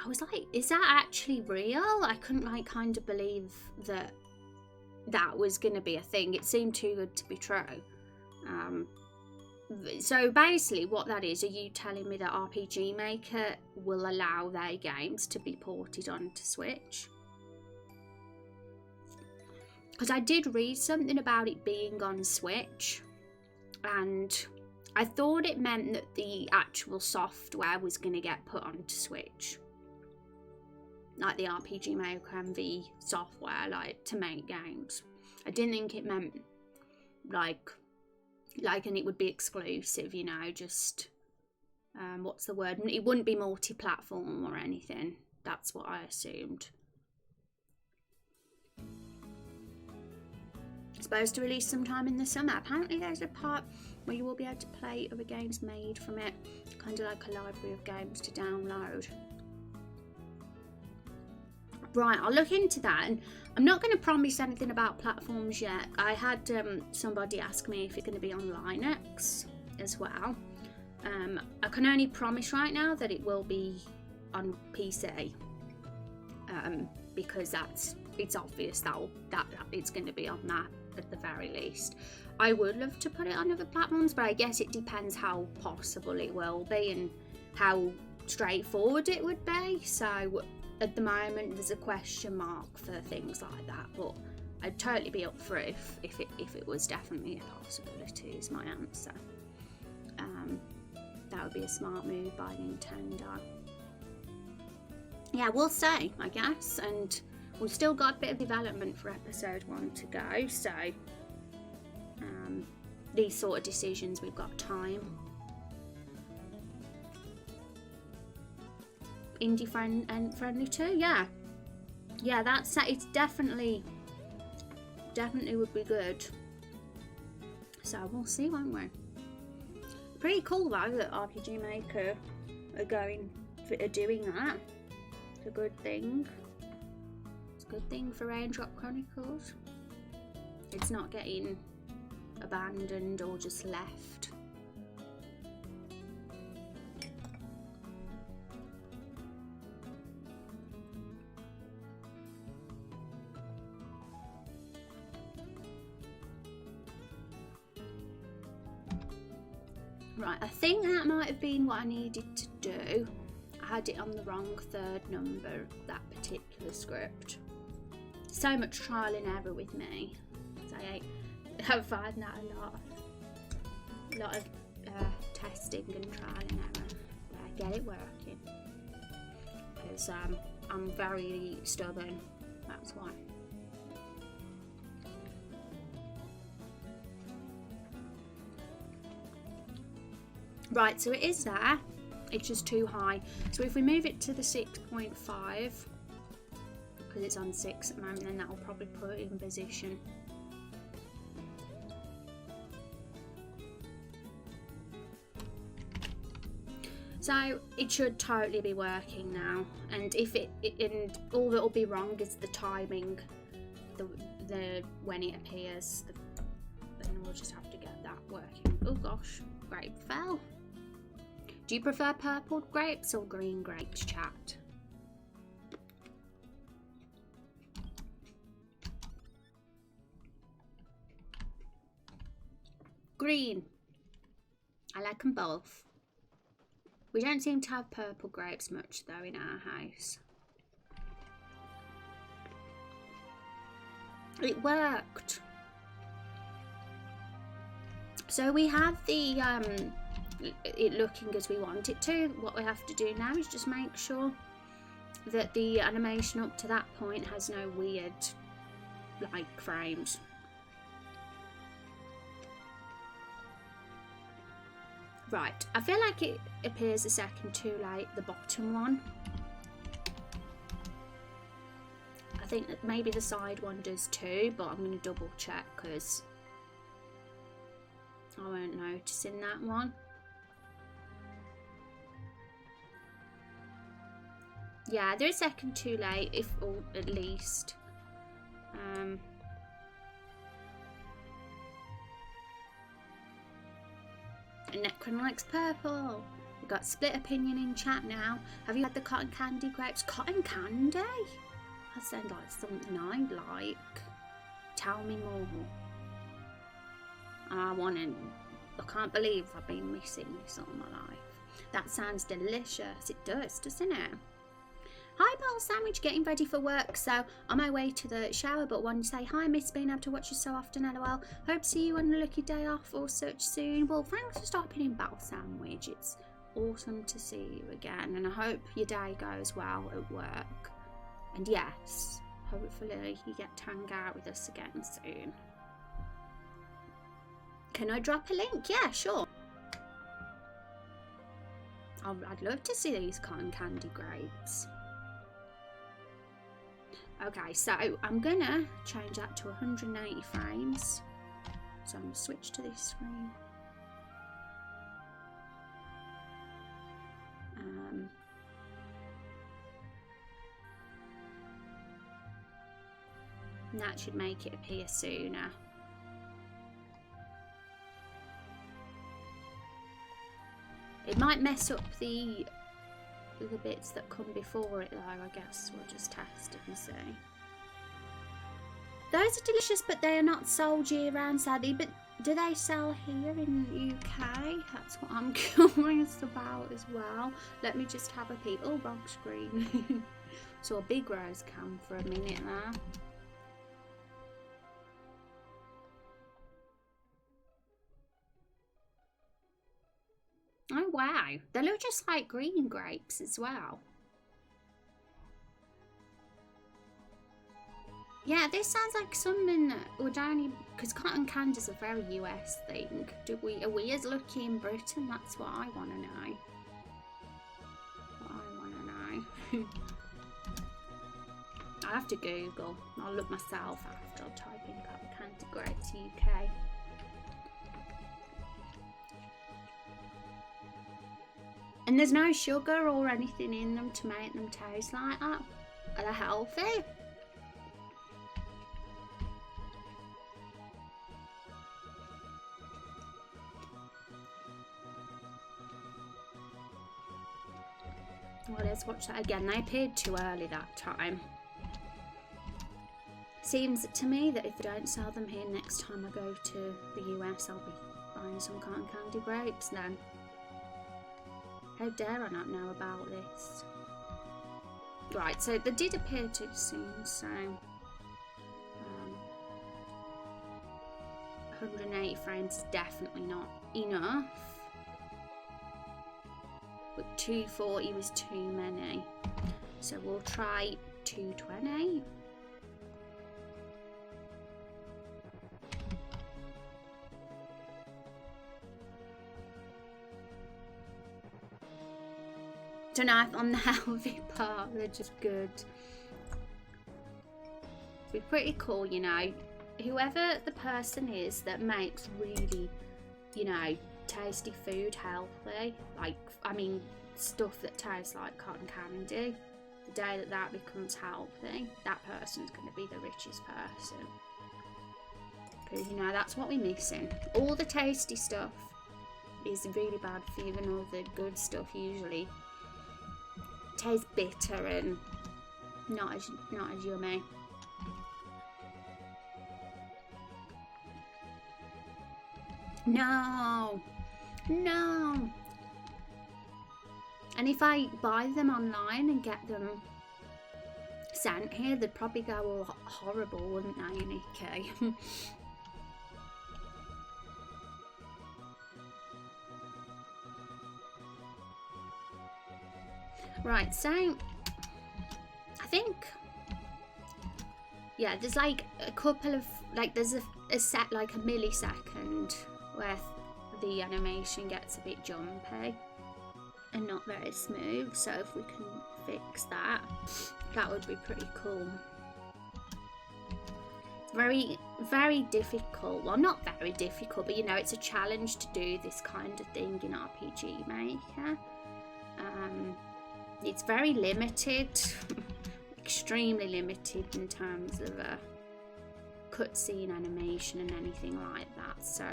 I was like, is that actually real? I couldn't like kind of believe that was going to be a thing. It seemed too good to be true. So basically what that is, are you telling me that RPG Maker will allow their games to be ported onto Switch? Because I did read something about it being on Switch and I thought it meant that the actual software was going to get put onto Switch, like the RPG Maker MV software, like to make games. I didn't think it meant like and it would be exclusive, you know, just what's the word? It wouldn't be multi-platform or anything. That's what I assumed. It's supposed to release sometime in the summer. Apparently there's a part where you will be able to play other games made from it, kind of like a library of games to download. Right, I'll look into that, and I'm not going to promise anything about platforms yet. I had somebody ask me if it's going to be on Linux as well. I can only promise right now that it will be on PC, because it's obvious that it's going to be on that at the very least. I would love to put it on other platforms, but I guess it depends how possible it will be and how straightforward it would be. So at the moment there's a question mark for things like that, but I'd totally be up for it if it was definitely a possibility, is my answer. That would be a smart move by Nintendo. Yeah, we'll see, I guess, and we've still got a bit of development for episode 1 to go, so these sort of decisions, we've got time. Indie friendly too, yeah, that's it's definitely would be good, so we'll see, won't we? Pretty cool though that RPG Maker are doing that. It's a good thing. It's a good thing for Raindrop Chronicles. It's not getting abandoned or just left. Right, I think that might have been what I needed to do. I had it on the wrong 3rd number, that particular script. So much trial and error with me. I find that a lot of testing and trial and error. But I get it working. Because I'm very stubborn, that's why. Right, so it is there, it's just too high. So if we move it to the 6.5, because it's on 6 at the moment, then that will probably put it in position. So it should totally be working now, and if and all that will be wrong is the timing, the when it appears, then we'll just have to get that working. Oh gosh, grape fell. Do you prefer purple grapes or green grapes, chat? Green. I like them both. We don't seem to have purple grapes much though in our house. It worked. So we have the it looking as we want it to. What we have to do now is just make sure that the animation up to that point has no weird like frames. Right, I feel like it appears a second too late, the bottom one. I think that maybe the side one does too, but I'm going to double check because I weren't noticing that one. Yeah, they're a second too late, if or at least. Necron likes purple. We've got split opinion in chat now. Have you had the cotton candy grapes? Cotton candy? That sounds like something I'd like. Tell me more. I can't believe I've been missing this all my life. That sounds delicious. It does, doesn't it? Hi, Bowl Sandwich, getting ready for work, so on my way to the shower, but want to say hi, miss being able to watch you so often, lol. Hope to see you on a lucky day off or such soon. Well, thanks for stopping in, Bowl Sandwich. It's awesome to see you again, and I hope your day goes well at work. And yes, hopefully you get to hang out with us again soon. Can I drop a link? Yeah, sure. I'd love to see these cotton candy grapes. Okay, so I'm gonna change that to 180 frames. So I'm gonna switch to this screen. And that should make it appear sooner. It might mess up the bits that come before it though, I guess. We'll just test it and see. Those are delicious, but they are not sold year round, sadly. But do they sell here in the UK? That's what I'm curious about as well. Let me just have a peek. Oh, wrong screen. Saw a big rose can for a minute there. Oh wow, they look just like green grapes as well. Yeah, this sounds like something that would only, because cotton candy's a very US thing. Are we as lucky in Britain? That's what I want to know. I'll have to Google. I'll look myself after. I'll type in cotton candy grapes UK. And there's no sugar or anything in them to make them taste like that. Are they healthy? Well, let's watch that again. They appeared too early that time. Seems to me that if they don't sell them here next time I go to the US, I'll be buying some cotton candy grapes then. How dare I not know about this? Right, so they did appear too soon, so 180 frames is definitely not enough. But 240 was too many. So we'll try 220. Don't know if on the healthy part, they're just good. It'd be pretty cool, you know. Whoever the person is that makes really, you know, tasty food healthy, like, I mean, stuff that tastes like cotton candy, the day that that becomes healthy, that person's going to be the richest person. Because, you know, that's what we're missing. All the tasty stuff is really bad for you, and all the good stuff usually tastes bitter and not as yummy. No. And if I buy them online and get them sent here, they'd probably go all horrible, wouldn't they, Nikki? Right, so I think, yeah, there's like a couple of, like, there's a set, like a millisecond where the animation gets a bit jumpy and not very smooth, so if we can fix that, that would be pretty cool. Very, very difficult, well, not very difficult, but you know, it's a challenge to do this kind of thing in RPG Maker. It's very limited, extremely limited in terms of cutscene animation and anything like that, so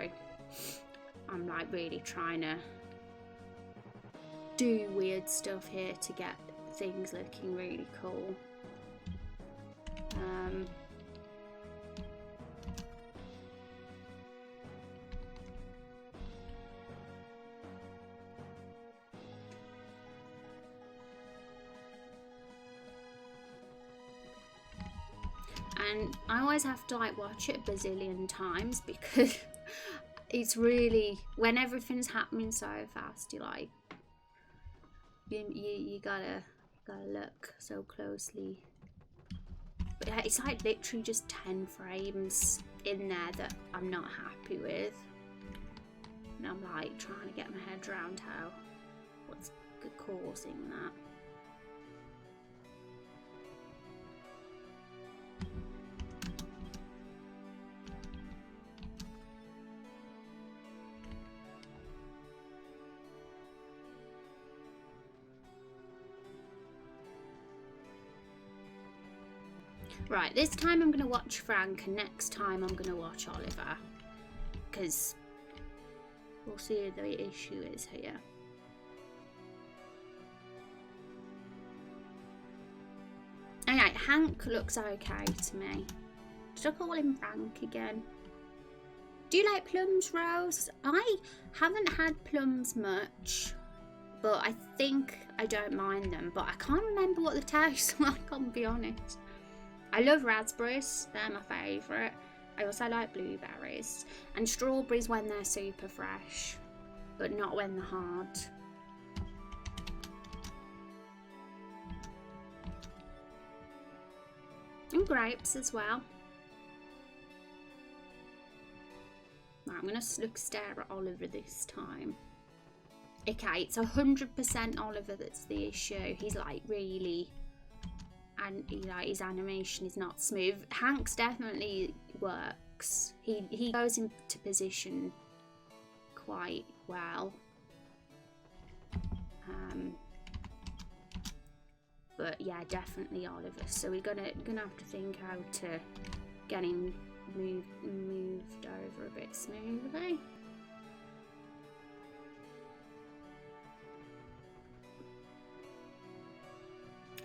I'm like really trying to do weird stuff here to get things looking really cool. And I always have to like watch it a bazillion times because it's really, when everything's happening so fast, you like you gotta look so closely. But yeah, it's like literally just 10 frames in there that I'm not happy with, and I'm like trying to get my head around what's causing that. Right, this time I'm going to watch Frank, and next time I'm going to watch Oliver, because we'll see what the issue is here. Alright, Hank looks okay to me. Should I call him Frank again? Do you like plums, Rose? I haven't had plums much but I think I don't mind them. But I can't remember what they taste like, I'll be honest. I love raspberries, they're my favourite. I also like blueberries and strawberries when they're super fresh, but not when they're hard. And grapes as well. Right, I'm going to stare at Oliver this time. Okay, it's 100% Oliver that's the issue. He's like really, and like his animation is not smooth. Hank's definitely works. He goes into position quite well. But yeah, definitely Oliver. So we're gonna have to think how to get him moved over a bit smoothly.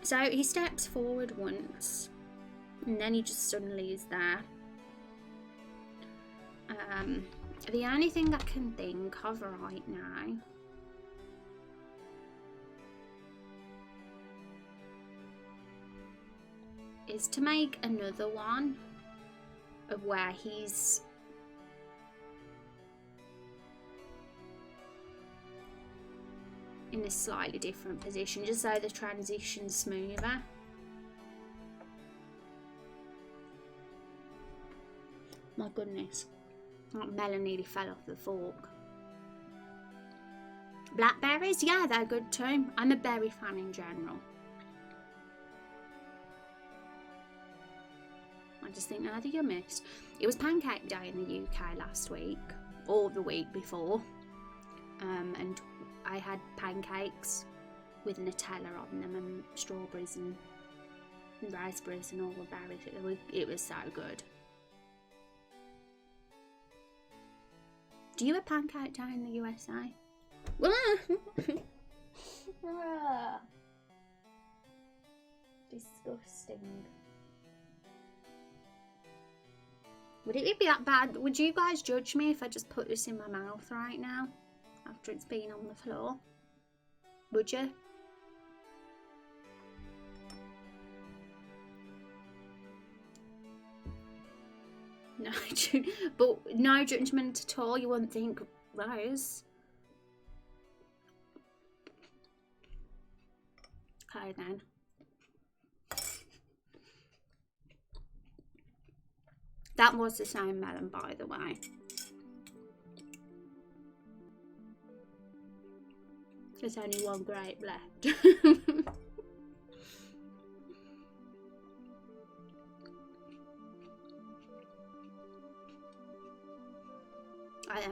So he steps forward once, and then he just suddenly is there. The only thing I can think of right now is to make another one of where he's in a slightly different position, just so the transition's smoother. My goodness, that melon nearly fell off the fork. Blackberries, yeah, they're good too. I'm a berry fan in general. I just think they're the yummiest. It was pancake day in the UK last week, or the week before, and I had pancakes with Nutella on them and strawberries and raspberries and all the berries. It was so good. Do you have pancake day in the USA? Disgusting. Would it be that bad? Would you guys judge me if I just put this in my mouth right now after it's been on the floor? Would you? No, but no judgment at all. You wouldn't think, Rose. Okay then. That was the same melon, by the way. There's only one grape left.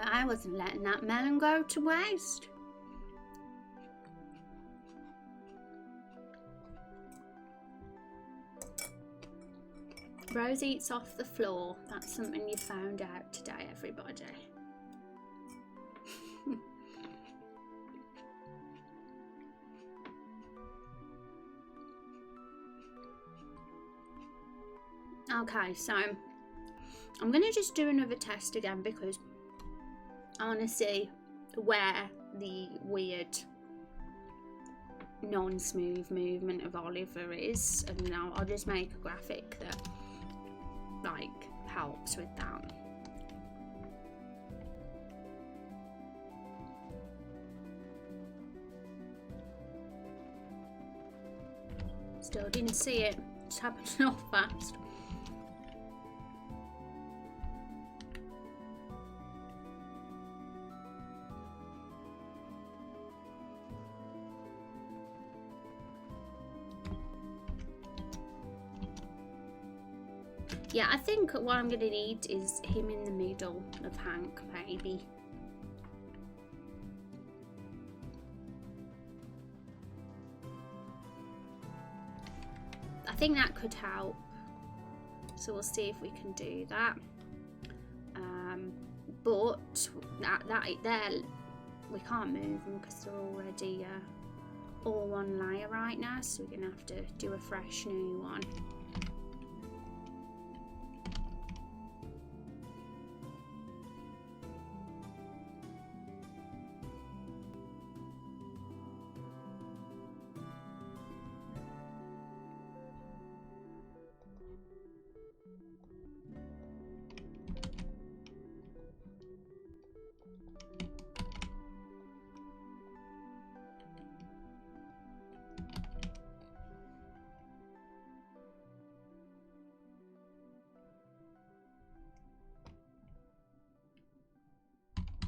I wasn't letting that melon go to waste. Rose eats off the floor. That's something you found out today, everybody. Okay, so I'm going to just do another test again because I want to see where the weird non-smooth movement of Oliver is, and now I'll just make a graphic that like helps with that. Still didn't see it, just happened to know fast. Yeah, I think what I'm going to need is him in the middle of Hank, maybe. I think that could help. So we'll see if we can do that. But that there, we can't move them because they're already all one layer right now. So we're going to have to do a fresh new one.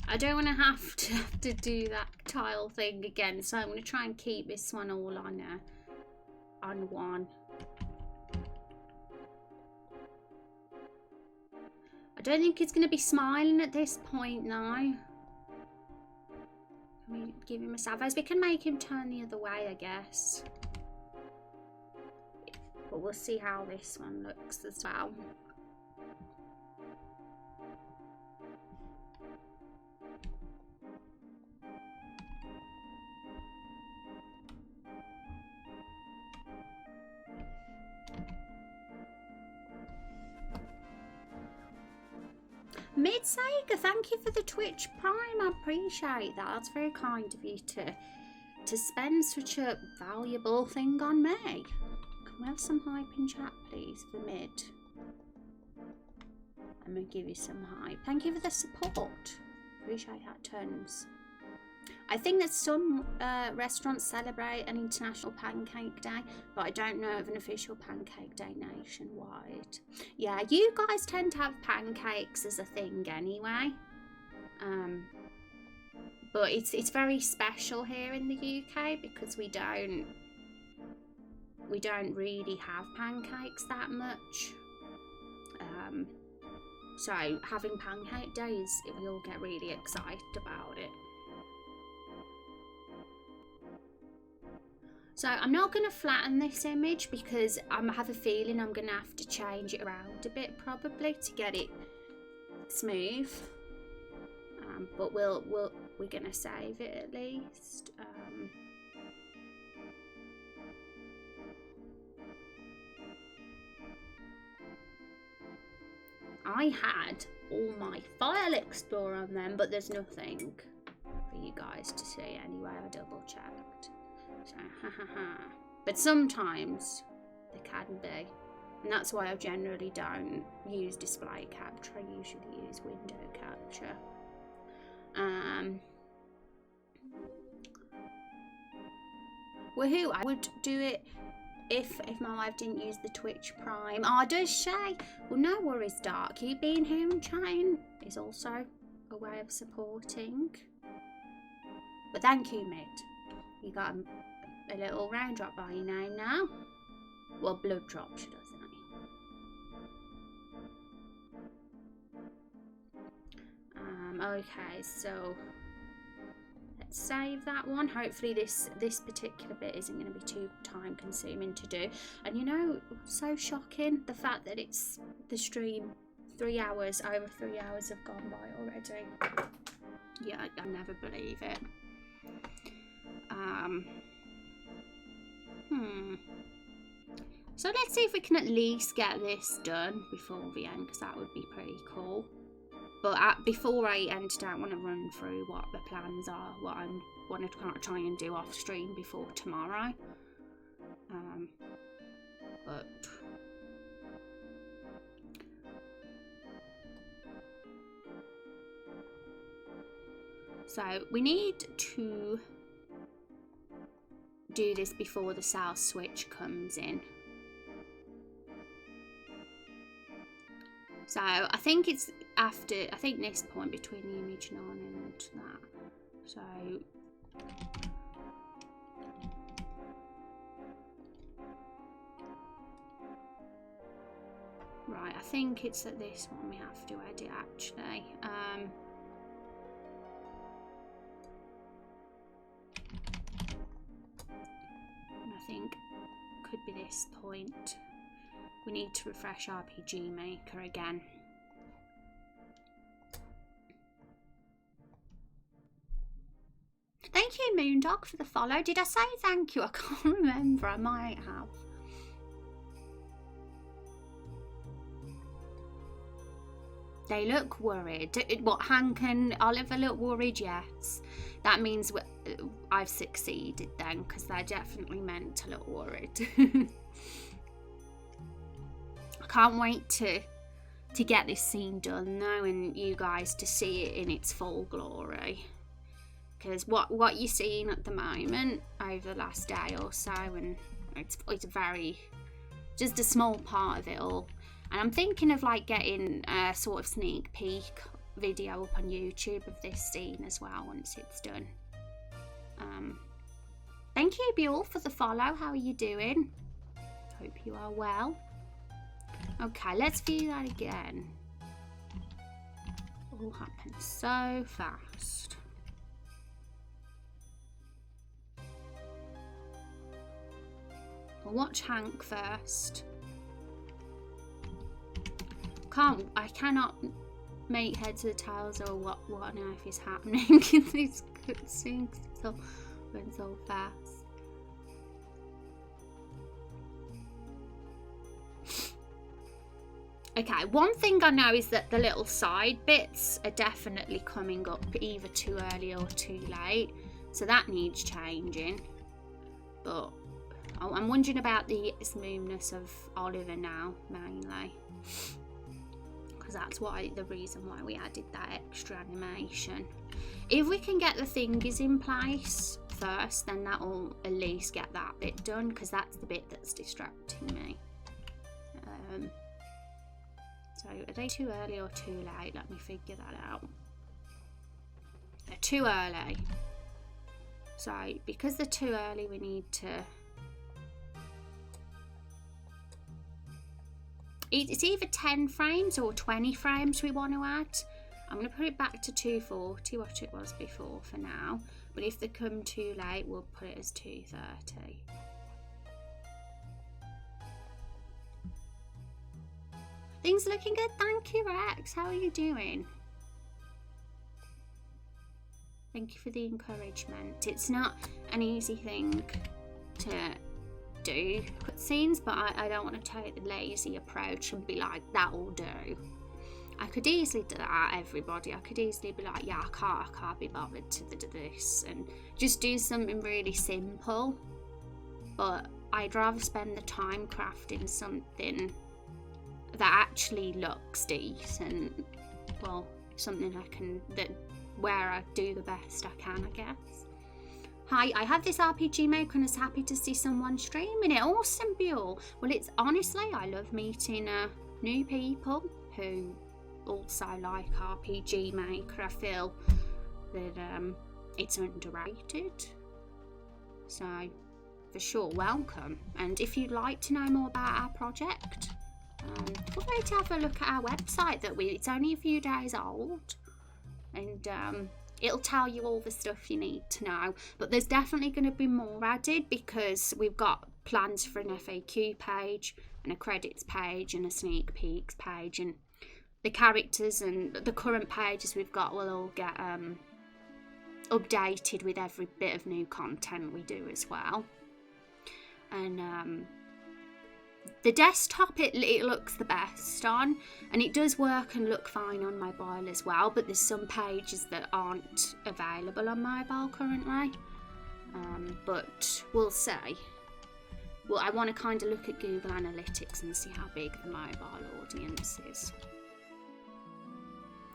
I don't want to have to do that tile thing again, so I'm going to try and keep this one all on one. I don't think it's going to be smiling at this point now. Can we give him a salvos? We can make him turn the other way, I guess. But we'll see how this one looks as well. Midsega, thank you for the Twitch Prime. I appreciate that. That's very kind of you to spend such a valuable thing on me. Can we have some hype in chat, please, for mid? I'm going to give you some hype. Thank you for the support. Appreciate that tons. I think that some restaurants celebrate an International Pancake Day, but I don't know of an official Pancake Day nationwide. Yeah, you guys tend to have pancakes as a thing anyway. But it's very special here in the UK because we don't really have pancakes that much. So having Pancake Days, we all get really excited about it. So I'm not going to flatten this image because I have a feeling I'm going to have to change it around a bit probably to get it smooth. But we're going to save it at least. I had all my file explorer on them, but there's nothing for you guys to see anyway. I double checked. So, but sometimes they can be, and that's why I generally don't use display capture. I usually use window capture. Woohoo! I would do it if my wife didn't use the Twitch Prime. Oh, does she? Well, no worries, Dark. You being here and chatting is also a way of supporting. But thank you, mate. You got a little raindrop by your name now. Well, blood drop, should I say. Okay, so let's save that one. Hopefully this particular bit isn't going to be too time consuming to do. And you know, so shocking, the fact that it's the stream 3 hours, over 3 hours have gone by already. Yeah, I never believe it. So let's see if we can at least get this done before the end, because that would be pretty cool. But before I end it, I want to run through what the plans are, what I want to try and do off stream before tomorrow. But so we need to do this before the south switch comes in. So I think it's after, I think this point between the image 9 and that. So right, I think it's at this one we have to edit actually. I think could be this point. We need to refresh RPG Maker again. Thank you, Moondog, for the follow. Did I say thank you? I can't remember. I might have. They look worried. What, Hank and Oliver look worried? Yes. That means I've succeeded then, because they're definitely meant to look worried. I can't wait to get this scene done though, and you guys to see it in its full glory. Because what you're seeing at the moment over the last day or so, and it's very, just a small part of it all. And I'm thinking of like getting a sort of sneak peek video up on YouTube of this scene as well once it's done. Thank you, Buell, for the follow. How are you doing? Hope you are well. Okay, let's view that again. All happened so fast. We'll watch Hank first. I cannot make heads or tails or what on earth is happening in these cutscenes. It's all going so fast. Okay, one thing I know is that the little side bits are definitely coming up either too early or too late, so that needs changing. But I'm wondering about the smoothness of Oliver now, mainly, because that's the reason why we added that extra animation. If we can get the thingies in place first, then that'll at least get that bit done, because that's the bit that's distracting me. So are they too early or too late? Let me figure that out. They're too early. So because they're too early, we need to... It's either 10 frames or 20 frames we want to add. I'm going to put it back to 240, what it was before for now. But if they come too late, we'll put it as 230. Things looking good, thank you, Rex. How are you doing? Thank you for the encouragement. It's not an easy thing to do cutscenes, but I don't want to take the lazy approach and be like, that'll do. I could easily do that, everybody. I could easily be like, yeah, I can't be bothered to do this, and just do something really simple. But I'd rather spend the time crafting something that actually looks decent. Well, something where I do the best I can, I guess. Hi, I have this RPG maker and is happy to see someone streaming it. Awesome, Buell. Well, it's honestly, I love meeting new people who also like RPG maker. I feel that it's underrated. So, for sure, welcome. And if you'd like to know more about our project, feel free to have a look at our website. It's only a few days old, and it'll tell you all the stuff you need to know. But there's definitely going to be more added, because we've got plans for an FAQ page and a credits page and a sneak peeks page, and the characters and the current pages we've got will all get updated with every bit of new content we do as well. And the desktop, it looks the best on, and it does work and look fine on mobile as well, but there's some pages that aren't available on mobile currently. But we'll see. Well, I want to kind of look at Google Analytics and see how big the mobile audience is.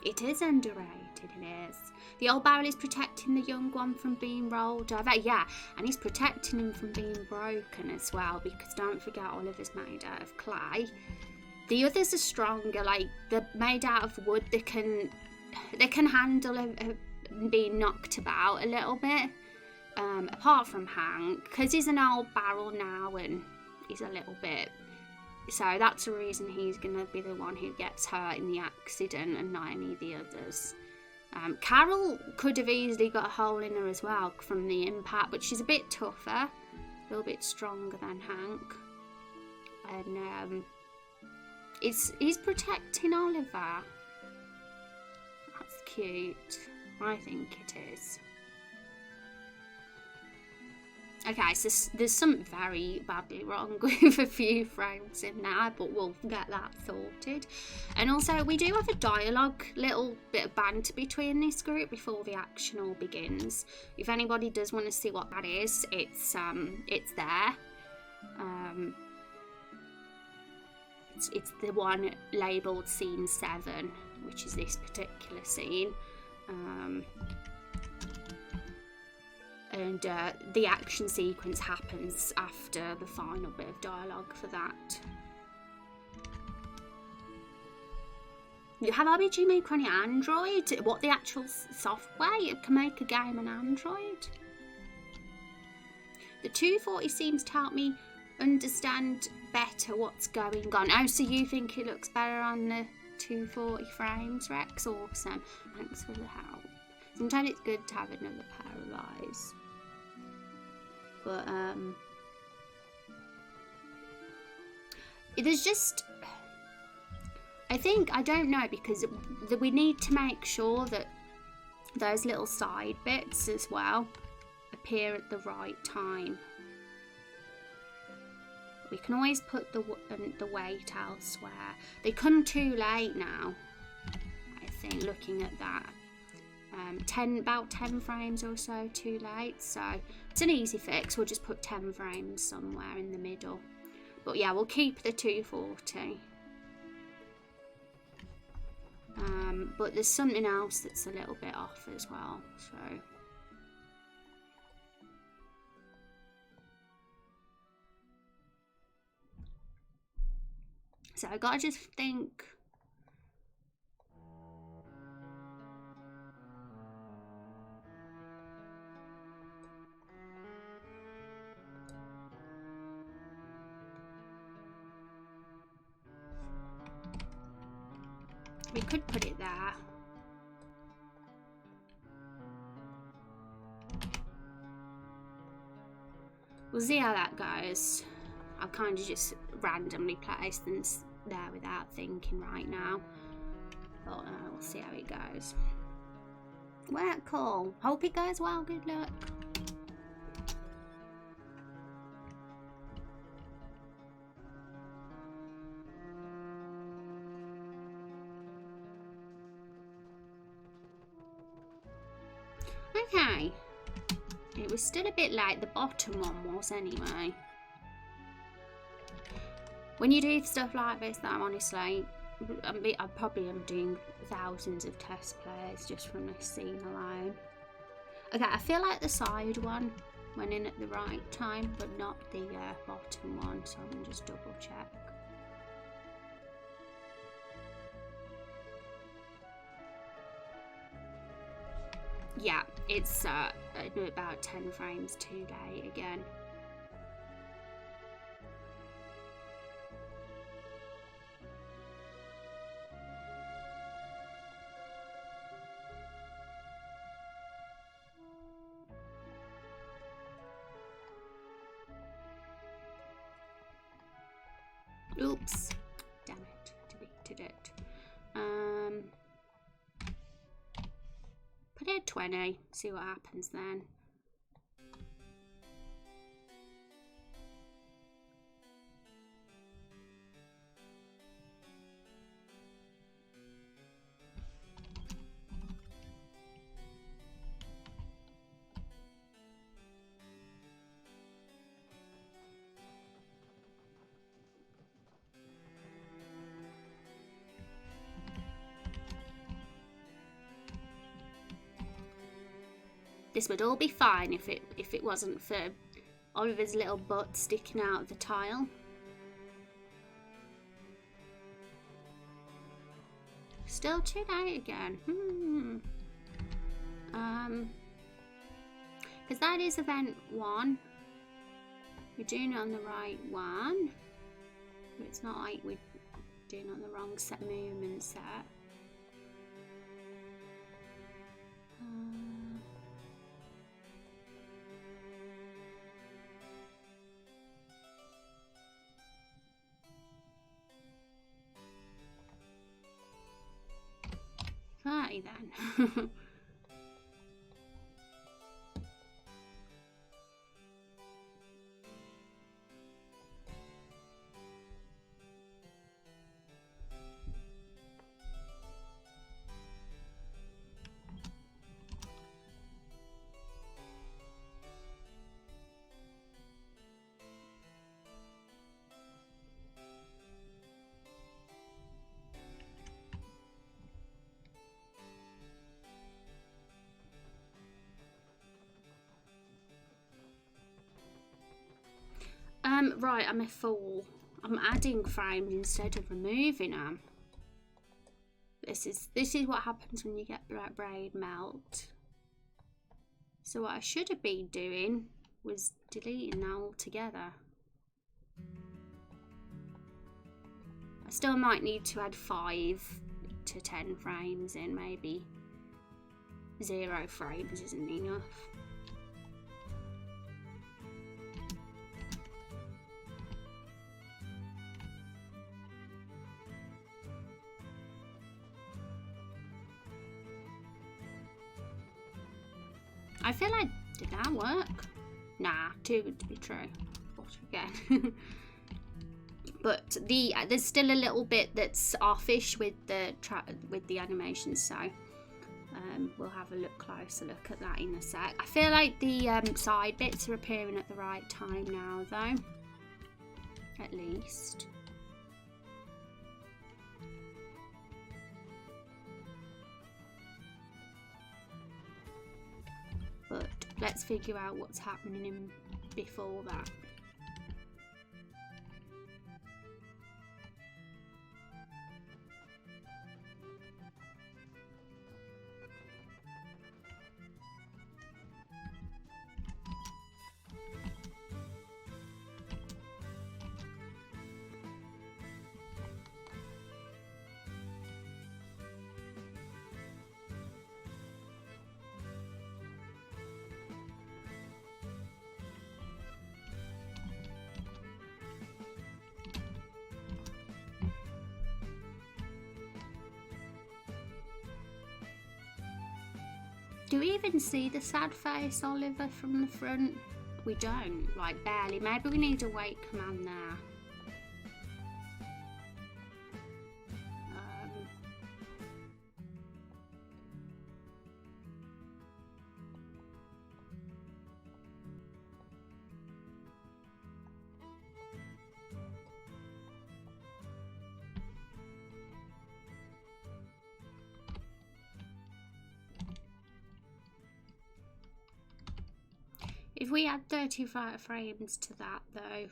It is underrated, it is. The old barrel is protecting the young one from being rolled over. Yeah, and he's protecting him from being broken as well, because don't forget Oliver's made out of clay. The others are stronger, like they're made out of wood. They can handle being knocked about a little bit. Apart from Hank, because he's an old barrel now and he's a little bit... So that's the reason he's going to be the one who gets hurt in the accident and not any of the others. Carol could have easily got a hole in her as well from the impact, but she's a bit tougher, a little bit stronger than Hank. And he's protecting Oliver. That's cute. I think it is. Okay, so there's something very badly wrong with a few frames in there, but we'll get that sorted. And also, we do have a dialogue, little bit of banter between this group before the action all begins. If anybody does want to see what that is, it's there. It's the one labelled Scene 7, which is this particular scene. And the action sequence happens after the final bit of dialogue for that. You have RPG Maker on your Android? What, the actual software? You can make a game on Android? The 240 seems to help me understand better what's going on. Oh, so you think it looks better on the 240 frames, Rex? Awesome. Thanks for the help. Sometimes it's good to have another pair of eyes. But, there's just... I don't know, because we need to make sure that those little side bits as well appear at the right time. We can always put the weight elsewhere. They come too late now, I think, looking at that. About 10 frames or so too late, so it's an easy fix. We'll just put 10 frames somewhere in the middle. But yeah, we'll keep the 240. But there's something else that's a little bit off as well, so I gotta just think. We could put it there. We'll see how that goes. I've kind of just randomly placed them there without thinking right now. But we'll see how it goes. Well, cool. Hope it goes well. Good luck. Okay. It was still a bit like the bottom one was anyway. When you do stuff like this, that I'm honestly, I probably am doing thousands of test plays just from this scene alone. Okay, I feel like the side one went in at the right time, but not the bottom one, so I'm going to just double check. Yeah, it's about 10 frames too late again. Oops, damn it, deleted it. Put it at 20, see what happens then. This would all be fine if it wasn't for Oliver's little butt sticking out of the tile. Still too late again. Because that is event 1. We're doing it on the right one. But it's not like we're doing it on the wrong set movement set. Right then. Right, I'm a fool. I'm adding frames instead of removing them. This is what happens when you get black braid melt. So what I should have been doing was deleting that altogether. I still might need to add 5 to 10 frames in, maybe 0 frames isn't enough. I feel like, did that work? Nah, too good to be true. Watch again. But there's still a little bit that's offish with the animation, so we'll have a closer look at that in a sec. I feel like the side bits are appearing at the right time now, though. At least. But let's figure out what's happening before that. Do we even see the sad face Oliver from the front? We don't, like barely. Maybe we need a wait command there. If we add 35 frames to that, though,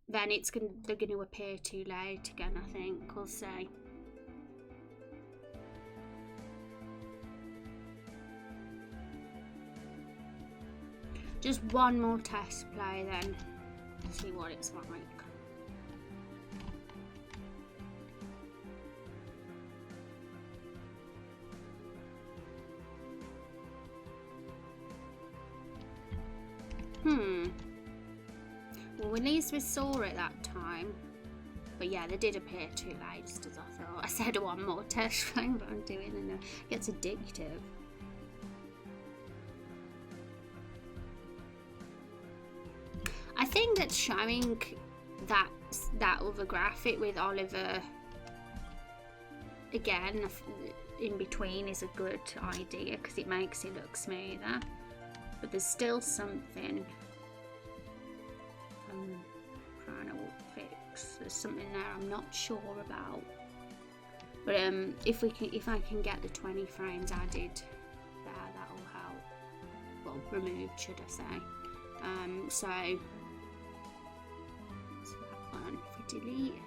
then they're going to appear too late again, I think. We'll see. Just one more test play then, to see what it's like. Well, at least we saw it that time. But yeah, they did appear too late, just as I thought. I said one more test frame, but I'm doing and it gets addictive. I think that showing that other graphic with Oliver again in between is a good idea because it makes it look smoother. But there's still something I'm trying to fix. There's something there I'm not sure about. But if I can get the 20 frames added there, that'll help. Well, removed, should I say? So that one. If we delete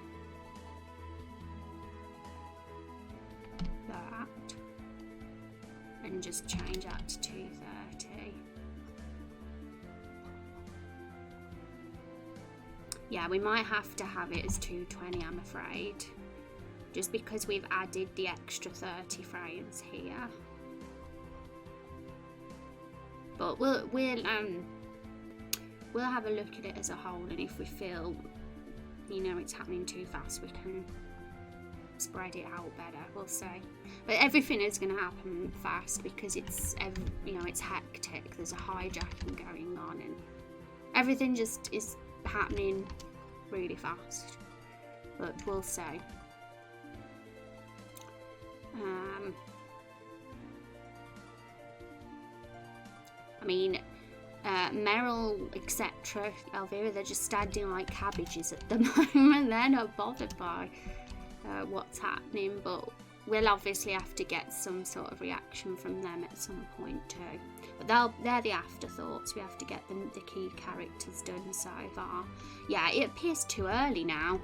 that and just change that to 230. Yeah, we might have to have it as 220, I'm afraid, just because we've added the extra 30 frames here. But we'll have a look at it as a whole, and if we feel, you know, it's happening too fast, we can spread it out better. We'll see. But everything is going to happen fast because it's, you know, it's hectic. There's a hijacking going on, and everything just is happening really fast. But we'll see. I mean, Meryl, etc., Elvira, they're just standing like cabbages at the moment. They're not bothered by what's happening, but we'll obviously have to get some sort of reaction from them at some point too. But they're the afterthoughts. We have to get the key characters done so far. Yeah, it appears too early now,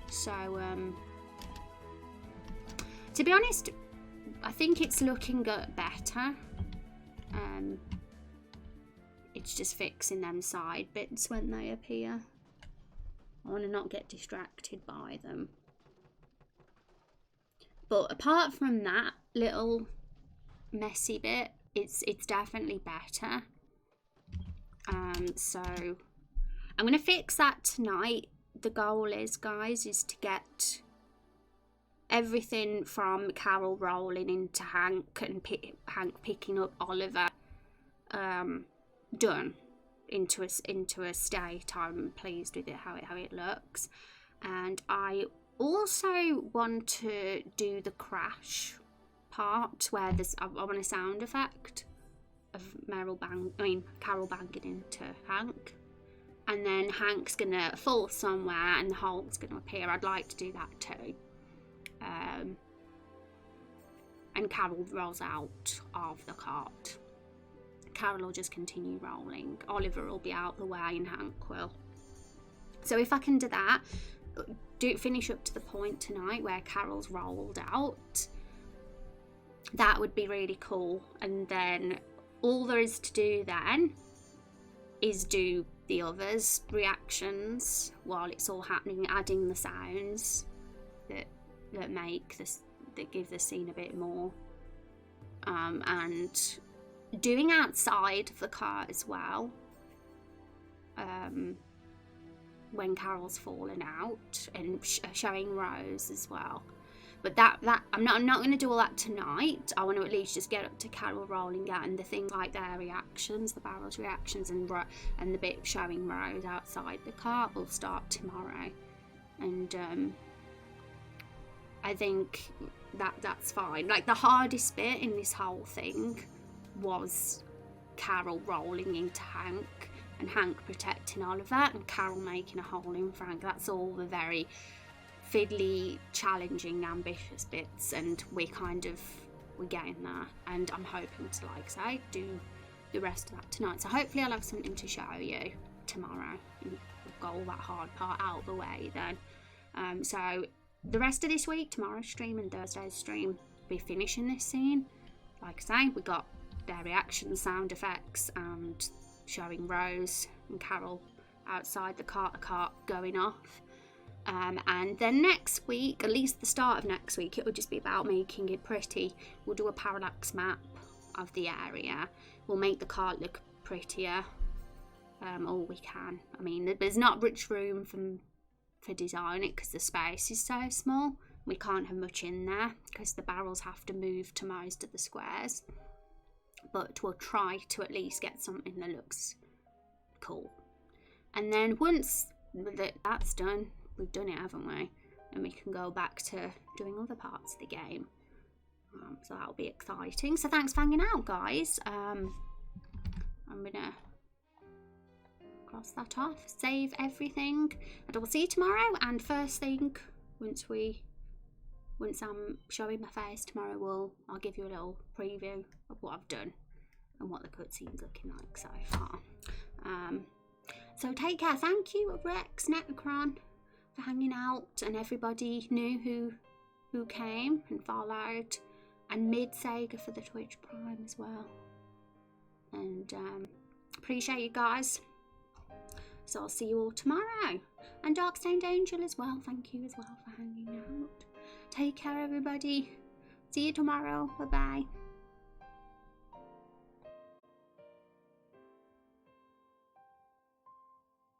so To be honest, I think it's looking better. It's just fixing them side bits when they appear. I want to not get distracted by them. But apart from that little messy bit, it's definitely better. So I'm going to fix that tonight. The goal is, guys, is to get everything from Carol rolling into Hank and Hank picking up Oliver done into a state. I'm pleased with it, how it looks. And I also want to do the crash part where I want a sound effect of Carol banging into Hank, and then Hank's gonna fall somewhere and the hole's gonna appear. I'd like to do that too. And Carol rolls out of the cart. Carol will just continue rolling. Oliver will be out the way and Hank will. So if I can do that, finish up to the point tonight where Carol's rolled out, that would be really cool. And then all there is to do then is do the others' reactions while it's all happening, adding the sounds that make this, that give the scene a bit more, and doing outside of the car as well, when Carol's fallen out, and showing Rose as well. But that I'm not going to do all that tonight. I want to at least just get up to Carol rolling out, and the things like their reactions, the barrel's reactions, and the bit showing Rose outside the car will start tomorrow. And I think that's fine. Like, the hardest bit in this whole thing was Carol rolling into Hank, and Hank protecting Oliver, and Carol making a hole in Frank. That's all the very fiddly, challenging, ambitious bits, and we're getting there. And I'm hoping to, like I say, do the rest of that tonight. So hopefully I'll have something to show you tomorrow, and we've got all that hard part out of the way then. So the rest of this week, tomorrow's stream and Thursday's stream, be finishing this scene. Like I say, we got their reactions, sound effects, and showing Rose and Carol outside the cart going off. And then next week, at least the start of next week, it will just be about making it pretty. We'll do a parallax map of the area. We'll make the cart look prettier, all we can. I mean, there's not much room for design it because the space is so small. We can't have much in there because the barrels have to move to most of the squares. But we'll try to at least get something that looks cool. And then once that's done, we've done it, haven't we? And we can go back to doing other parts of the game. So that'll be exciting. So thanks for hanging out, guys. I'm gonna cross that off, save everything, and I will see you tomorrow. And first thing, once I'm showing my face tomorrow, I'll give you a little preview of what I've done and what the cutscene's looking like so far. So take care. Thank you, Rex, Netacron, for hanging out, and everybody new who came and followed, and Mid Sega for the Twitch Prime as well. And appreciate you guys. So I'll see you all tomorrow. And Darkstained Angel as well. Thank you as well for hanging out. Take care, everybody. See you tomorrow. Bye bye.